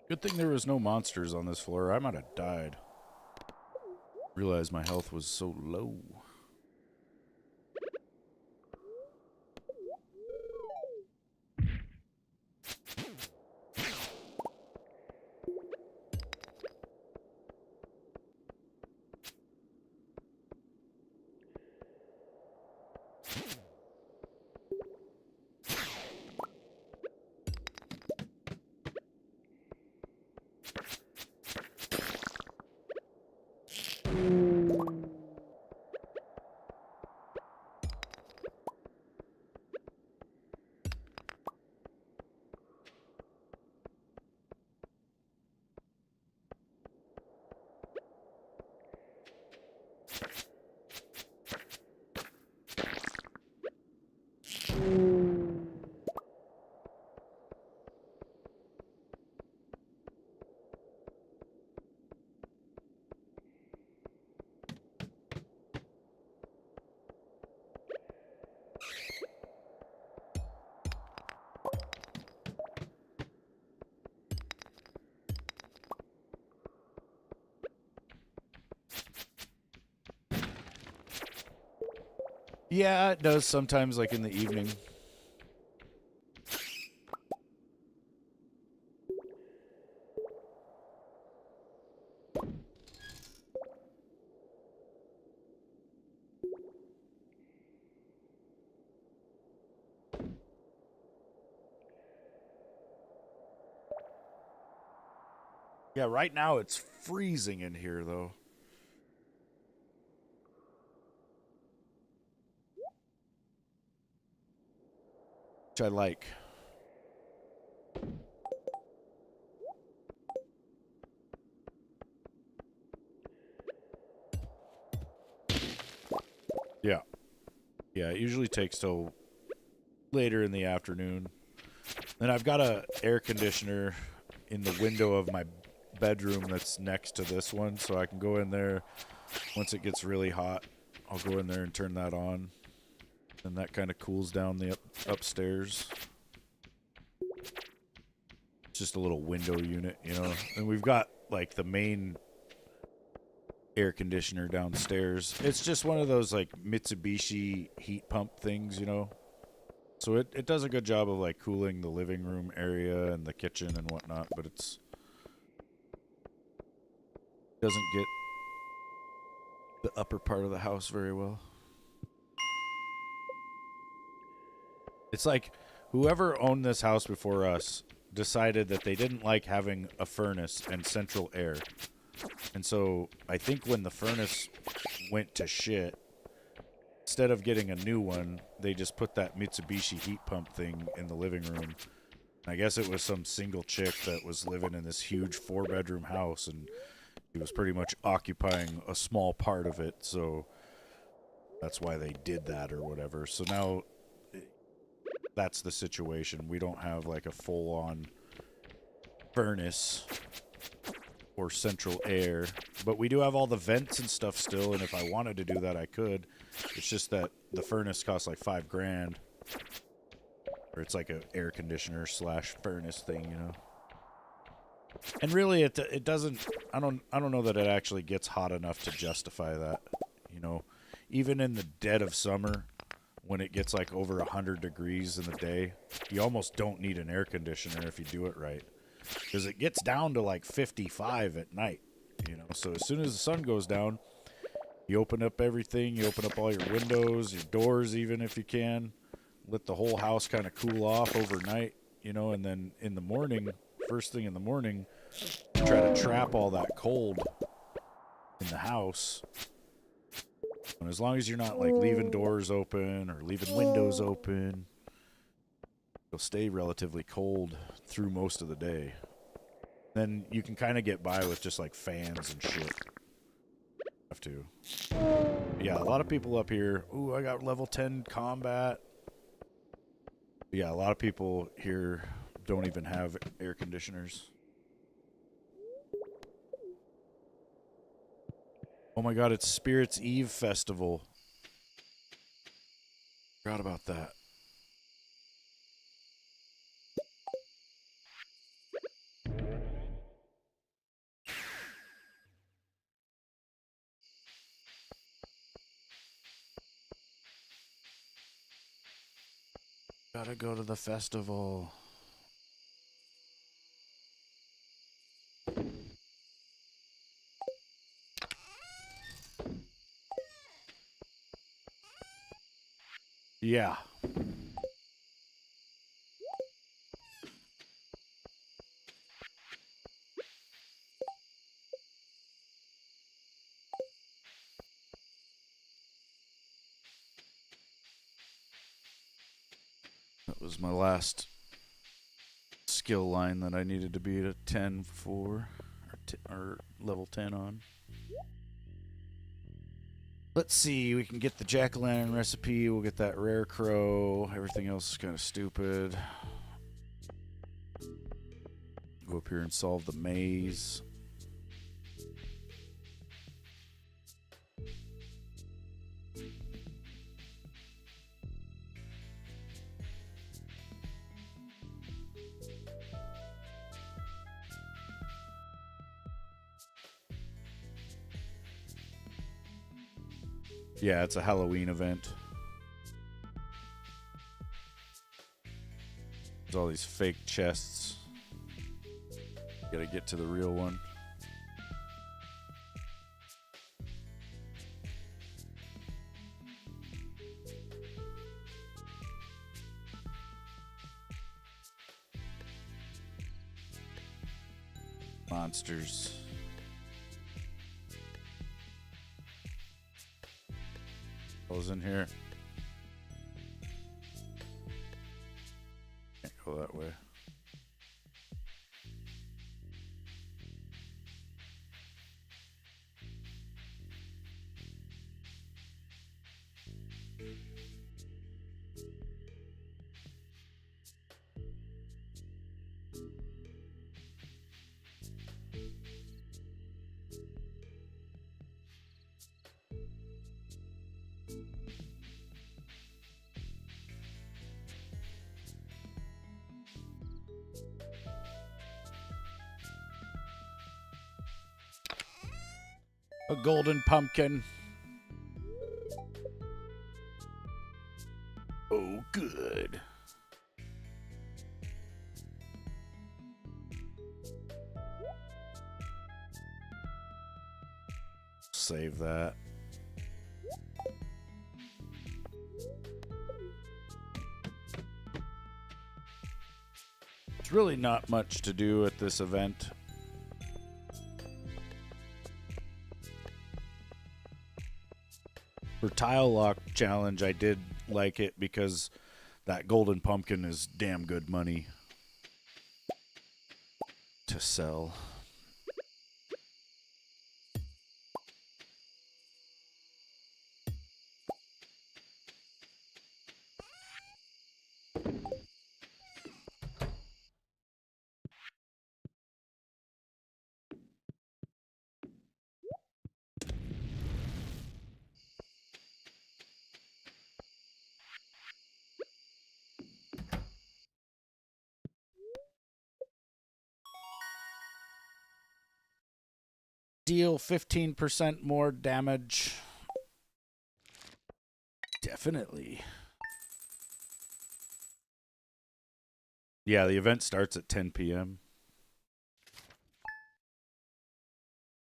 Good thing there was no monsters on this floor. I might have died. Realized my health was so low. Yeah, it does sometimes, like in the evening. Yeah, right now it's freezing in here, though. Which I like. Yeah. Yeah, it usually takes till later in the afternoon. Then I've got a air conditioner in the window of my bedroom that's next to this one, so I can go in there once it gets really hot. I'll go in there and turn that on, and that kind of cools down the upstairs. It's just a little window unit, you know. And we've got like the main air conditioner downstairs. It's just one of those like Mitsubishi heat pump things, you know. So it does a good job of like cooling the living room area and the kitchen and whatnot, but it's doesn't get the upper part of the house very well. It's like whoever owned this house before us decided that they didn't like having a furnace and central air. And so I think when the furnace went to shit, instead of getting a new one, they just put that Mitsubishi heat pump thing in the living room. I guess it was some single chick that was living in this huge 4-bedroom house, and he was pretty much occupying a small part of it, so that's why they did that or whatever. So now that's the situation. We don't have like a full-on furnace or central air, but we do have all the vents and stuff still, and if I wanted to do that, I could. It's just that the furnace costs like $5,000, or it's like an air conditioner slash furnace thing, you know. And really, it doesn't. I don't know that it actually gets hot enough to justify that. You know, even in the dead of summer, when it gets like over 100 degrees in the day, you almost don't need an air conditioner if you do it right, because it gets down to like 55 at night. You know, so as soon as the sun goes down, you open up everything. You open up all your windows, your doors, even if you can. Let the whole house kind of cool off overnight. You know, and then in the morning, first thing in the morning, try to trap all that cold in the house. And as long as you're not like leaving doors open or leaving windows open, you'll stay relatively cold through most of the day. Then you can kind of get by with just like fans and shit. Have to. Yeah, a lot of people up here. Ooh, I got level 10 combat. Yeah, a lot of people here don't even have air conditioners. Oh my god, it's Spirits Eve Festival. Forgot about that. Gotta go to the festival. Yeah. That was my last skill line that I needed to be at a 10 for, or level 10 on. Let's see, we can get the jack-o'-lantern recipe, we'll get that rare crow, everything else is kind of stupid. Go up here and solve the maze. Yeah, it's a Halloween event. There's all these fake chests. Gotta get to the real one. Monsters. What was in here? Can't go that way. A golden pumpkin. Oh, good. Save that. There's really not much to do at this event. For Tile Lock Challenge, I did like it because that golden pumpkin is damn good money to sell. Deal 15% more damage. Definitely. Yeah, the event starts at 10 p.m.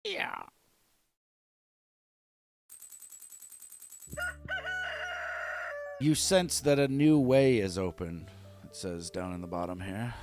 Yeah. You sense that a new way is open, it says down in the bottom here.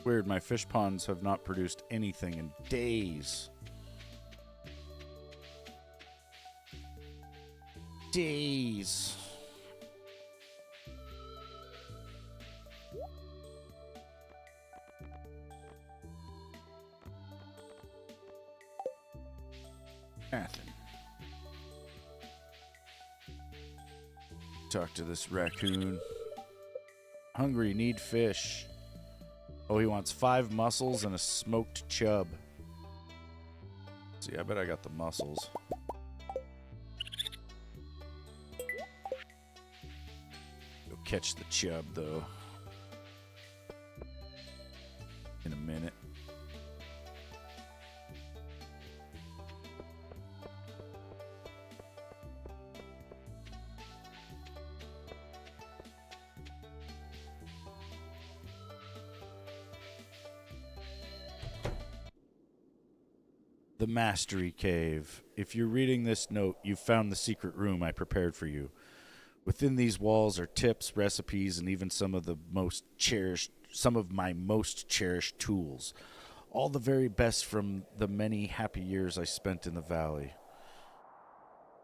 Weird, my fish ponds have not produced anything in days. Days. Nothing. Talk to this raccoon. Hungry, need fish. Oh, he wants 5 mussels and a smoked chub. See, I bet I got the mussels. Go catch the chub, though. In a minute. The Mastery Cave. If you're reading this note, you've found the secret room I prepared for you. Within these walls are tips, recipes, and even some of my most cherished tools. All the very best from the many happy years I spent in the valley.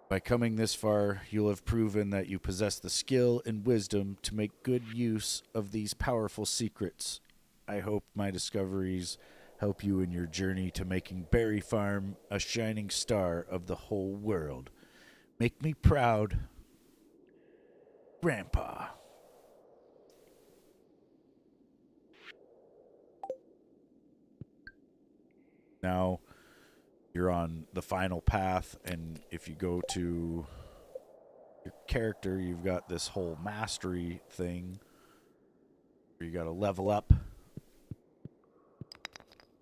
By coming this far, you'll have proven that you possess the skill and wisdom to make good use of these powerful secrets. I hope my discoveries help you in your journey to making Berry Farm a shining star of the whole world. Make me proud, Grandpa. Now, you're on the final path, and if you go to your character, you've got this whole mastery thing where you got to level up.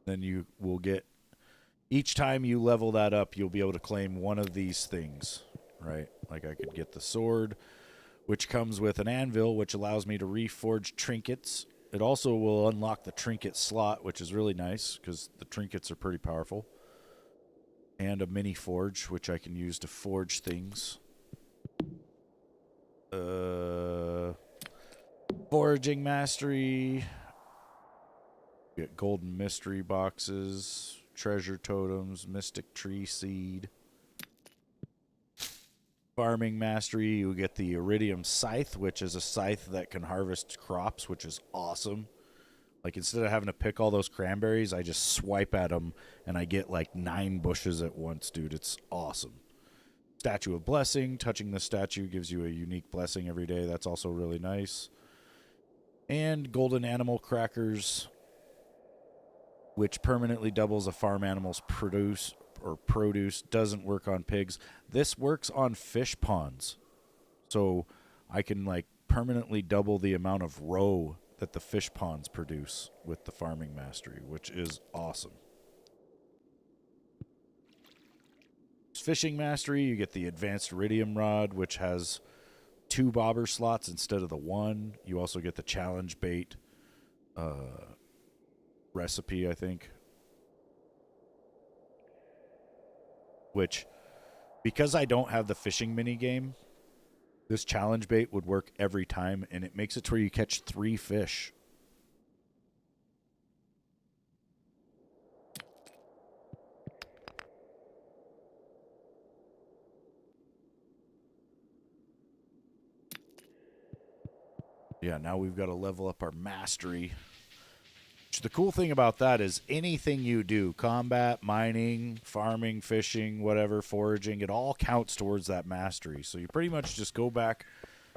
Then you will get, each time you level that up, you'll be able to claim one of these things, right? Like I could get the sword, which comes with an anvil, which allows me to reforge trinkets. It also will unlock the trinket slot, which is really nice because the trinkets are pretty powerful. And a mini forge, which I can use to forge things. Foraging mastery. Get golden mystery boxes, treasure totems, mystic tree seed. Farming mastery, you get the iridium scythe, which is a scythe that can harvest crops, which is awesome. Like, instead of having to pick all those cranberries, I just swipe at them, and I get, like, 9 bushes at once, dude. It's awesome. Statue of Blessing. Touching the statue gives you a unique blessing every day. That's also really nice. And golden animal crackers, which permanently doubles a farm animal's produce. Doesn't work on pigs. This works on fish ponds. So I can, like, permanently double the amount of roe that the fish ponds produce with the farming mastery, which is awesome. Fishing mastery, you get the advanced iridium rod, which has 2 bobber slots instead of the 1. You also get the challenge bait recipe, I think. Which, because I don't have the fishing mini game, this challenge bait would work every time, and it makes it to where you catch 3 fish. Yeah, now we've got to level up our mastery. The cool thing about that is anything you do, combat, mining, farming, fishing, whatever, foraging, it all counts towards that mastery. So you pretty much just go back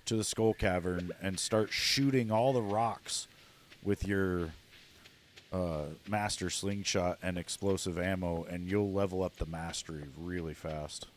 to the Skull Cavern and start shooting all the rocks with your master slingshot and explosive ammo, and you'll level up the mastery really fast.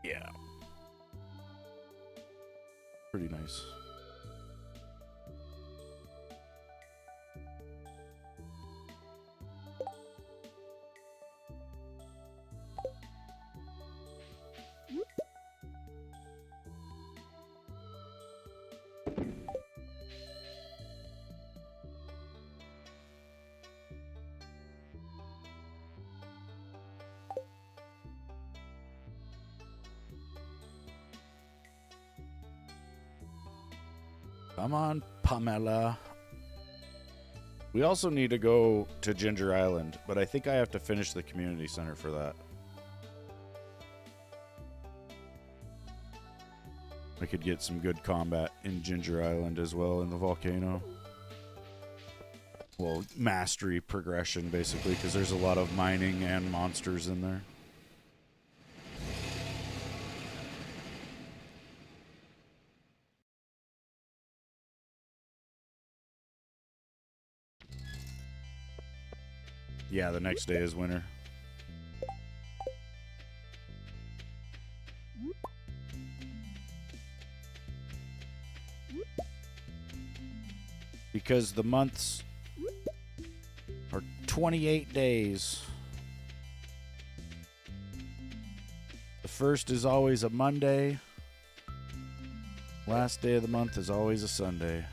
Yeah. Pretty nice. Come on, Pamela. We also need to go to Ginger Island, but I think I have to finish the community center for that. I could get some good combat in Ginger Island as well in the volcano. Well, mastery progression, basically, because there's a lot of mining and monsters in there. Yeah, the next day is winter. Because the months are 28 days. The first is always a Monday. Last day of the month is always a Sunday.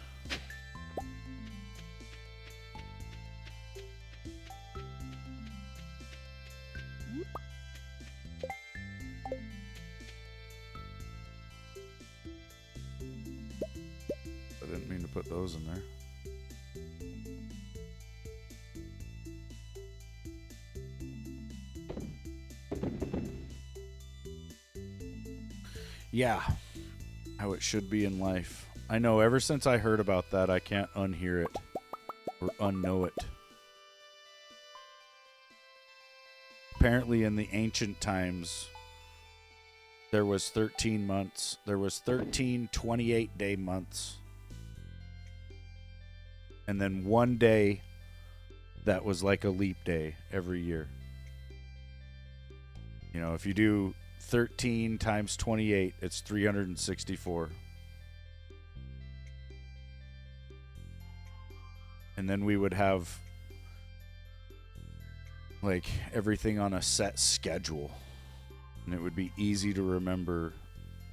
I didn't mean to put those in there. Yeah, how it should be in life. I know, ever since I heard about that, I can't unhear it or unknow it. Apparently in the ancient times, there was 13 months. There was 13 28-day months. And then one day that was like a leap day every year. You know, if you do 13 times 28, it's 364. And then we would have like everything on a set schedule. And it would be easy to remember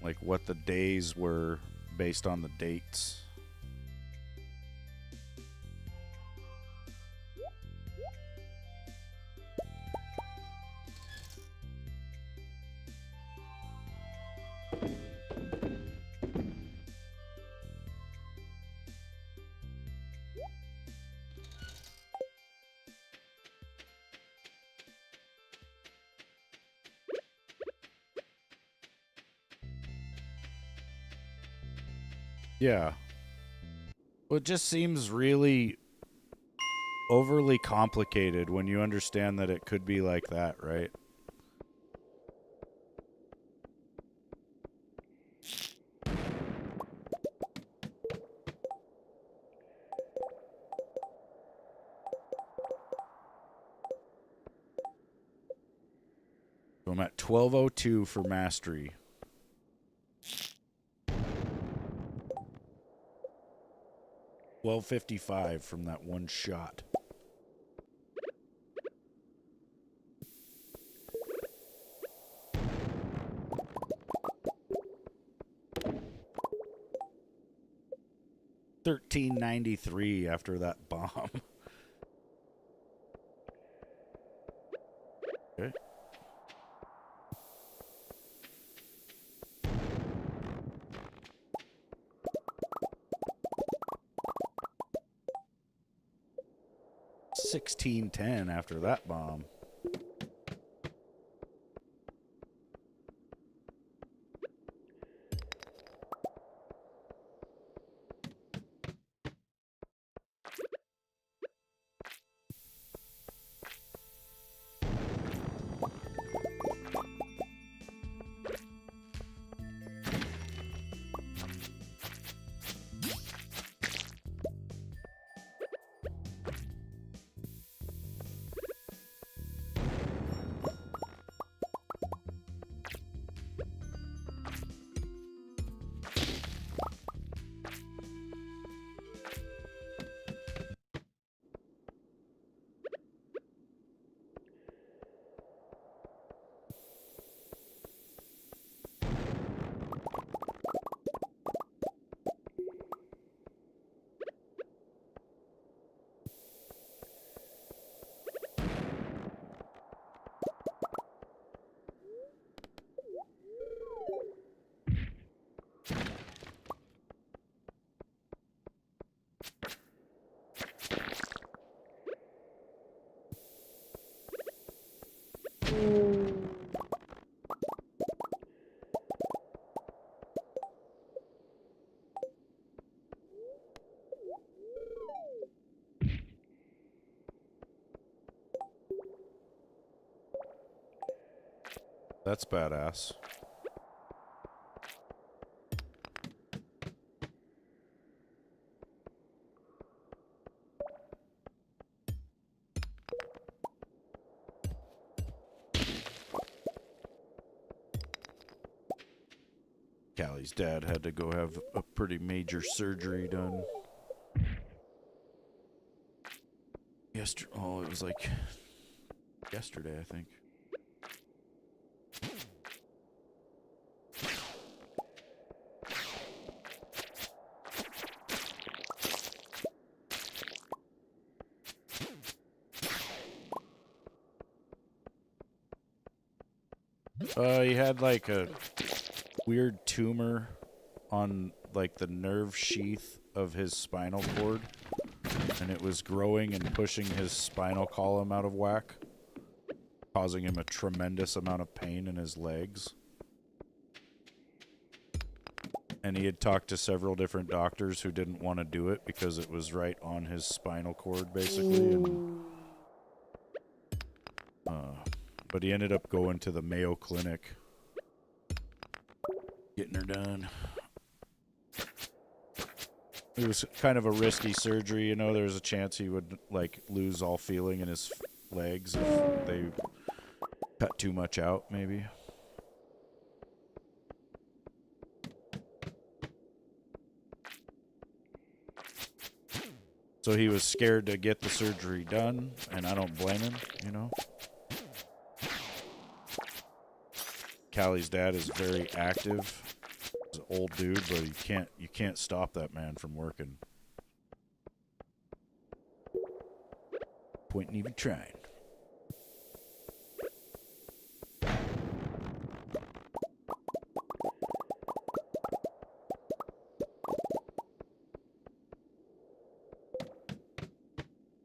like what the days were based on the dates. Yeah. Well, it just seems really overly complicated when you understand that it could be like that, right? So I'm at 1202 for mastery. $12.55 from that one shot. $13.93 after that bomb. Okay. $16.10 after that bomb. That's badass. Callie's dad had to go have a pretty major surgery done. Oh, it was like yesterday, I think. He had like a weird tumor on like the nerve sheath of his spinal cord, and it was growing and pushing his spinal column out of whack, causing him a tremendous amount of pain in his legs. And he had talked to several different doctors who didn't want to do it because it was right on his spinal cord, basically. And, but he ended up going to the Mayo Clinic, getting her done. It was kind of a risky surgery, you know. There was a chance he would, like, lose all feeling in his legs if they cut too much out, maybe. So he was scared to get the surgery done, and I don't blame him, you know. Callie's dad is very active. He's an old dude, but you can't stop that man from working. Point in even trying.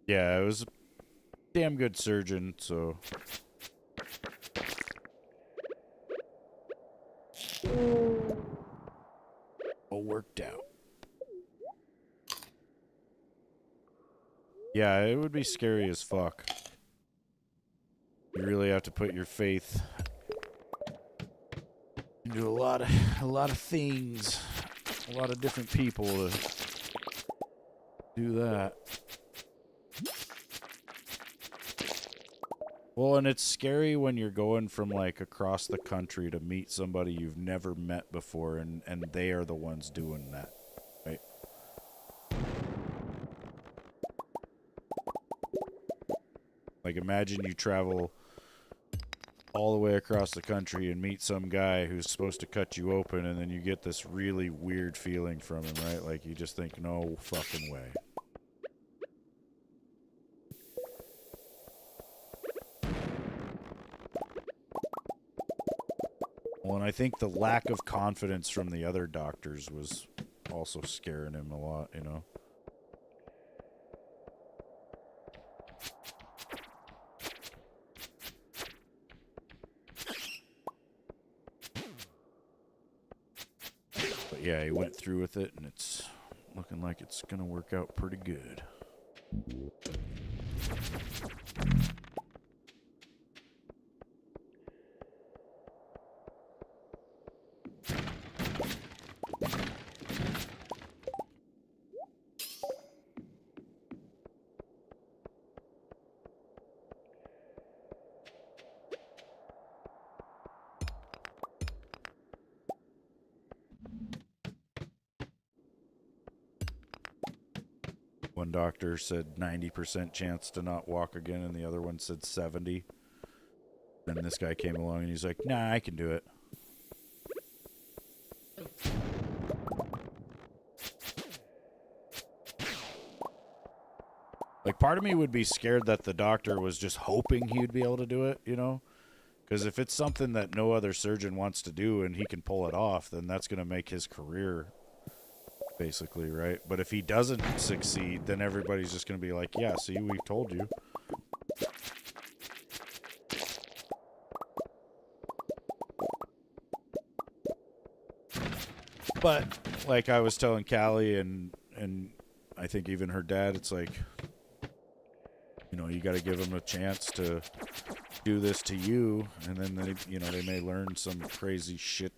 Yeah, it was a damn good surgeon, so... all worked out. Yeah, it would be scary as fuck. You really have to put your faith into a lot of things, a lot of different people to do that. Well, and it's scary when you're going from like across the country to meet somebody you've never met before, and they are the ones doing that, right? Like imagine you travel all the way across the country and meet some guy who's supposed to cut you open, and then you get this really weird feeling from him, right? Like you just think, no fucking way. Well, and I think the lack of confidence from the other doctors was also scaring him a lot, you know? But yeah, he went through with it, and it's looking like it's gonna work out pretty good. One doctor said 90% chance to not walk again, and the other one said 70. Then this guy came along and he's like, nah, I can do it. Like, part of me would be scared that the doctor was just hoping he would be able to do it, you know? Because if it's something that no other surgeon wants to do and he can pull it off, then that's going to make his career, basically, right? But if he doesn't succeed, then everybody's just going to be like, yeah, see, we told you. But, like I was telling Callie and I think even her dad, it's like, you know, you got to give them a chance to do this to you, and then they, you know, they may learn some crazy shit.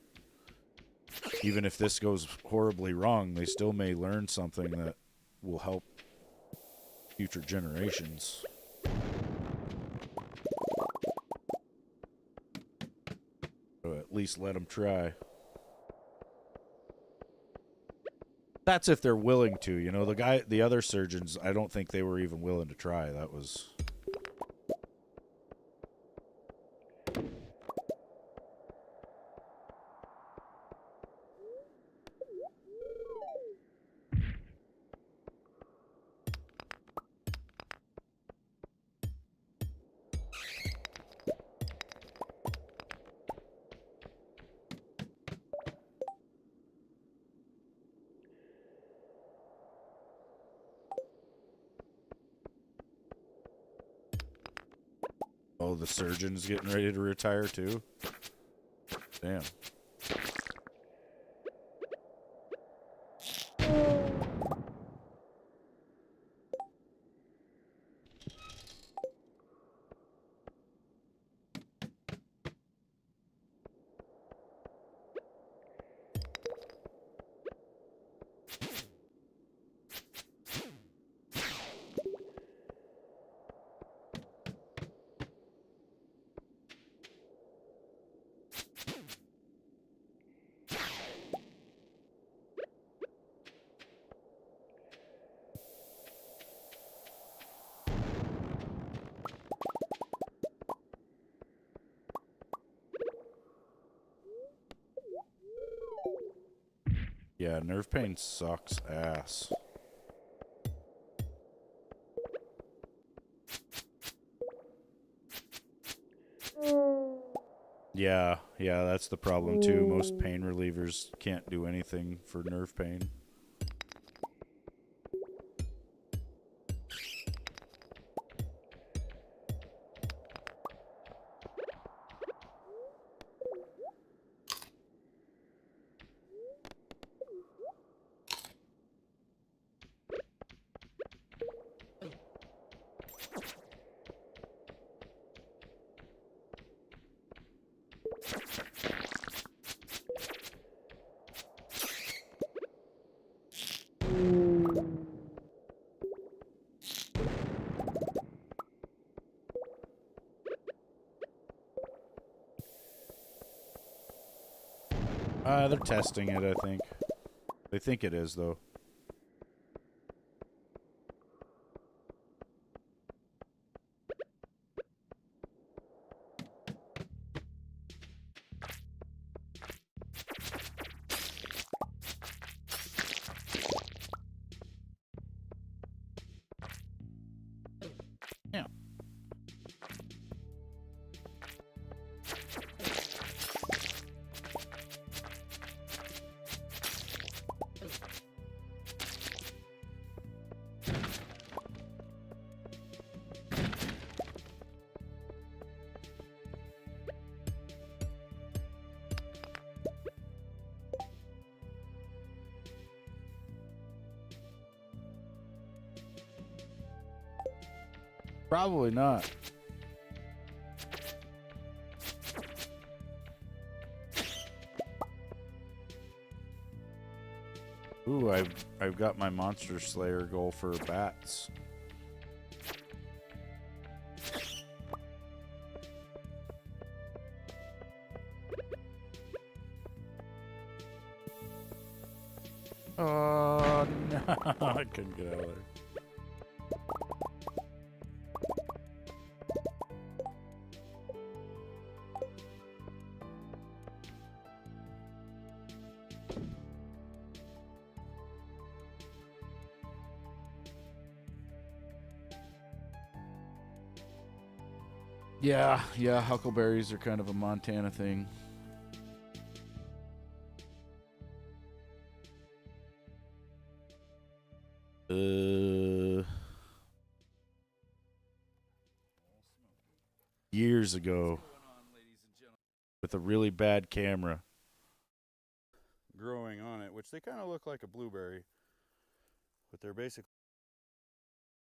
Even if this goes horribly wrong, they still may learn something that will help future generations. So at least let them try. That's if they're willing to, you know. The other surgeons, I don't think they were even willing to try. That was... Oh, the surgeon's getting ready to retire too? Damn. Yeah, nerve pain sucks ass. Yeah, that's the problem too. Most pain relievers can't do anything for nerve pain. They're testing it, I think. They think it is, though. Yeah. Probably not. Ooh, I've got my Monster Slayer goal for bats. Oh no, I couldn't get out of there. Yeah, huckleberries are kind of a Montana thing. Years ago, with a really bad camera. Growing on it, which they kind of look like a blueberry, but they're basically...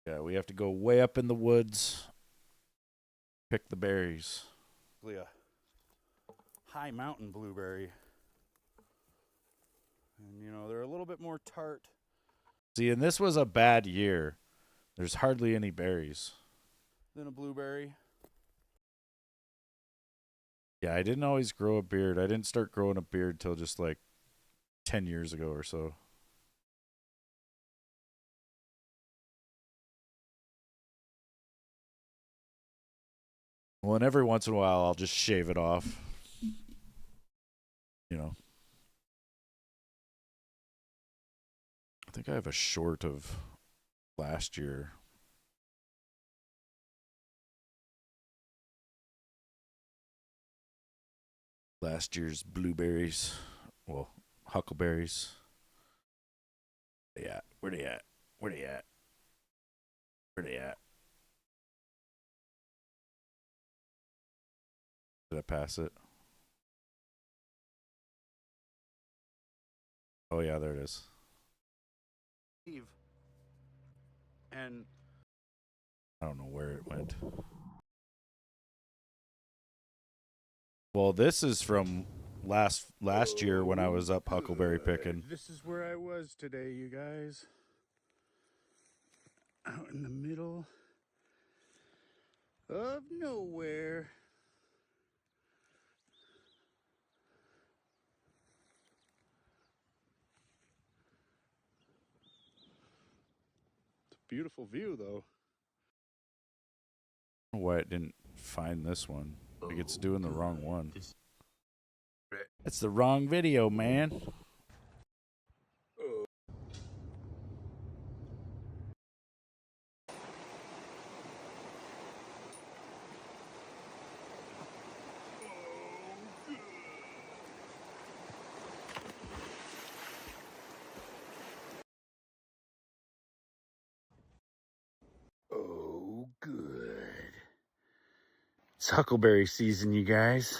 Yeah, we have to go way up in the woods, pick the berries. A high mountain blueberry. And, you know, they're a little bit more tart. See, and this was a bad year. There's hardly any berries. Than a blueberry. Yeah, I didn't always grow a beard. I didn't start growing a beard till just like 10 years ago or so. Well, and every once in a while, I'll just shave it off. You know. I think I have a short of last year. Last year's blueberries. Well, huckleberries. Yeah, where they at? Where they at? Where they at? Did I pass it? Oh yeah, there it is. And I don't know where it went. Well, this is from last year when I was up huckleberry picking. this is where I was today, you guys. Out in the middle of nowhere. It's a beautiful view, though. I don't know why it didn't find this one. Like it's doing the wrong one. It's the wrong video, man. Oh, good. It's huckleberry season, you guys.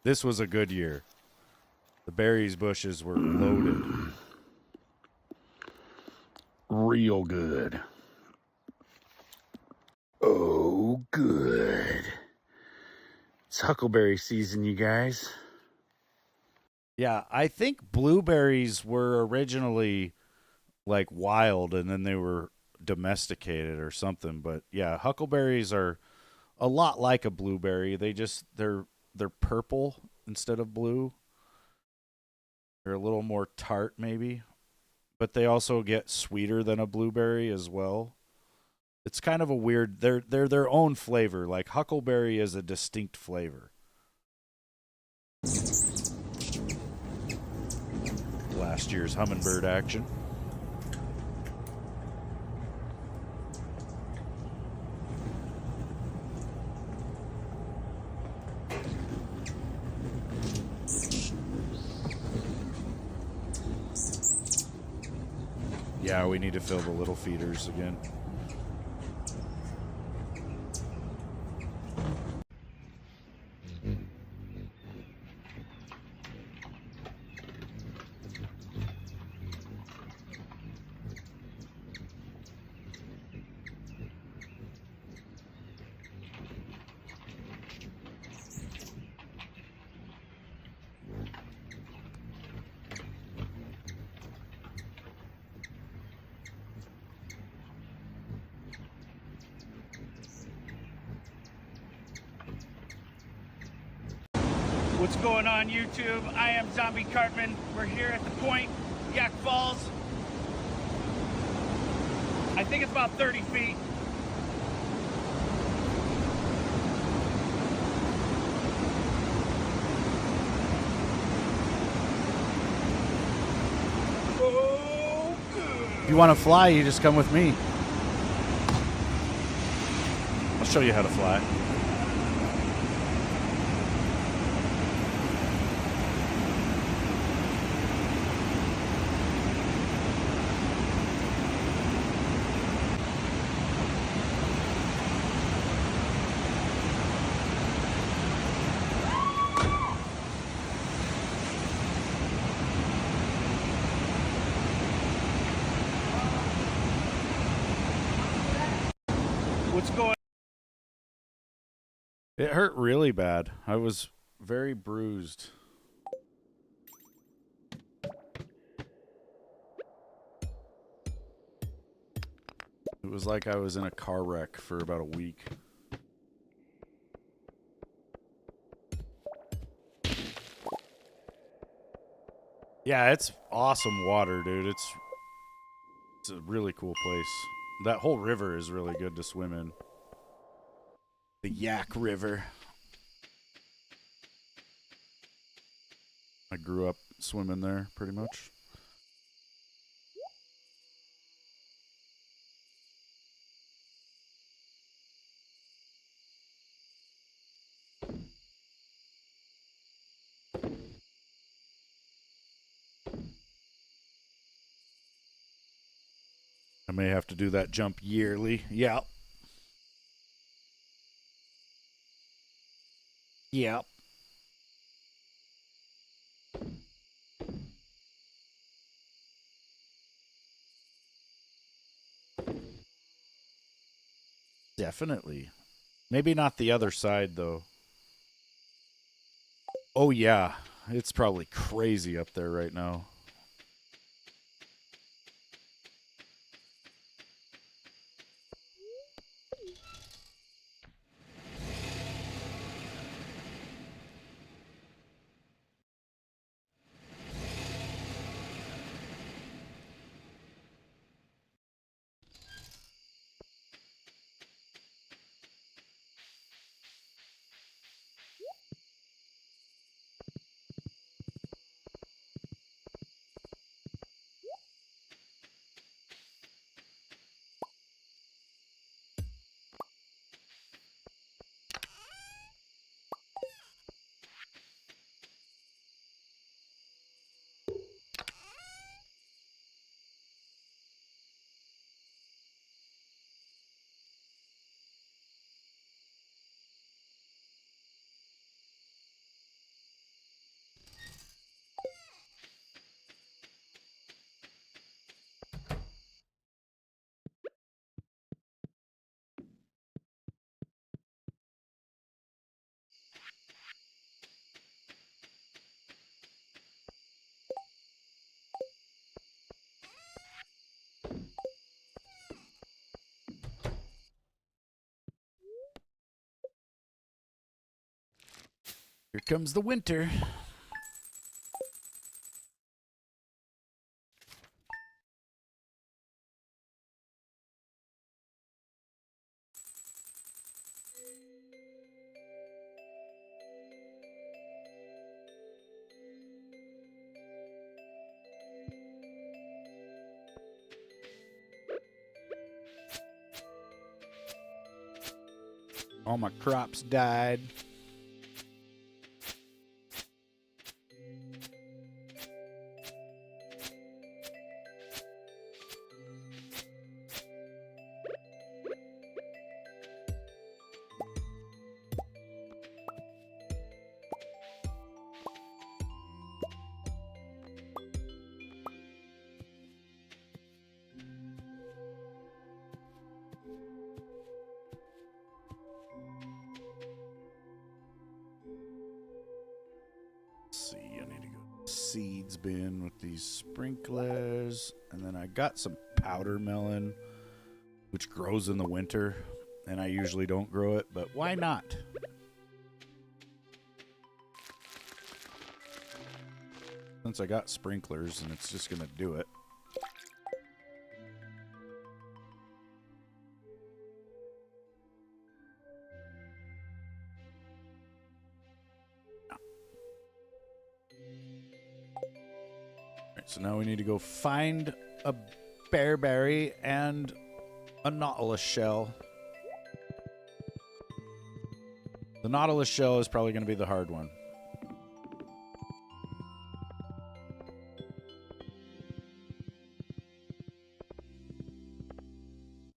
This was a good year. The berries bushes were loaded. Real good. Oh, good. It's huckleberry season, you guys. Yeah, I think blueberries were originally like wild and then they were domesticated or something. But yeah, huckleberries are a lot like a blueberry. They're purple instead of blue. They're a little more tart, maybe, but they also get sweeter than a blueberry as well. It's kind of a weird. They're their own flavor. Like huckleberry is a distinct flavor. Last year's hummingbird action. Yeah, we need to fill the little feeders again. What's going on YouTube? I am Zombie Cartman. We're here at the point, Yak Falls. I think it's about 30 feet. Oh, good. If you want to fly, you just come with me. I'll show you how to fly. What's going on? It hurt really bad. I was very bruised. It was like I was in a car wreck for about a week. Yeah, it's awesome water, dude. It's a really cool place. That whole river is really good to swim in. The Yak River. I grew up swimming there, pretty much. I may have to do that jump yearly. Yeah. Yep. Definitely. Maybe not the other side, though. Oh, yeah. It's probably crazy up there right now. Here comes the winter. All my crops died. See, I need to go seeds bin with these sprinklers, and then I got some powder melon, which grows in the winter, and I usually don't grow it, but why not? Since I got sprinklers, and it's just gonna do it. So now we need to go find a bearberry and a nautilus shell. The nautilus shell is probably going to be the hard one.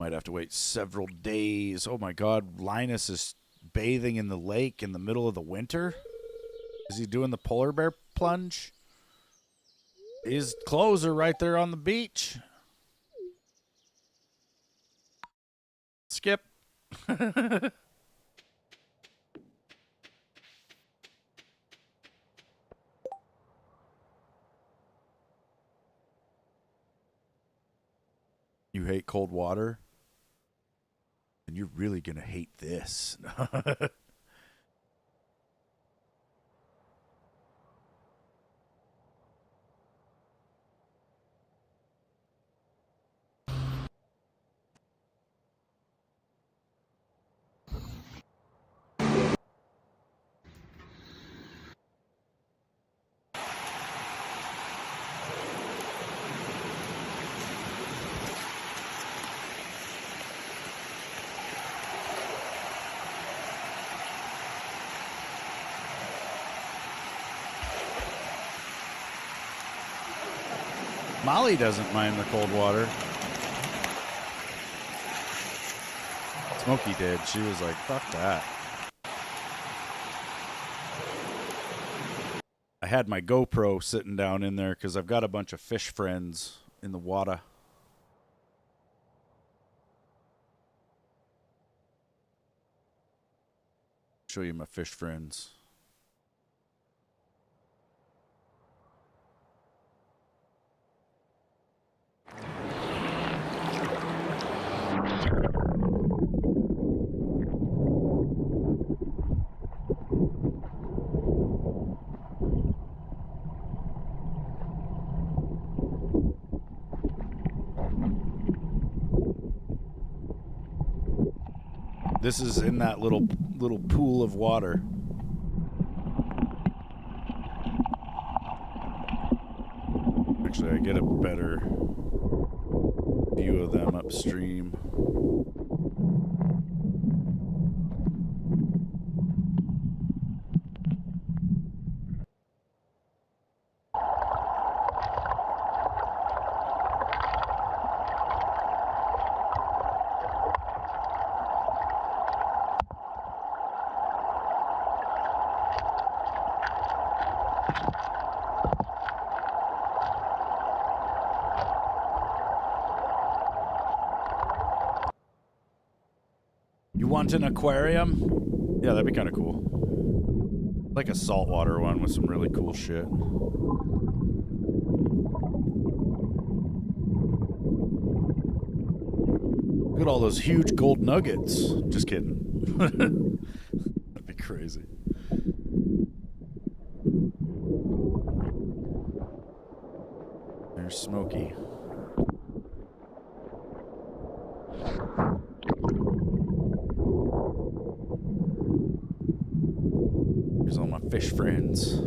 Might have to wait several days. Oh my God, Linus is bathing in the lake in the middle of the winter? Is he doing the polar bear plunge? His clothes are right there on the beach. Skip. You hate cold water? And you're really gonna hate this. Molly doesn't mind the cold water. Smokey did. She was like, fuck that. I had my GoPro sitting down in there because I've got a bunch of fish friends in the water. Show you my fish friends. This is in that little pool of water. Actually, I get a better view of them upstream. You want an aquarium? Yeah, that'd be kind of cool. Like a saltwater one with some really cool shit. Look at all those huge gold nuggets. Just kidding. That'd be crazy. There's Smokey. Here's all my fish friends.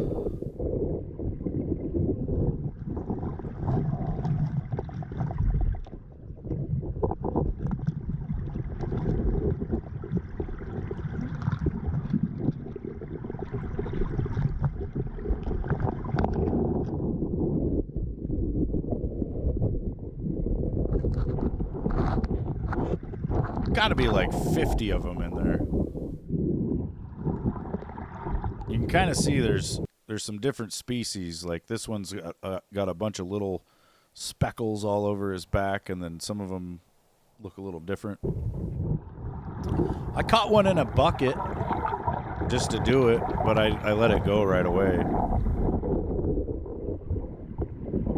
Gotta be like 50 of them in there. You can kind of see there's some different species. Like this one's got a bunch of little speckles all over his back, and then some of them look a little different. I caught one in a bucket just to do it, but I let it go right away.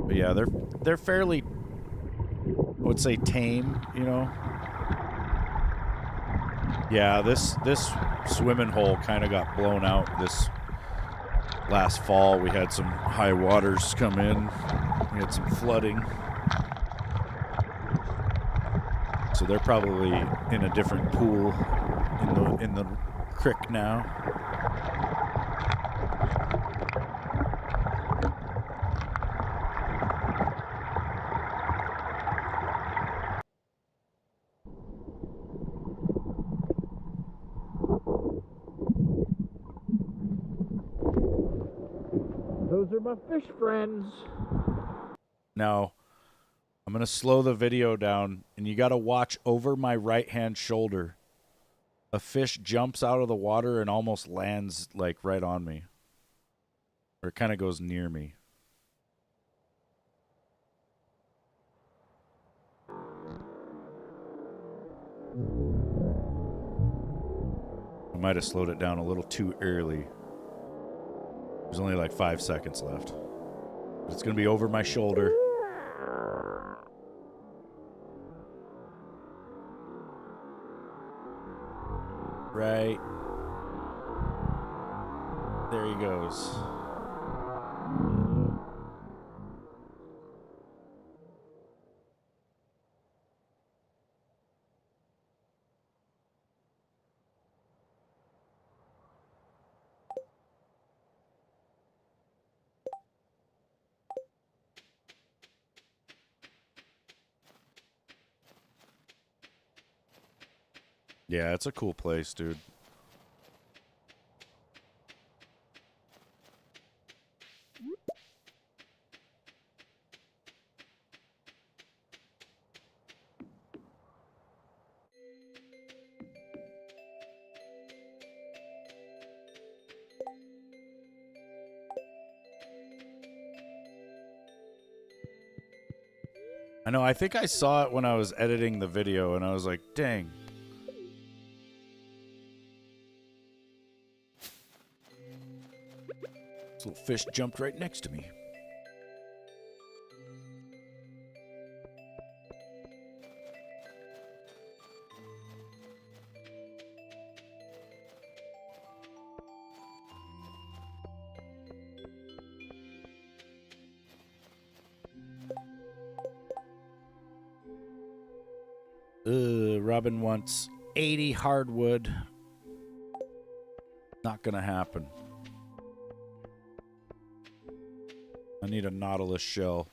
But yeah, they're fairly, I would say, tame, you know. Yeah, this swimming hole kind of got blown out this last fall. We had some high waters come in. We had some flooding. So they're probably in a different pool in the creek now. Those are my fish friends. Now, I'm going to slow the video down, and you got to watch over my right-hand shoulder. A fish jumps out of the water and almost lands, like, right on me. Or it kind of goes near me. I might have slowed it down a little too early. There's only like 5 seconds left. But it's going to be over my shoulder. Right. There he goes. Yeah, it's a cool place, dude. I know, I think I saw it when I was editing the video, and I was like, dang. This little fish jumped right next to me. Robin wants 80 hardwood. Not gonna happen. I need a nautilus shell.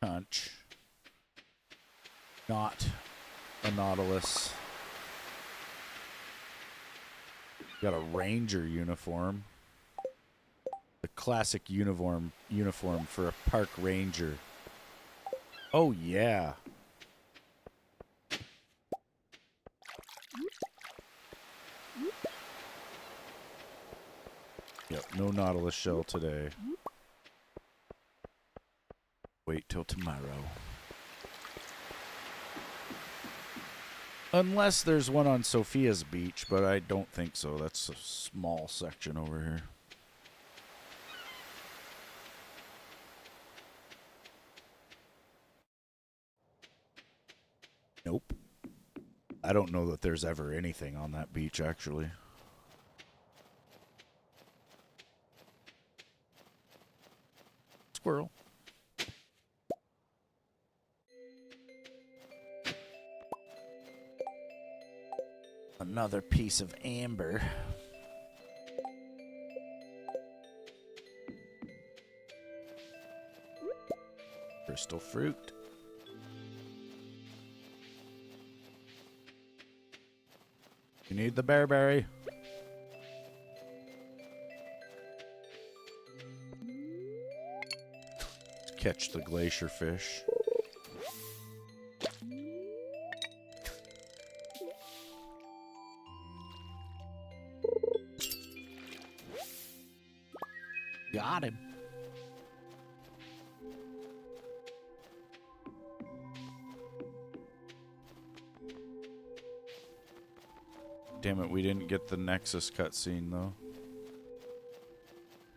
Punch. Not a nautilus. Got a ranger uniform. The classic uniform for a park ranger. Oh yeah. Yep, no nautilus shell today. Wait till tomorrow. Unless there's one on Sophia's beach, but I don't think so. That's a small section over here. Nope. I don't know that there's ever anything on that beach, actually. Squirrel. Another piece of amber. Crystal fruit. You need the bearberry. Let's catch the glacier fish. Got him. Damn it, we didn't get the Nexus cutscene, though.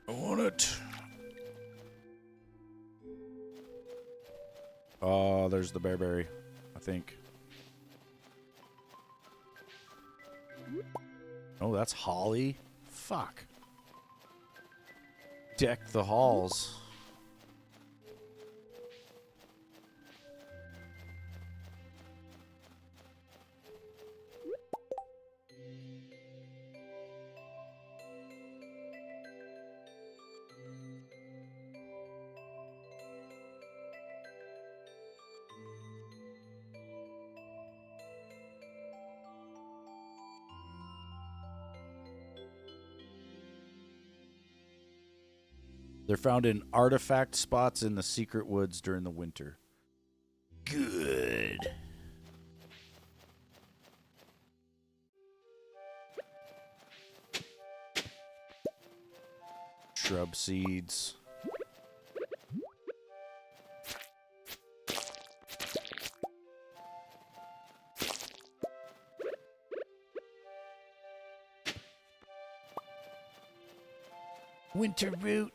I want it. Oh, there's the bearberry, I think. Oh, that's holly? Fuck. Deck the halls. They're found in artifact spots in the secret woods during the winter. Good. Shrub seeds. Winter root.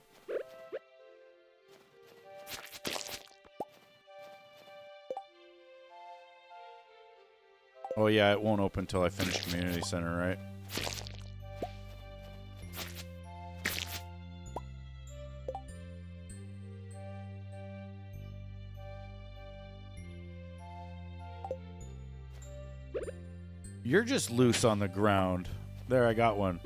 Oh yeah, it won't open until I finish community center, right? You're just loose on the ground. There, I got one.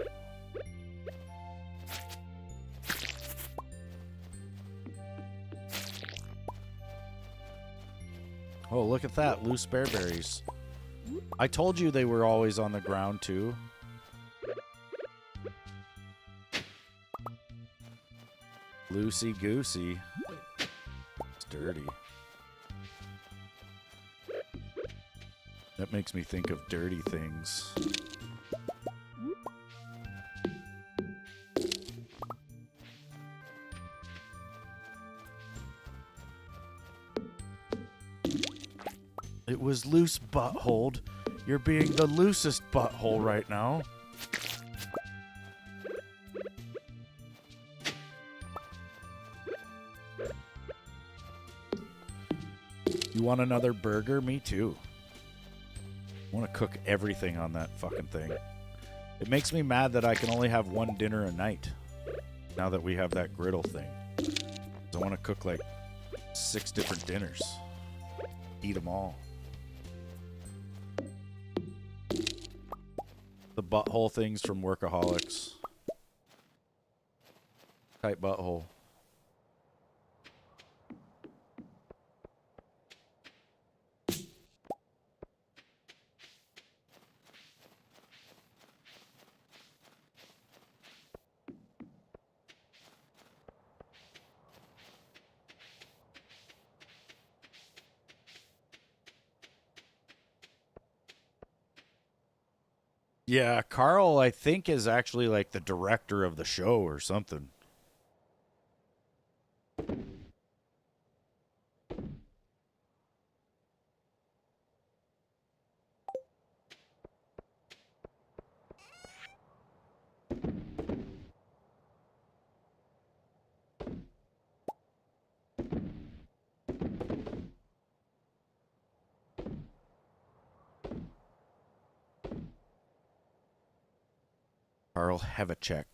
Oh, look at that. Loose bearberries. I told you they were always on the ground, too. Loosey-goosey. It's dirty. That makes me think of dirty things. It was loose, butthole. You're being the loosest butthole right now. You want another burger? Me too. I want to cook everything on that fucking thing. It makes me mad that I can only have one dinner a night now that we have that griddle thing. I want to cook like 6 different dinners. Eat them all. The butthole things from Workaholics. Tight butthole. Yeah, Carl, I think, is actually like the director of the show or something. Carl Hevacek.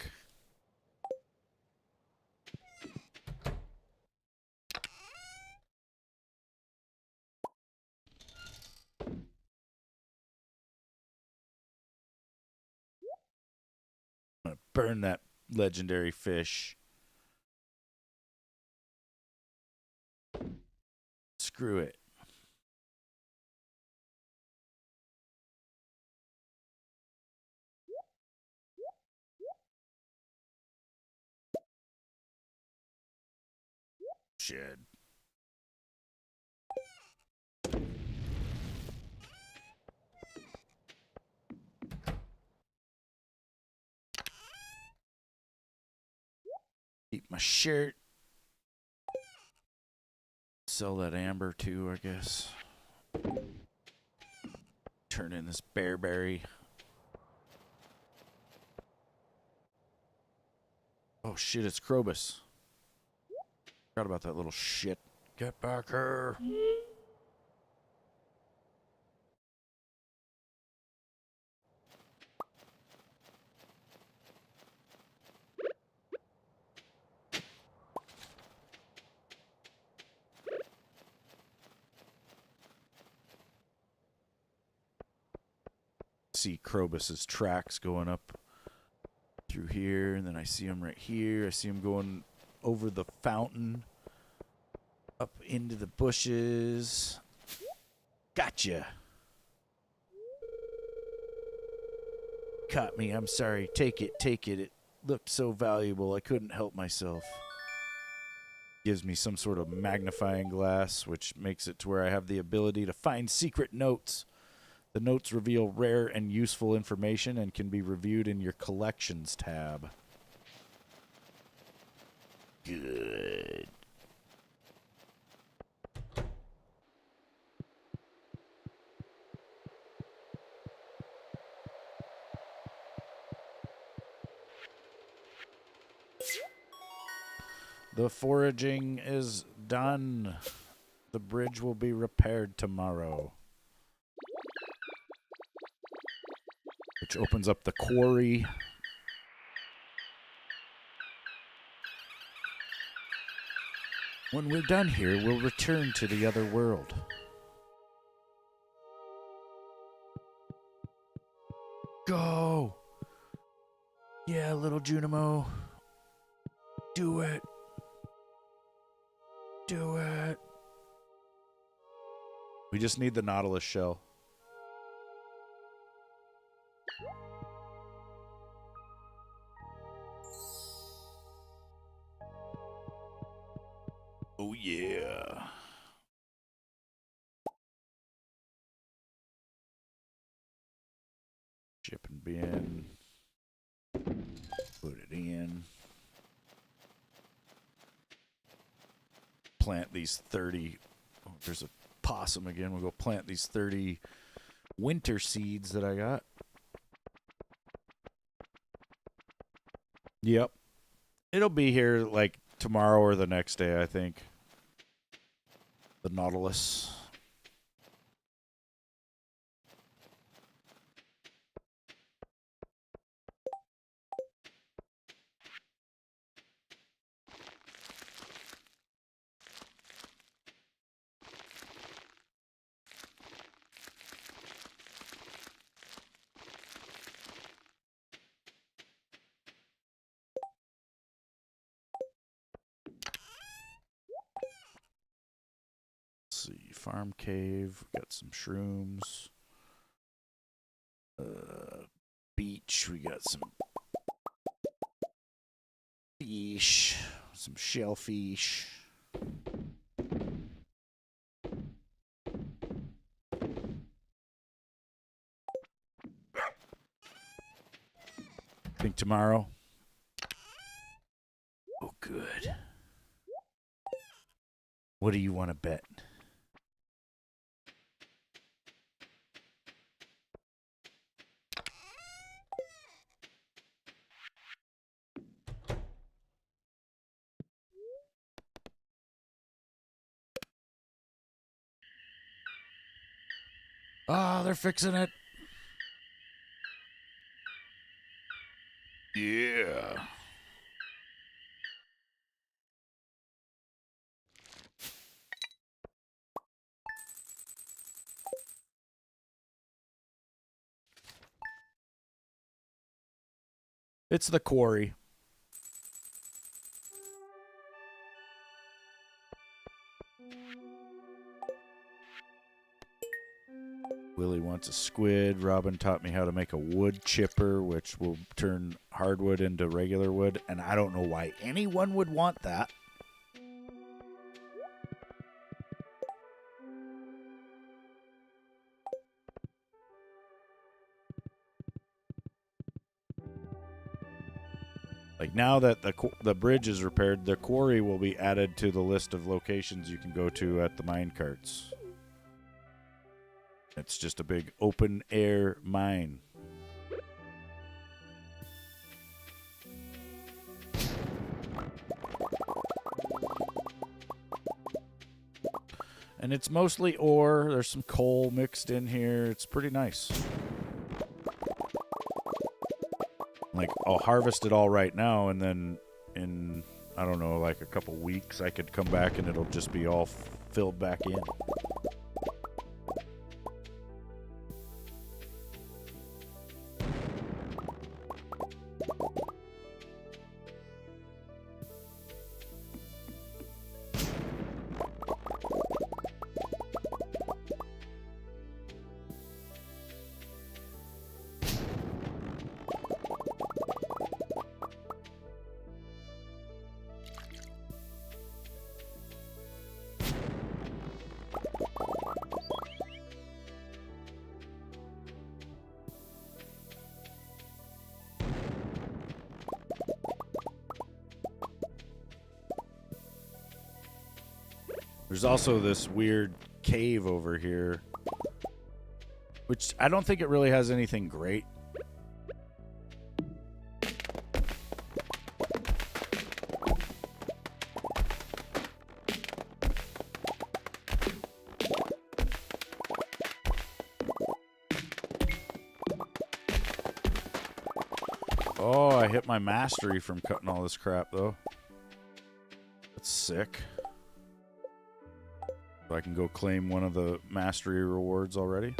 Burn that legendary fish. Screw it. Shit. Keep my shirt. Sell that amber too, I guess. Turn in this bearberry. Oh shit, it's Krobus. Forgot about that little shit. Get back here. See Krobus's tracks going up through here, and then I see him right here. I see him going over the fountain, up into the bushes. Gotcha. Caught me. I'm sorry. Take it. Take it. It looked so valuable. I couldn't help myself. Gives me some sort of magnifying glass, which makes it to where I have the ability to find secret notes. The notes reveal rare and useful information and can be reviewed in your collections tab. Good. The foraging is done. The bridge will be repaired tomorrow. Which opens up the quarry. When we're done here, we'll return to the other world. Go! Yeah, little Junimo. Do it. Do it. We just need the Nautilus shell. Oh, yeah. Shipping bin. Put it in. Plant these 30. Oh, there's a possum again. We'll go plant these 30 winter seeds that I got. Yep. It'll be here like tomorrow or the next day, I think. The Nautilus. See, farm cave. We got some shrooms. Beach. We got some fish. Some shellfish. Think tomorrow. Oh, good. What do you want to bet? Ah, they're fixing it. Yeah. It's the quarry. Willie wants a squid. Robin taught me how to make a wood chipper, which will turn hardwood into regular wood. And I don't know why anyone would want that. Like now that the bridge is repaired, the quarry will be added to the list of locations you can go to at the mine carts. It's just a big open air mine. And it's mostly ore. There's some coal mixed in here. It's pretty nice. Like, I'll harvest it all right now, and then in, I don't know, like a couple weeks, I could come back and it'll just be all filled back in. There's also this weird cave over here, which I don't think it really has anything great. Oh, I hit my mastery from cutting all this crap, though. That's sick. So I can go claim one of the mastery rewards already.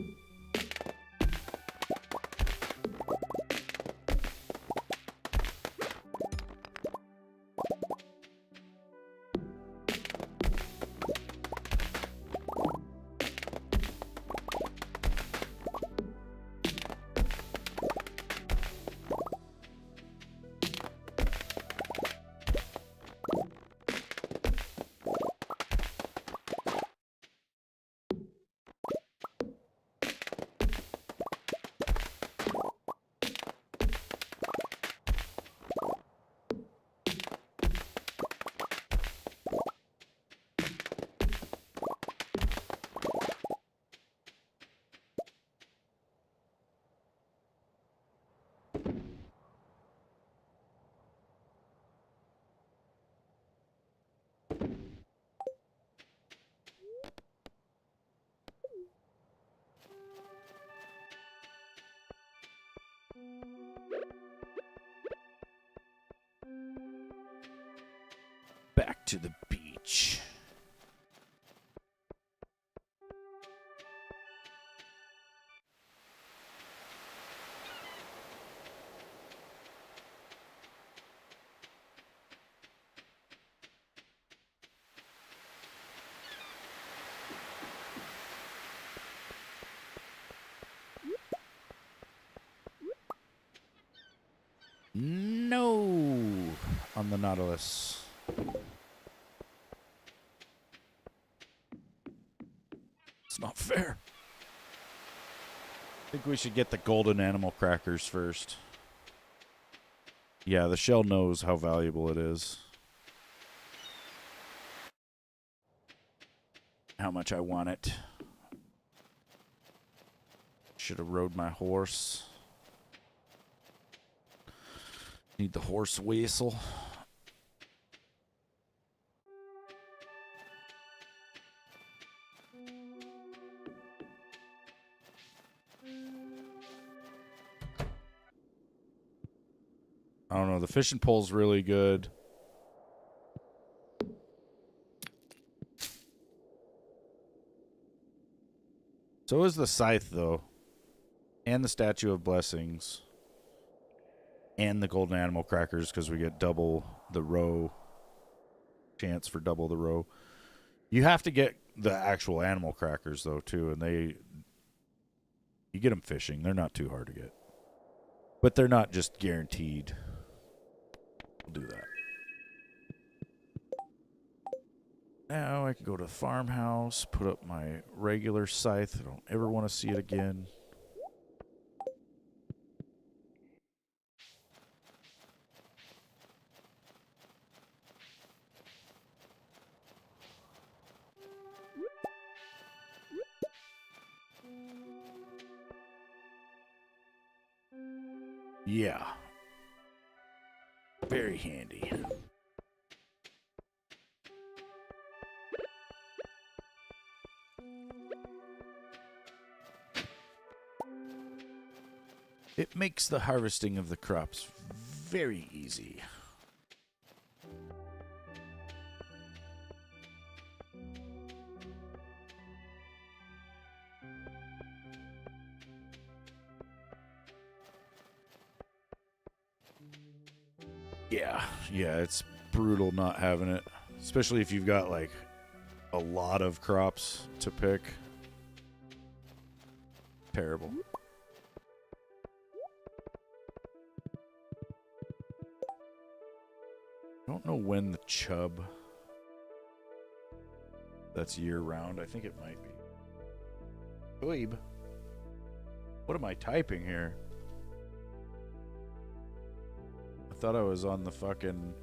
Back to the beach. No, on the Nautilus. It's not fair. I think we should get the golden animal crackers first. Yeah, the shell knows how valuable it is. How much I want it. Should have rode my horse. Need the horse whistle. I don't know. The fishing pole's really good. So is the scythe, though. And the Statue of Blessings. and the golden animal crackers because we get double the row chance for double the row. You have to get the actual animal crackers though too, and you get them fishing. They're not too hard to get, but they're not just guaranteed. We'll do that. Now I can go to the farmhouse, put up my regular scythe. I don't ever want to see it again. Yeah. Very handy. It makes the harvesting of the crops very easy. Yeah, it's brutal not having it, especially if you've got like a lot of crops to pick. Terrible. I don't know when the chub that's year-round. I think it might be. Weeb. What am I typing here? I thought I was on the fucking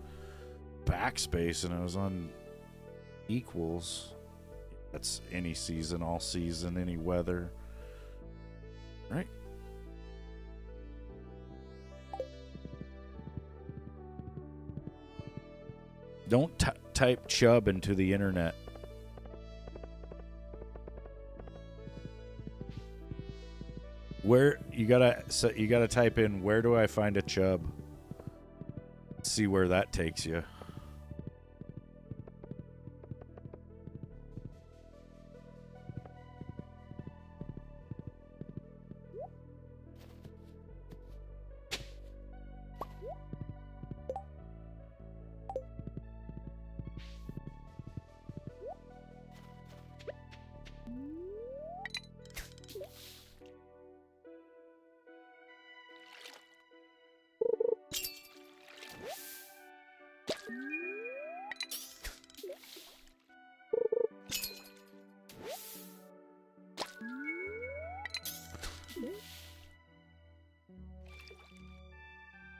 backspace and I was on equals. That's any season, all season, any weather. Right? Don't type chub into the internet. Where you gotta type in where do I find a chub? See where that takes you.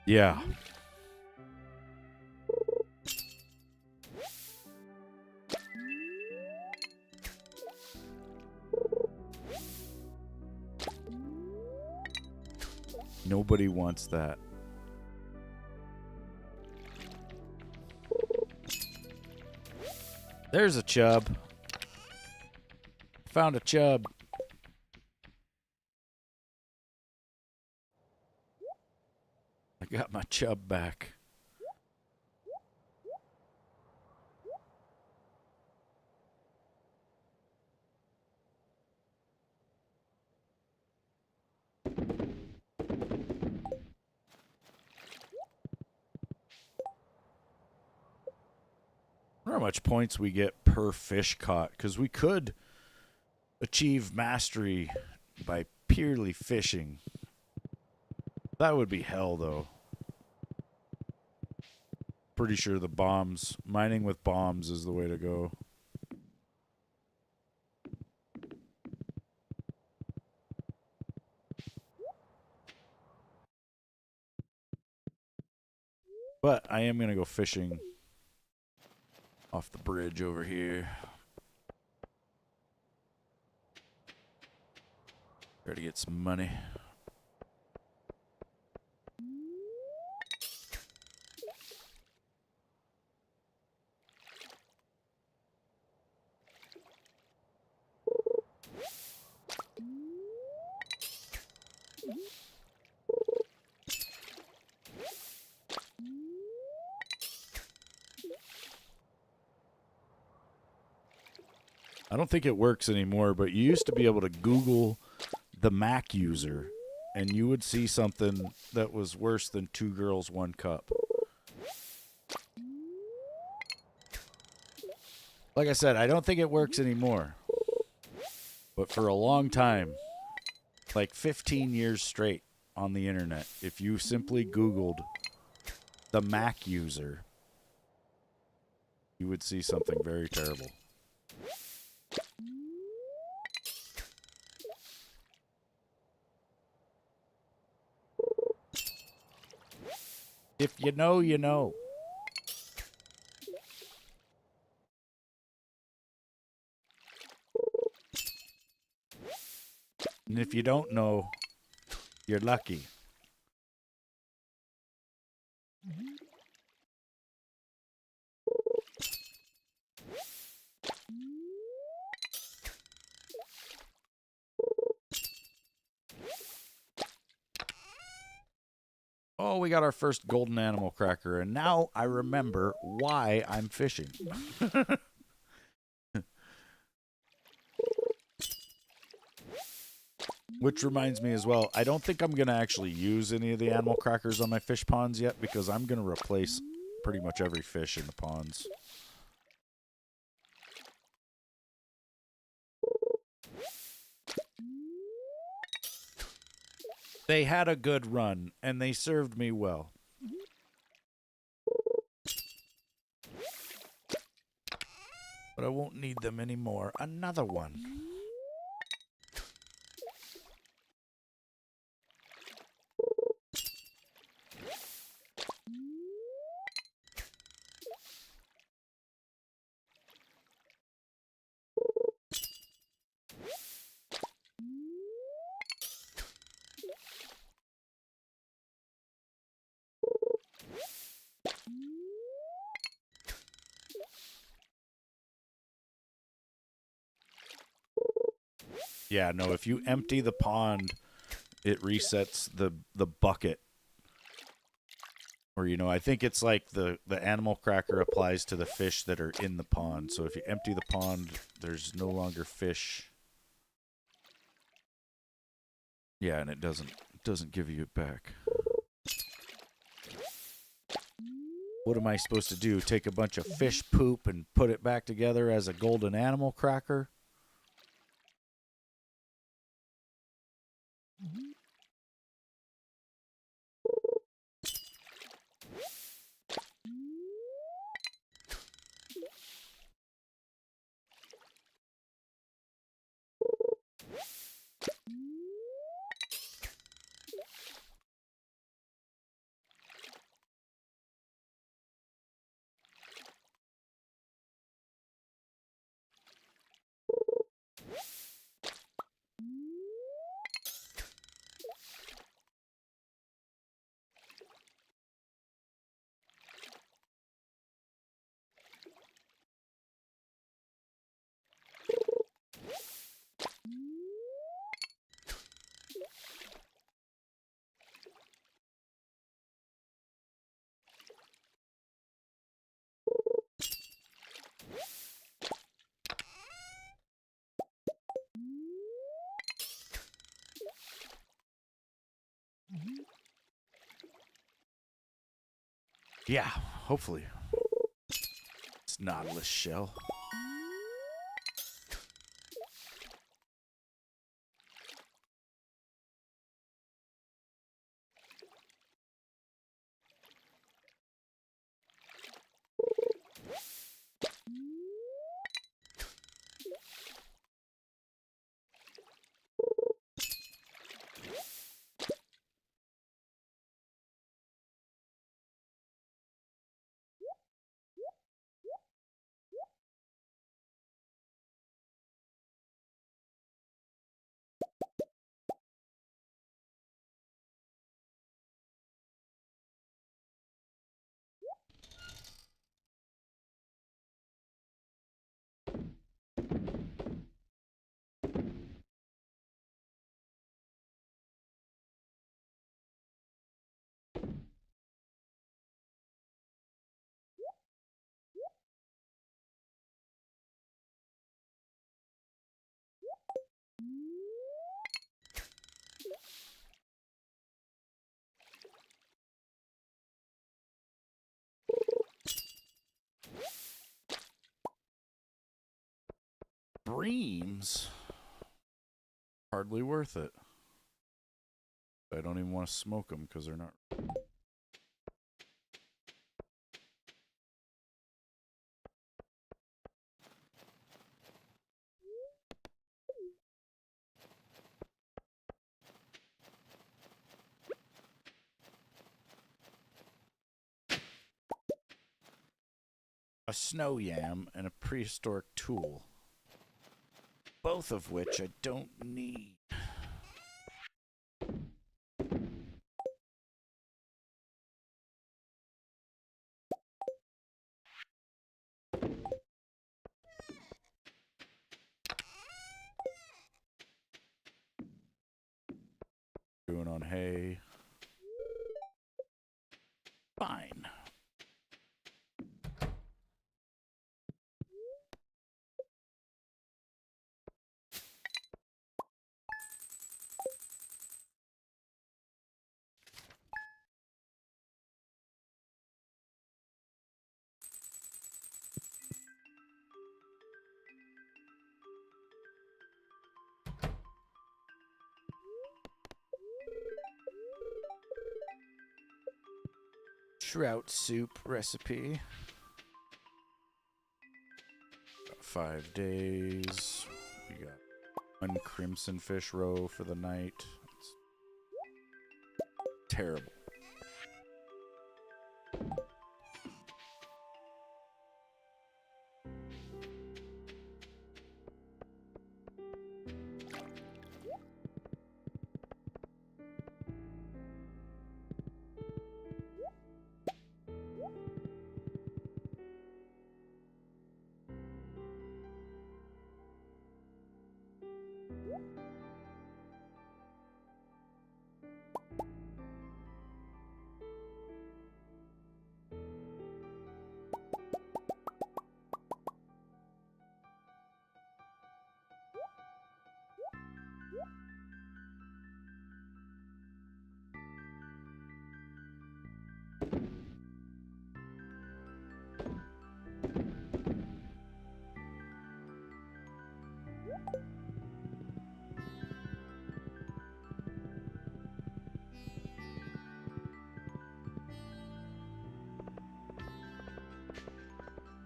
Yeah. Nobody wants that. There's a chub. Found a chub. I got my chub back. I wonder how much points we get per fish caught, because we could achieve mastery by purely fishing. That would be hell, though. Pretty sure the bombs, mining with bombs is the way to go. But I am going to go fishing off the bridge over here. Try to get some money. I don't think it works anymore, but you used to be able to Google the Mac user and you would see something that was worse than 2 girls, 1 cup. Like I said, I don't think it works anymore. But for a long time, like 15 years straight on the internet, if you simply Googled the Mac user, you would see something very terrible. If you know, you know. And if you don't know, you're lucky. Oh, we got our first golden animal cracker, and now I remember why I'm fishing. Which reminds me as well, I don't think I'm going to actually use any of the animal crackers on my fish ponds yet, because I'm going to replace pretty much every fish in the ponds. They had a good run, and they served me well. But I won't need them anymore. Another one. Yeah, no, if you empty the pond, it resets the bucket. Or, you know, I think it's like the animal cracker applies to the fish that are in the pond. So if you empty the pond, there's no longer fish. Yeah, and it doesn't give you it back. What am I supposed to do? Take a bunch of fish poop and put it back together as a golden animal cracker? Yeah, hopefully. It's Nautilus shell. breams. Hardly worth it. I don't even want to smoke them because they're not. A snow yam and a prehistoric tool. Both of which I don't need. Doing on hay. Fine. Trout soup recipe. Got 5 days. We got 1 crimson fish roe for the night. It's terrible.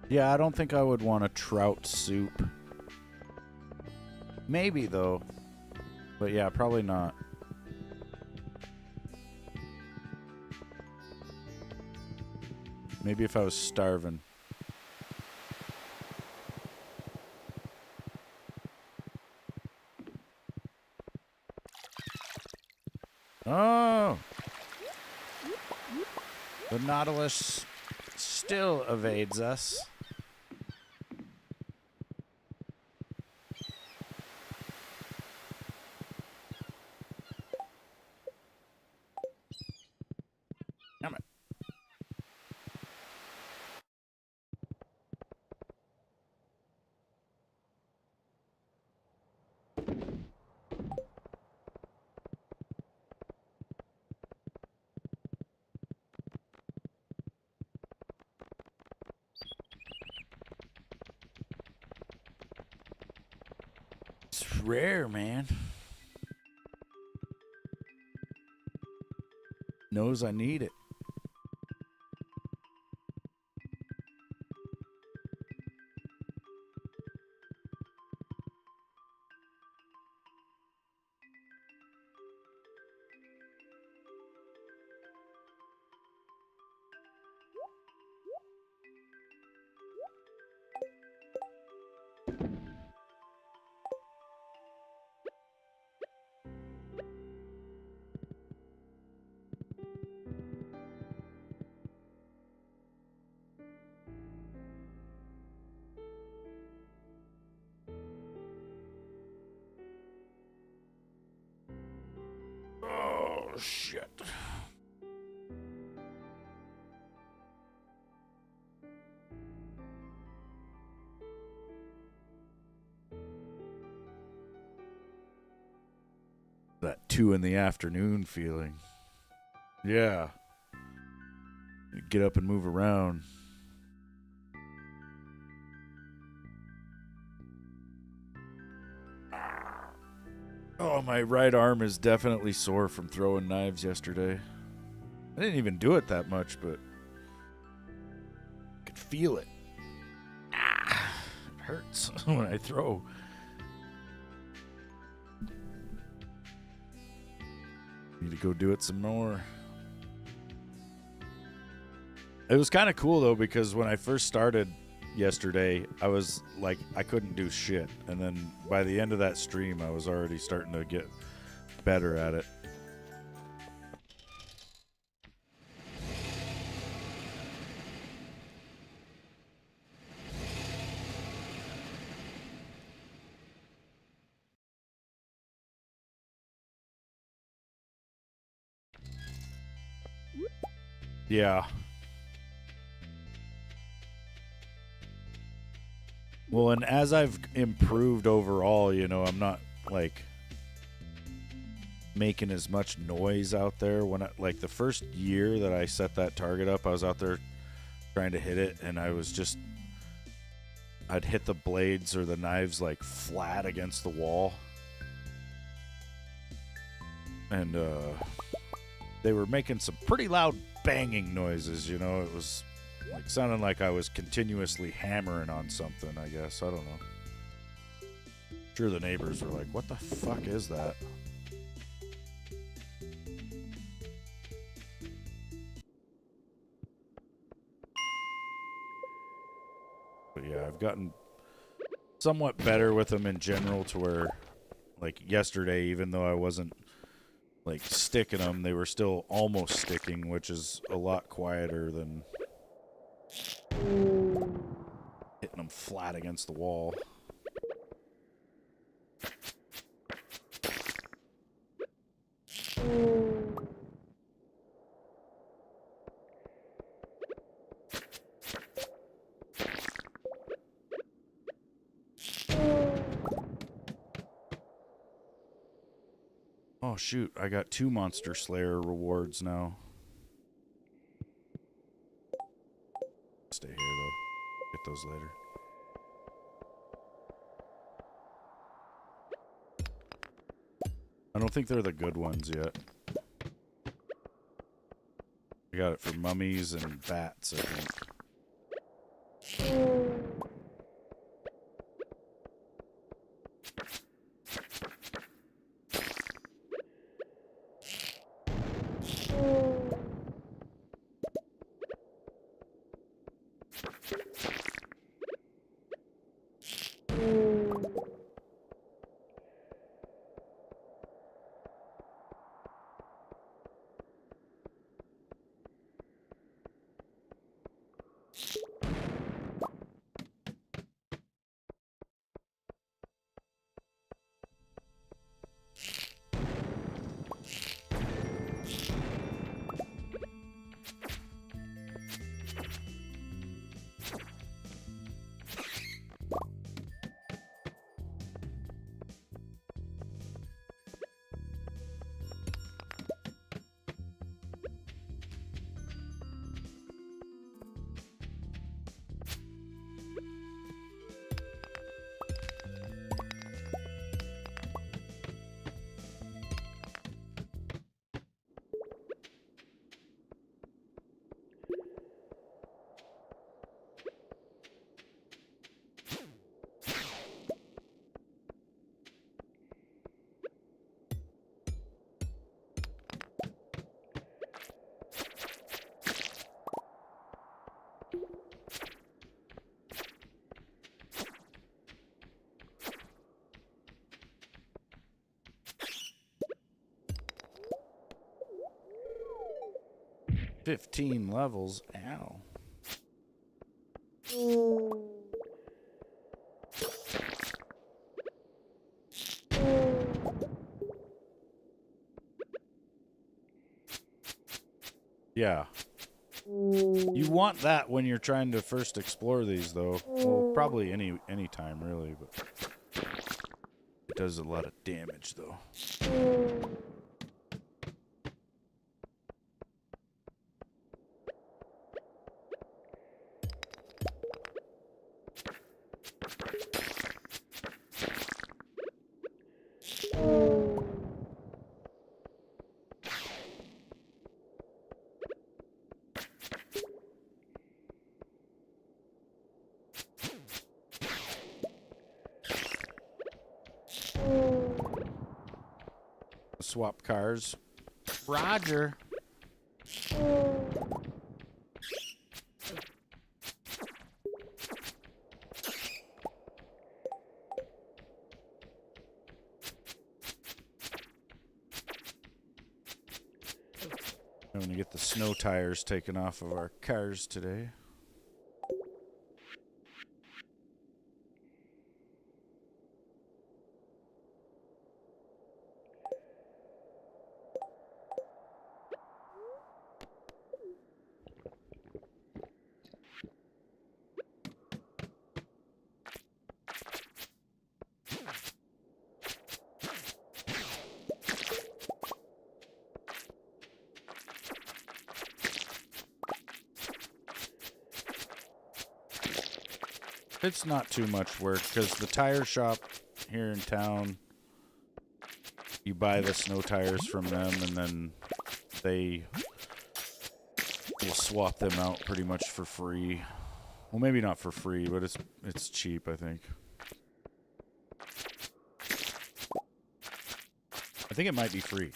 Yeah, I don't think I would want a trout soup. Maybe, though. But yeah, probably not. Maybe if I was starving. Oh! The Nautilus still evades us. Damn it. It's rare, man. Knows I need it. Oh, shit. That 2 in the afternoon feeling. Yeah. Get up and move around. Oh, my right arm is definitely sore from throwing knives yesterday. I didn't even do it that much, but I could feel it. Ah, it hurts when I throw. Need to go do it some more. It was kind of cool, though, because when I first started yesterday, I was like, I couldn't do shit. And then by the end of that stream, I was already starting to get better at it. Yeah. Well, and as I've improved overall, you know, I'm not like making as much noise out there. When like the first year that I set that target up, I was out there trying to hit it, and I'd hit the blades or the knives like flat against the wall, and they were making some pretty loud banging noises. You know, it was like sounding like I was continuously hammering on something, I guess. I don't know. Sure, the neighbors were like, what the fuck is that? But yeah, I've gotten somewhat better with them in general to where, like yesterday, even though I wasn't like sticking them, they were still almost sticking, which is a lot quieter than hitting them flat against the wall. Oh shoot, I got 2 Monster Slayer rewards now. Stay here though. Get those later. I don't think they're the good ones yet. I got it for mummies and bats, I think. "15 levels, ow." Yeah. You want that when you're trying to first explore these, though. Well, probably any time, really, but it does a lot of damage, though. swap cars. Roger. I'm gonna get the snow tires taken off of our cars today. It's not too much work because the tire shop here in town, you buy the snow tires from them and then they will swap them out pretty much for free. Well, maybe not for free, but it's cheap, I think. I think it might be free.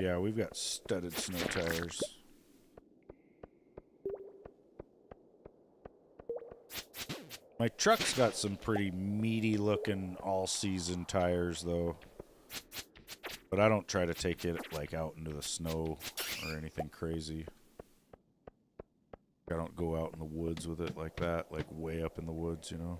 Yeah, we've got studded snow tires. My truck's got some pretty meaty looking all-season tires though. But I don't try to take it like out into the snow or anything crazy. I don't go out in the woods with it like that, like way up in the woods, you know.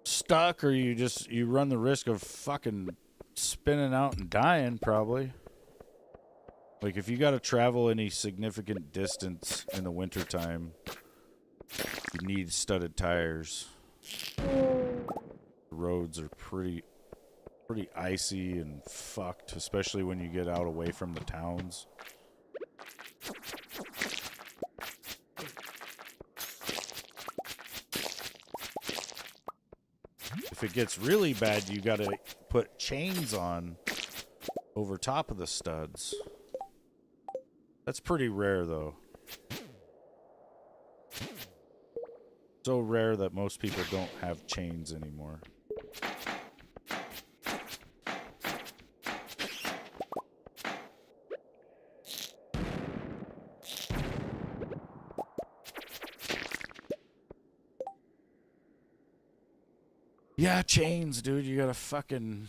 Stuck, or you run the risk of fucking spinning out and dying probably. Like if you got to travel any significant distance in the wintertime, you need studded tires. The roads are pretty icy and fucked, especially when you get out away from the towns. If it gets really bad, you gotta put chains on over top of the studs. That's pretty rare, though. So rare that most people don't have chains anymore. Yeah, chains, dude. You gotta fucking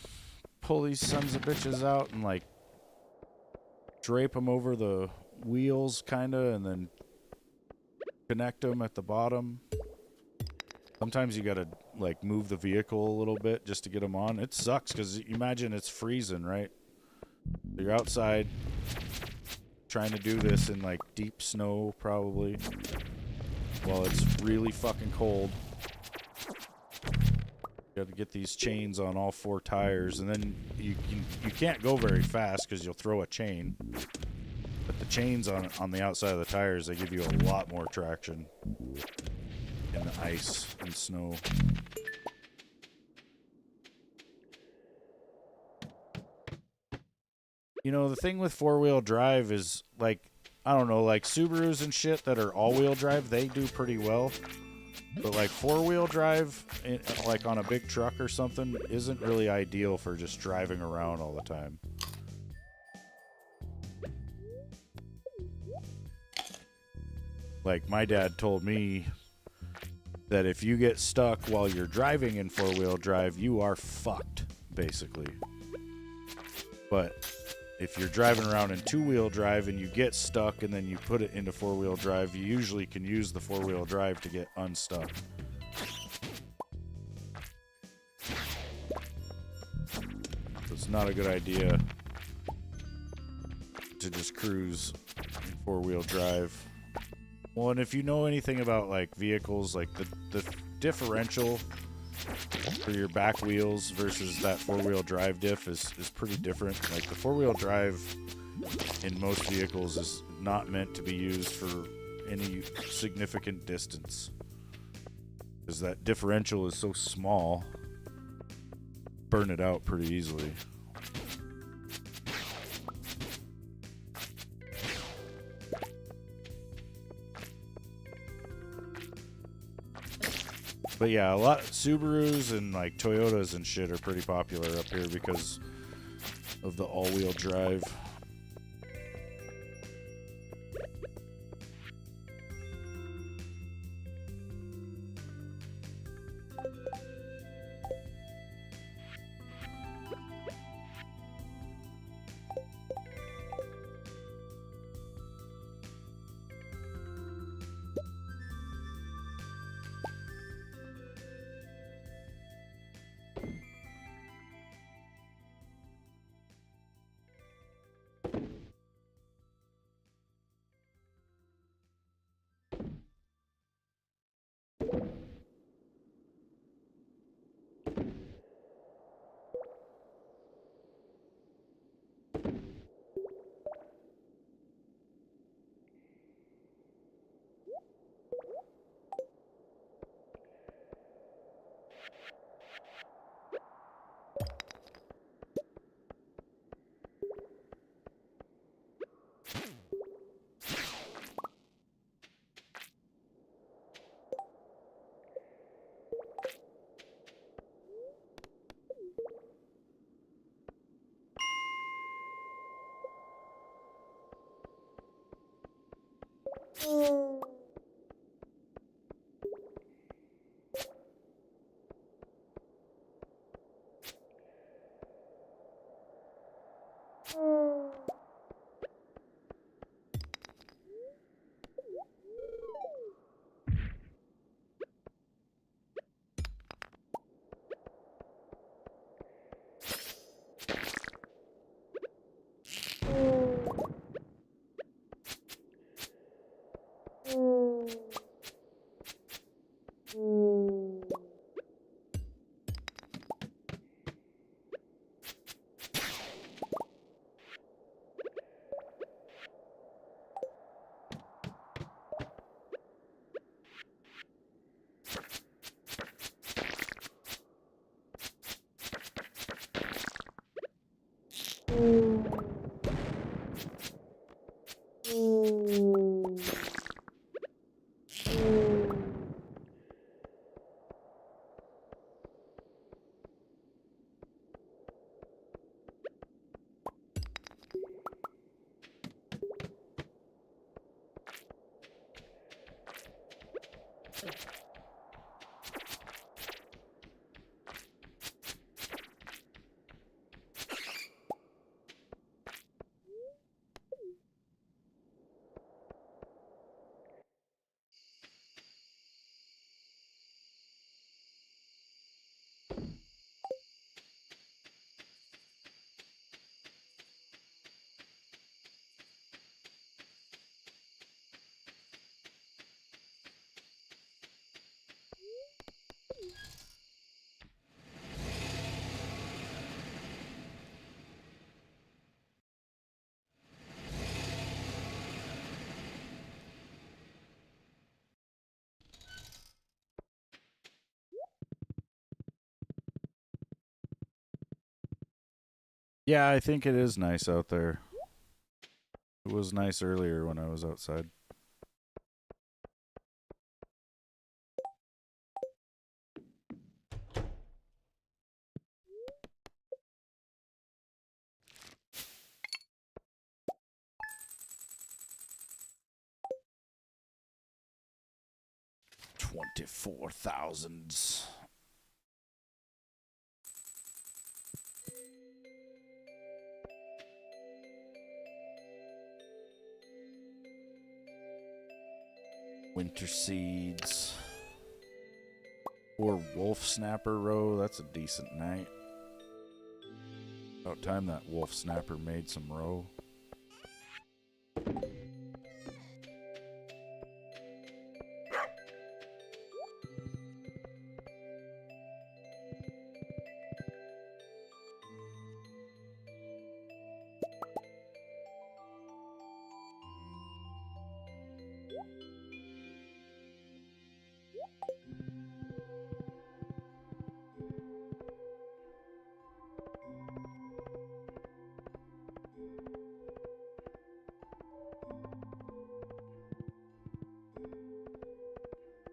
pull these sons of bitches out and, like, drape them over the wheels, kinda, and then connect them at the bottom. Sometimes you gotta, like, move the vehicle a little bit just to get them on. It sucks, because you imagine it's freezing, right? You're outside trying to do this in, like, deep snow, probably, while it's really fucking cold. You got to get these chains on all four tires, and then you can't go very fast because you'll throw a chain. But the chains on the outside of the tires, they give you a lot more traction in the ice and snow. You know, the thing with four-wheel drive is, like, I don't know, like Subarus and shit that are all-wheel drive, they do pretty well. But, like, four-wheel drive, like on a big truck or something, isn't really ideal for just driving around all the time. Like, my dad told me that if you get stuck while you're driving in four-wheel drive, you are fucked, basically. But if you're driving around in two-wheel drive and you get stuck and then you put it into four-wheel drive, you usually can use the four-wheel drive to get unstuck. not a good idea to just cruise in four-wheel drive. Well, and if you know anything about like vehicles, like the differential for your back wheels versus that four-wheel drive diff is pretty different. Like the four-wheel drive in most vehicles is not meant to be used for any significant distance, because that differential is so small. Burn it out pretty easily. But yeah, a lot Subarus and like Toyotas and shit are pretty popular up here because of the all-wheel drive. Yeah, I think it is nice out there. It was nice earlier when I was outside. $24,000. Winter seeds. Or wolf snapper roe. That's a decent night. About time that wolf snapper made some roe.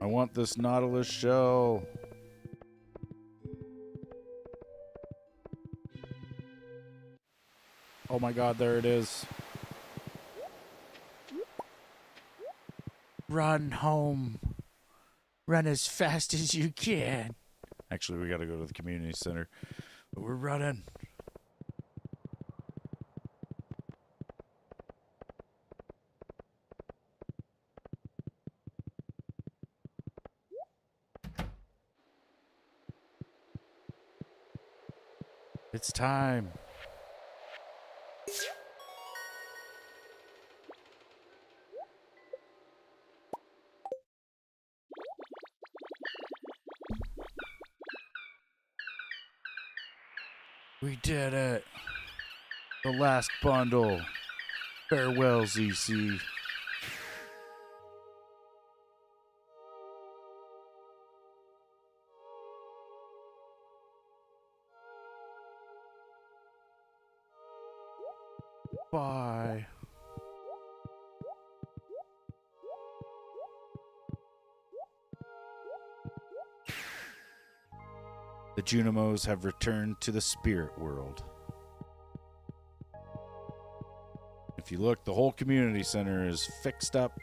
I want this Nautilus shell. Oh my god, there it is. Run home. Run as fast as you can. Actually, we gotta go to the community center. But we're running. It's time. We did it. The last bundle. Farewell, ZC. Bye. The Junimos have returned to the spirit world. If you look, the whole community center is fixed up.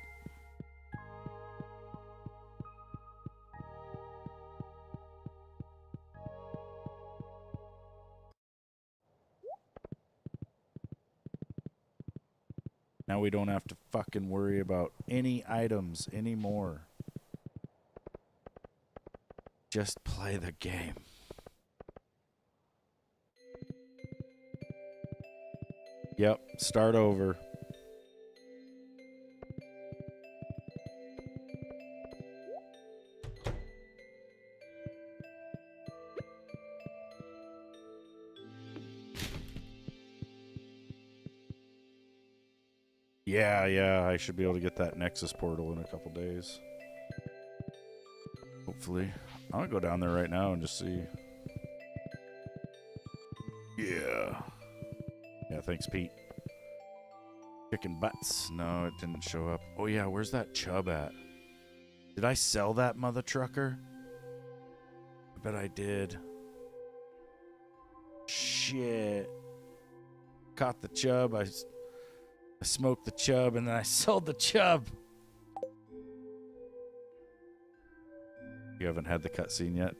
Now we don't have to fucking worry about any items anymore. Just play the game. Yep, start over. Yeah, I should be able to get that Nexus portal in a couple days. Hopefully. I'm gonna go down there right now and just see. Yeah. Yeah, thanks, Pete. Chicken butts. No, it didn't show up. Oh, yeah, where's that chub at? Did I sell that mother trucker? I bet I did. Shit. Caught the chub. I smoked the chub, and then I sold the chub. You haven't had the cutscene yet?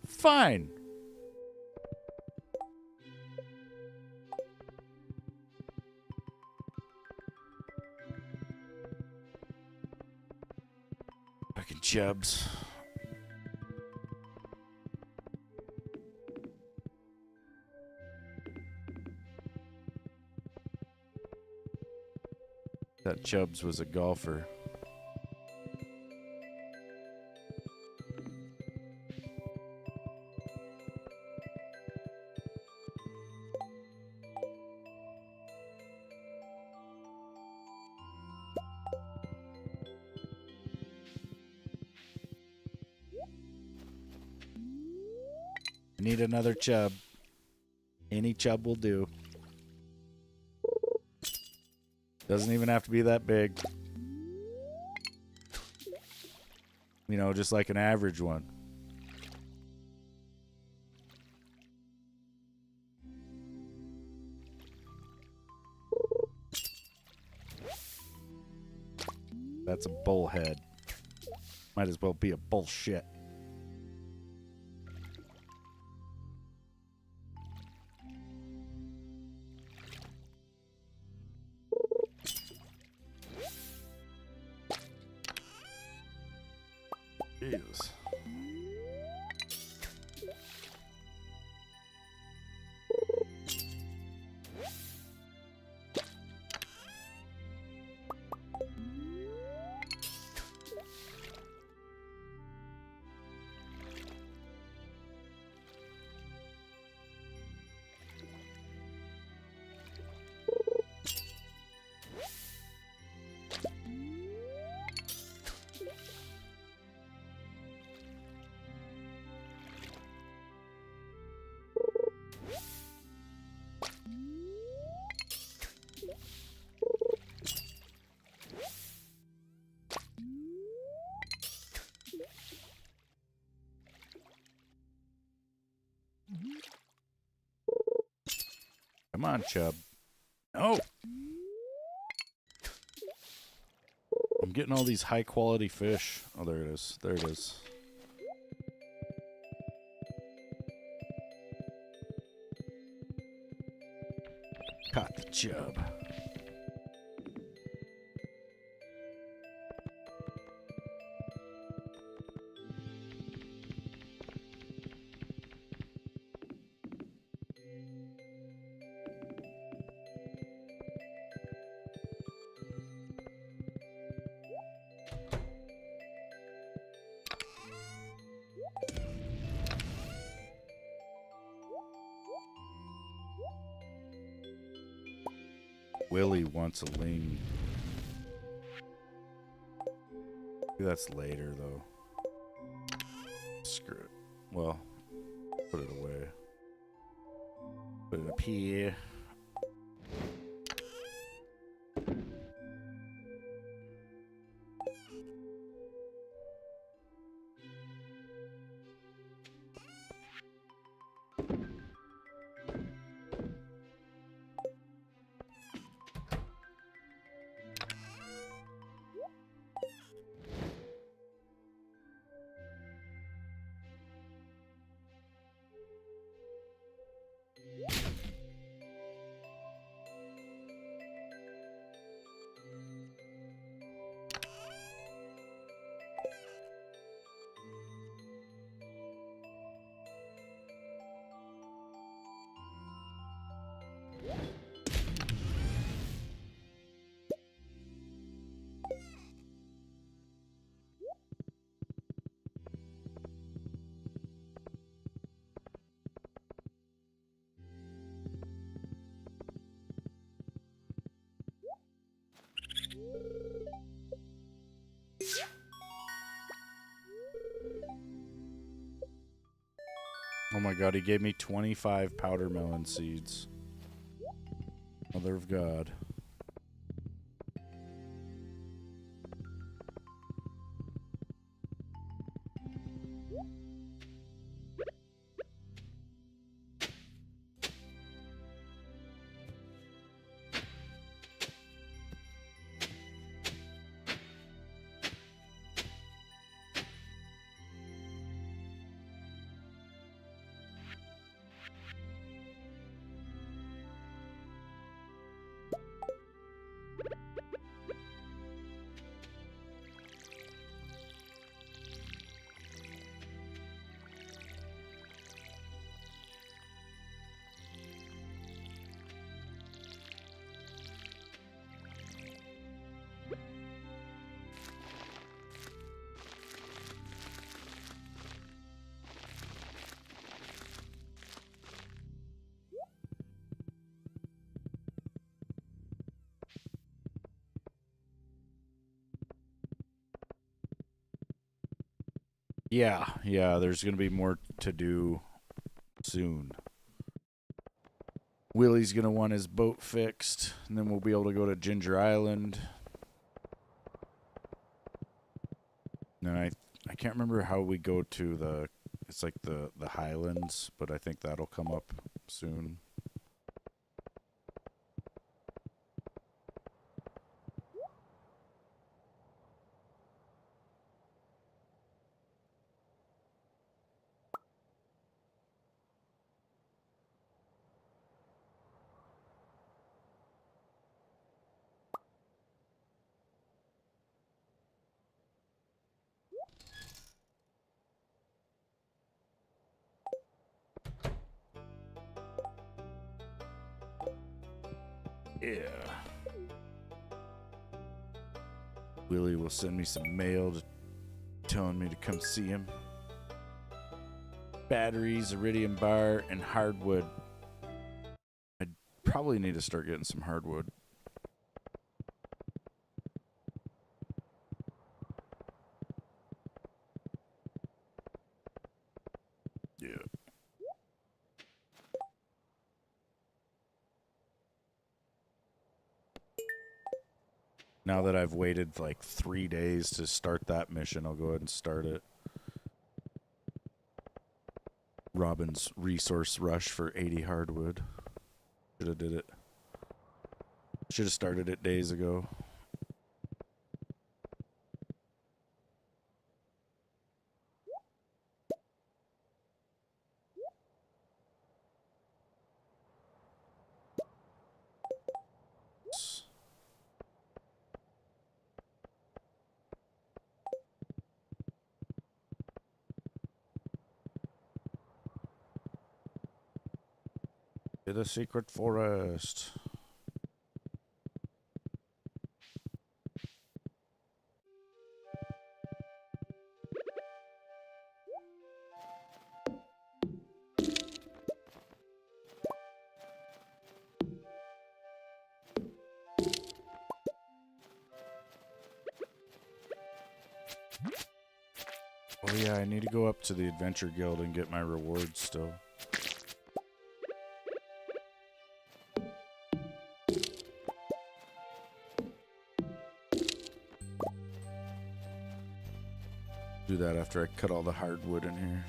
Fine. Fucking chubs. That Chubbs was a golfer. I need another chub. Any chub will do. Doesn't even have to be that big. You know, just like an average one. That's a bullhead. Might as well be a bullshit. Jesus. Come on, Chub. No! I'm getting all these high-quality fish. Oh, there it is. There it is. Caught the chub. Willie wants a ling. Maybe that's later, though. Screw it. Well, put it away. Put it up here. Oh my god, he gave me 25 powder melon seeds. Mother of God. Yeah, there's gonna be more to do soon. Willie's gonna want his boat fixed, and then we'll be able to go to Ginger Island. And I can't remember how we go to the, it's like the Highlands, but I think that'll come up soon. Yeah. Willie will send me some mail telling me to come see him. Batteries, iridium bar, and hardwood. I'd probably need to start getting some hardwood. Yeah. Now that I've waited like 3 days to start that mission, I'll go ahead and start it. Robin's resource rush for 80 hardwood. Should have did it. Should have started it days ago. To the secret forest. Oh yeah, I need to go up to the Adventure Guild and get my rewards still. Do that after I cut all the hardwood in here.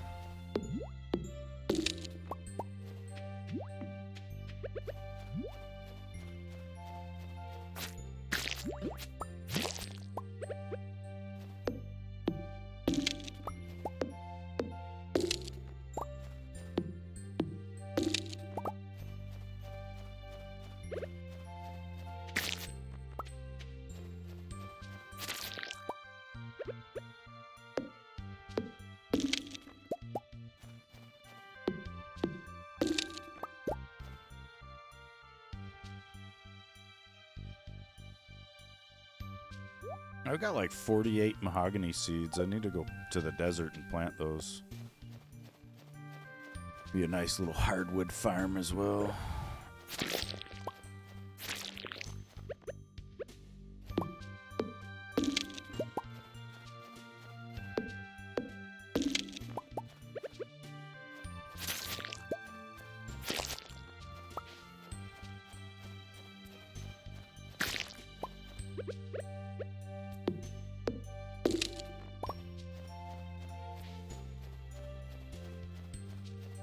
I've got like 48 mahogany seeds. I need to go to the desert and plant those. Be a nice little hardwood farm as well.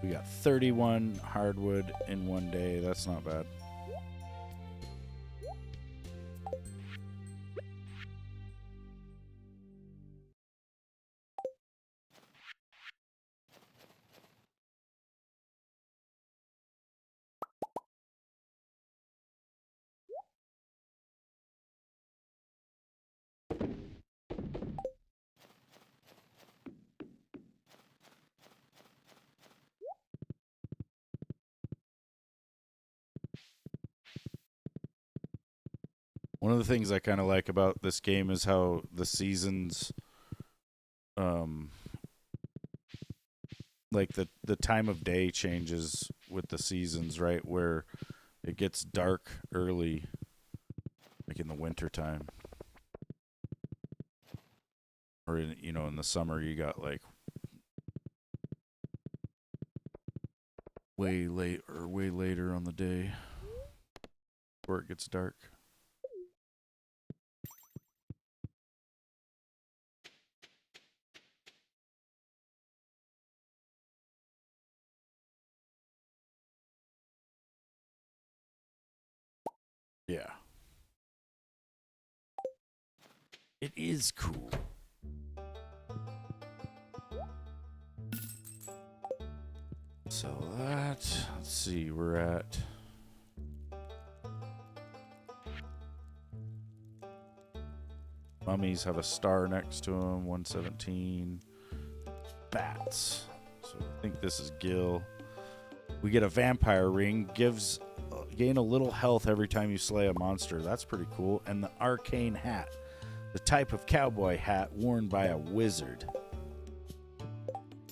We got 31 hardwood in one day. That's not bad. One of the things I kind of like about this game is how the seasons, like the time of day changes with the seasons, right? Where it gets dark early, like in the winter time. Or in, you know, in the summer you got like way late or way later on the day where it gets dark. Yeah. It is cool. So that, let's see, we're at mummies have a star next to them, 117. Bats. So I think this is Gil. We get a vampire ring, gives gain a little health every time you slay a monster. That's pretty cool. And the arcane hat, the type of cowboy hat worn by a wizard.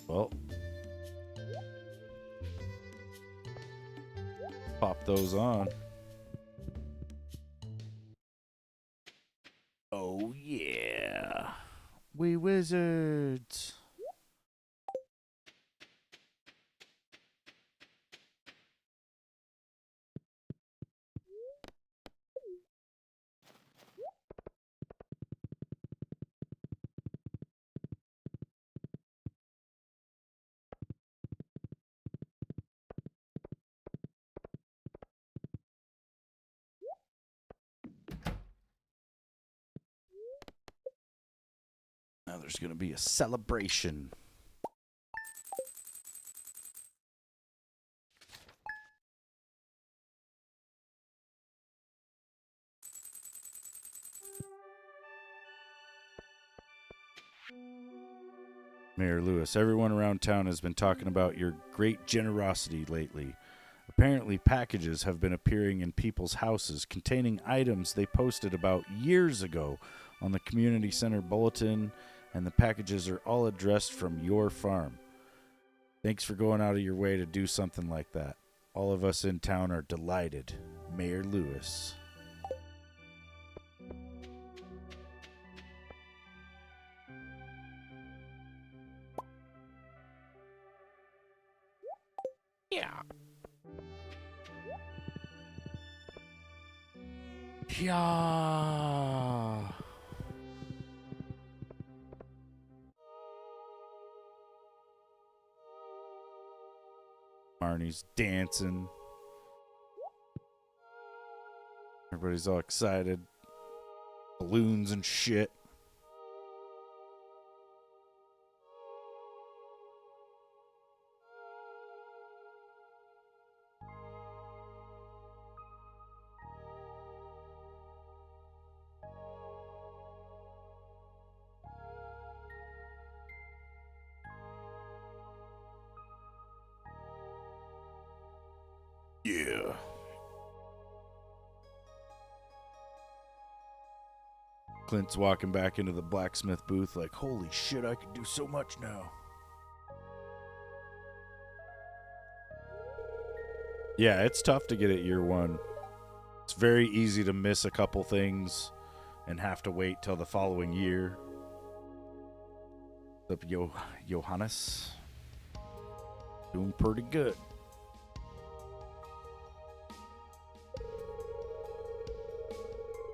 Well, pop those on. Oh yeah, we wizards. there's going to be a celebration. Mayor Lewis, everyone around town has been talking about your great generosity lately. Apparently, packages have been appearing in people's houses containing items they posted about years ago on the community center bulletin, and the packages are all addressed from your farm. Thanks for going out of your way to do something like that. All of us in town are delighted. Mayor Lewis. Yeah. Yeah. Marnie's dancing. Everybody's all excited. Balloons and shit. Yeah. Clint's walking back into the blacksmith booth like, holy shit, I can do so much now. Yeah, it's tough to get it year one. It's very easy to miss a couple things and have to wait till the following year. What's up, Johannes? Doing pretty good.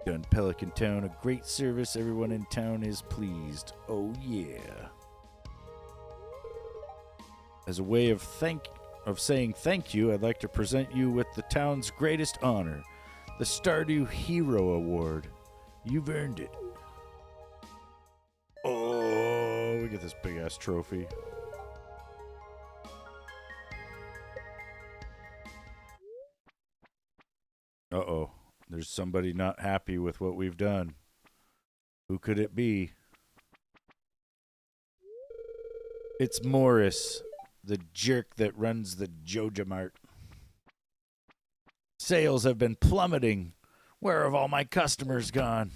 Done Pelican Town, a great service. Everyone in town is pleased. Oh yeah. As a way of saying thank you, I'd like to present you with the town's greatest honor, the Stardew Hero Award. You've earned it. Oh, we get this big ass trophy. Uh-oh. There's somebody not happy with what we've done. Who could it be? It's Morris, the jerk that runs the Joja Mart. Sales have been plummeting. Where have all my customers gone?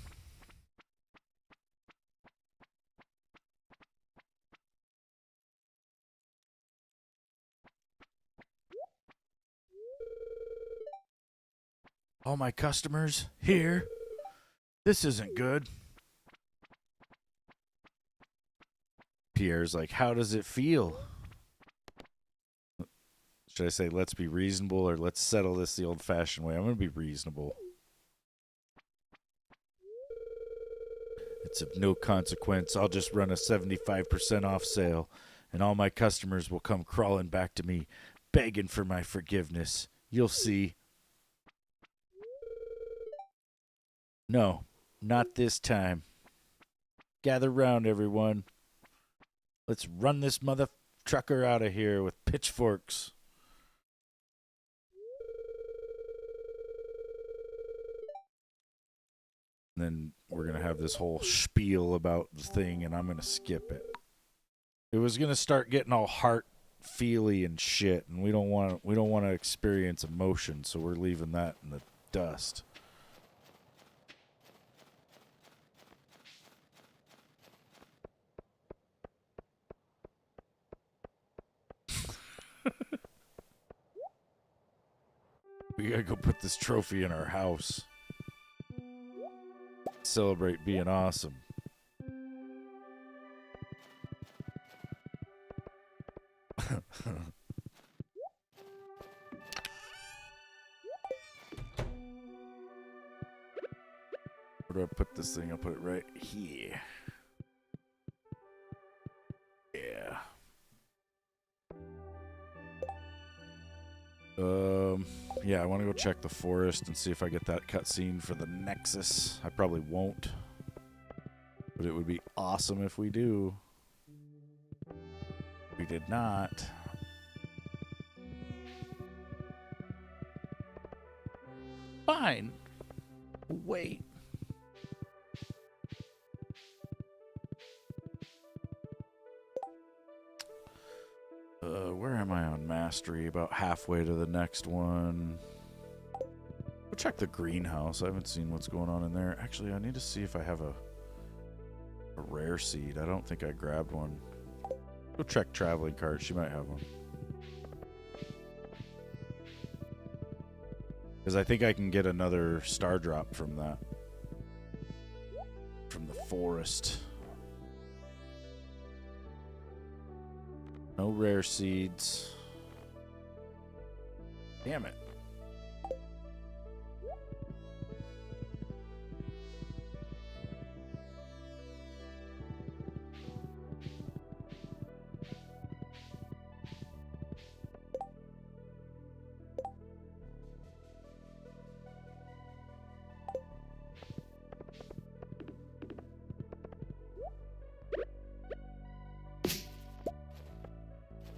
All my customers here? This isn't good. Pierre's like, how does it feel? Should I say, let's be reasonable, or let's settle this the old-fashioned way? I'm going to be reasonable. It's of no consequence. I'll just run a 75% off sale, and all my customers will come crawling back to me, begging for my forgiveness. You'll see. No, not this time. Gather round, everyone. Let's run this mother trucker out of here with pitchforks. And then we're going to have this whole spiel about the thing, and I'm going to skip it. It was going to start getting all heart-feely and shit, and we don't want to experience emotion, so we're leaving that in the dust. We gotta go put this trophy in our house. Celebrate being awesome. Where do I put this thing? I'll put it right here. Yeah. Yeah, I want to go check the forest and see if I get that cutscene for the Nexus. I probably won't. But But it would be awesome if we do. We did not. Fine. Wait. Where am I on mastery? About halfway to the next one. Go check the greenhouse. I haven't seen what's going on in there. Actually, I need to see if I have a rare seed. I don't think I grabbed one. Go check traveling cart. She might have one. Because I think I can get another star drop from that. From the forest. No rare seeds. Damn it.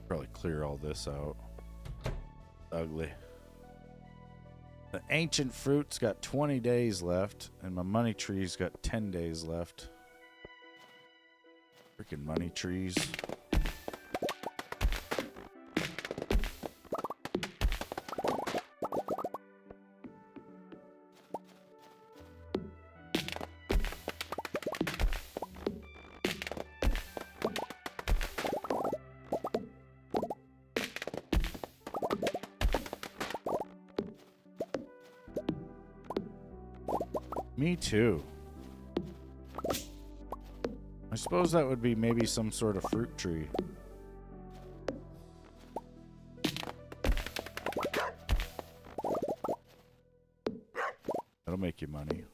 Probably clear all this out. Ugly. The ancient fruit's got 20 days left, and my money tree's got 10 days left. Freaking money trees. Me too. I suppose that would be maybe some sort of fruit tree. That'll make you money.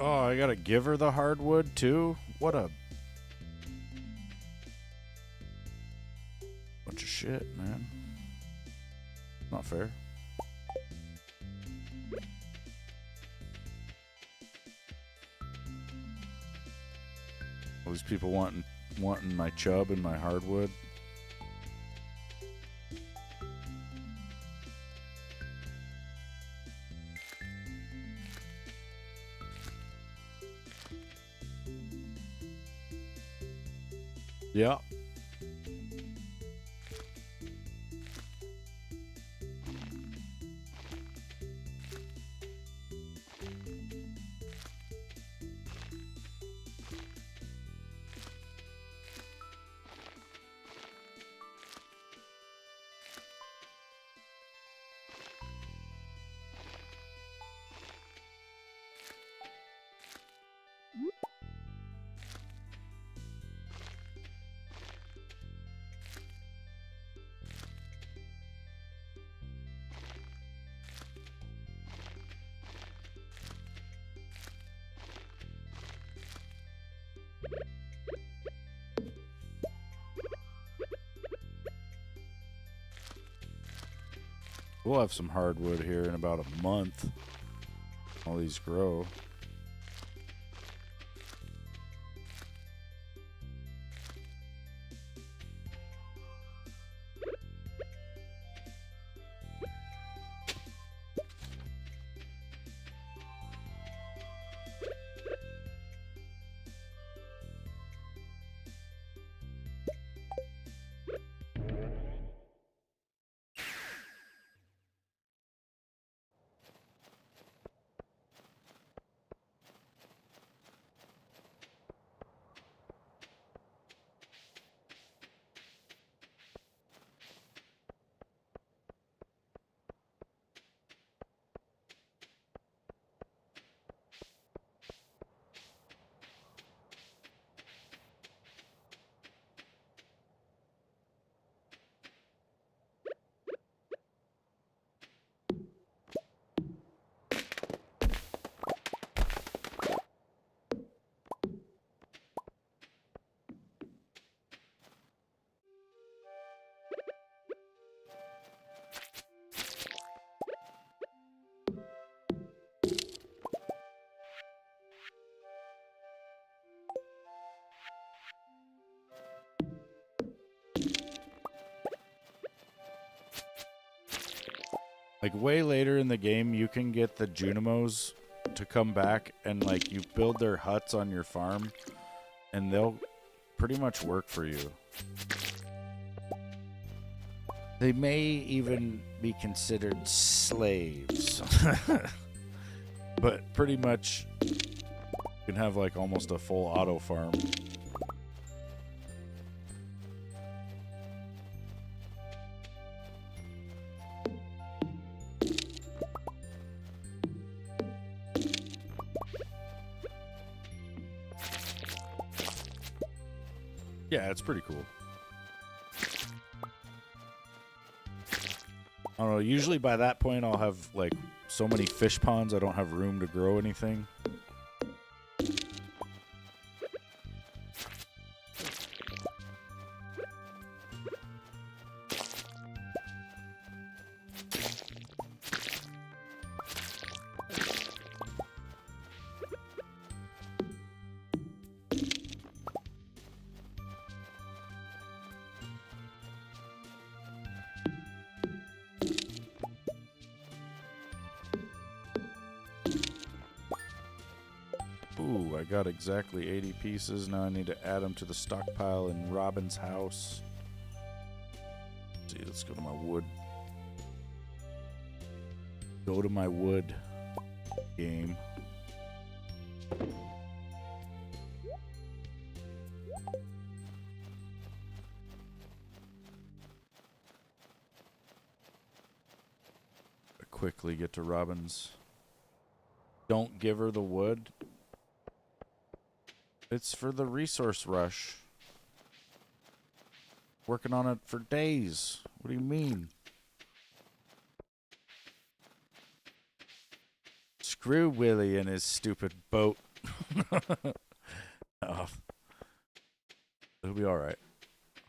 Oh, I gotta give her the hardwood too? What a bunch of shit, man. Not fair. All these people wanting my chub and my hardwood. Yeah. We'll have some hardwood here in about a month. All these grow. Like way later in the game, you can get the Junimos to come back and like you build their huts on your farm and they'll pretty much work for you. They may even be considered slaves. But pretty much you can have like almost a full auto farm. Yeah, it's pretty cool. I don't know, usually by that point I'll have like so many fish ponds I don't have room to grow anything. Ooh, I got exactly 80 pieces. Now I need to add them to the stockpile in Robin's house. Let's see, let's go to my wood. Go to my wood game. Quickly get to Robin's. Don't give her the wood. It's for the resource rush. Working on it for days. What do you mean? Screw Willie and his stupid boat. Oh. It'll be alright.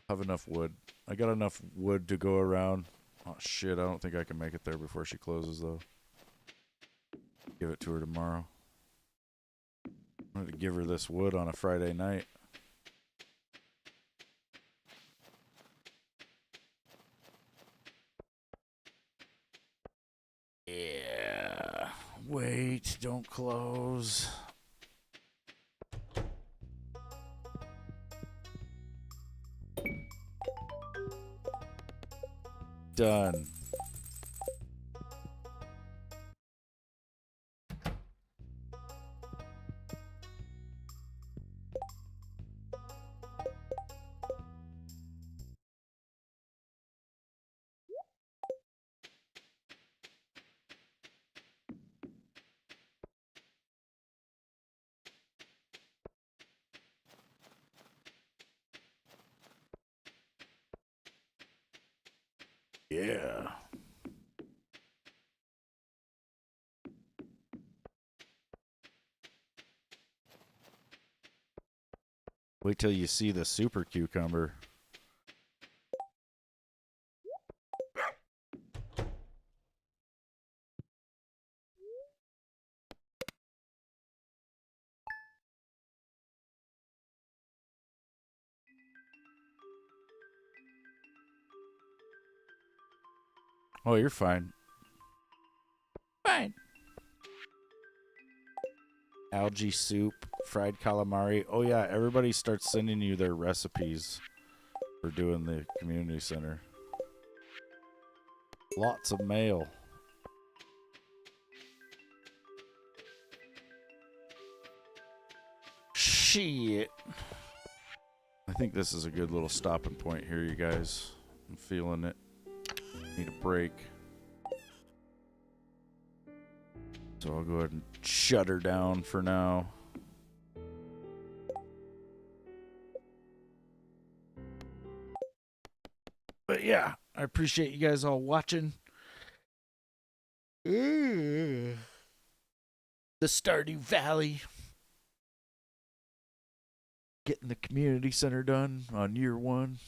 Have enough wood. I got enough wood to go around. Oh shit, I don't think I can make it there before she closes though. Give it to her tomorrow. I'm going to give her this wood on a Friday night. Yeah. Wait, don't close. Done. Yeah. Wait till you see the super cucumber. Oh, you're fine. Fine. Algae soup, fried calamari. Oh, yeah, everybody starts sending you their recipes for doing the community center. Lots of mail. Shit. I think this is a good little stopping point here, you guys. I'm feeling it. Need a break. So I'll go ahead and shut her down for now. But yeah, I appreciate you guys all watching. The Stardew Valley. Getting the community center done on year 1.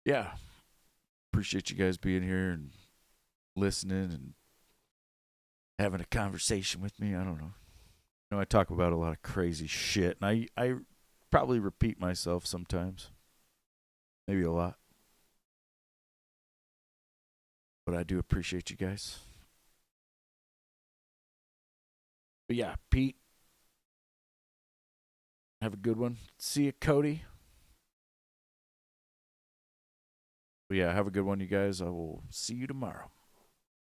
Yeah. Appreciate you guys being here and listening and having a conversation with me. I don't know. You know, I talk about a lot of crazy shit, and I probably repeat myself sometimes. Maybe a lot. But I do appreciate you guys. But yeah, Pete, have a good one. See you, Cody. But yeah, have a good one, you guys. I will see you tomorrow.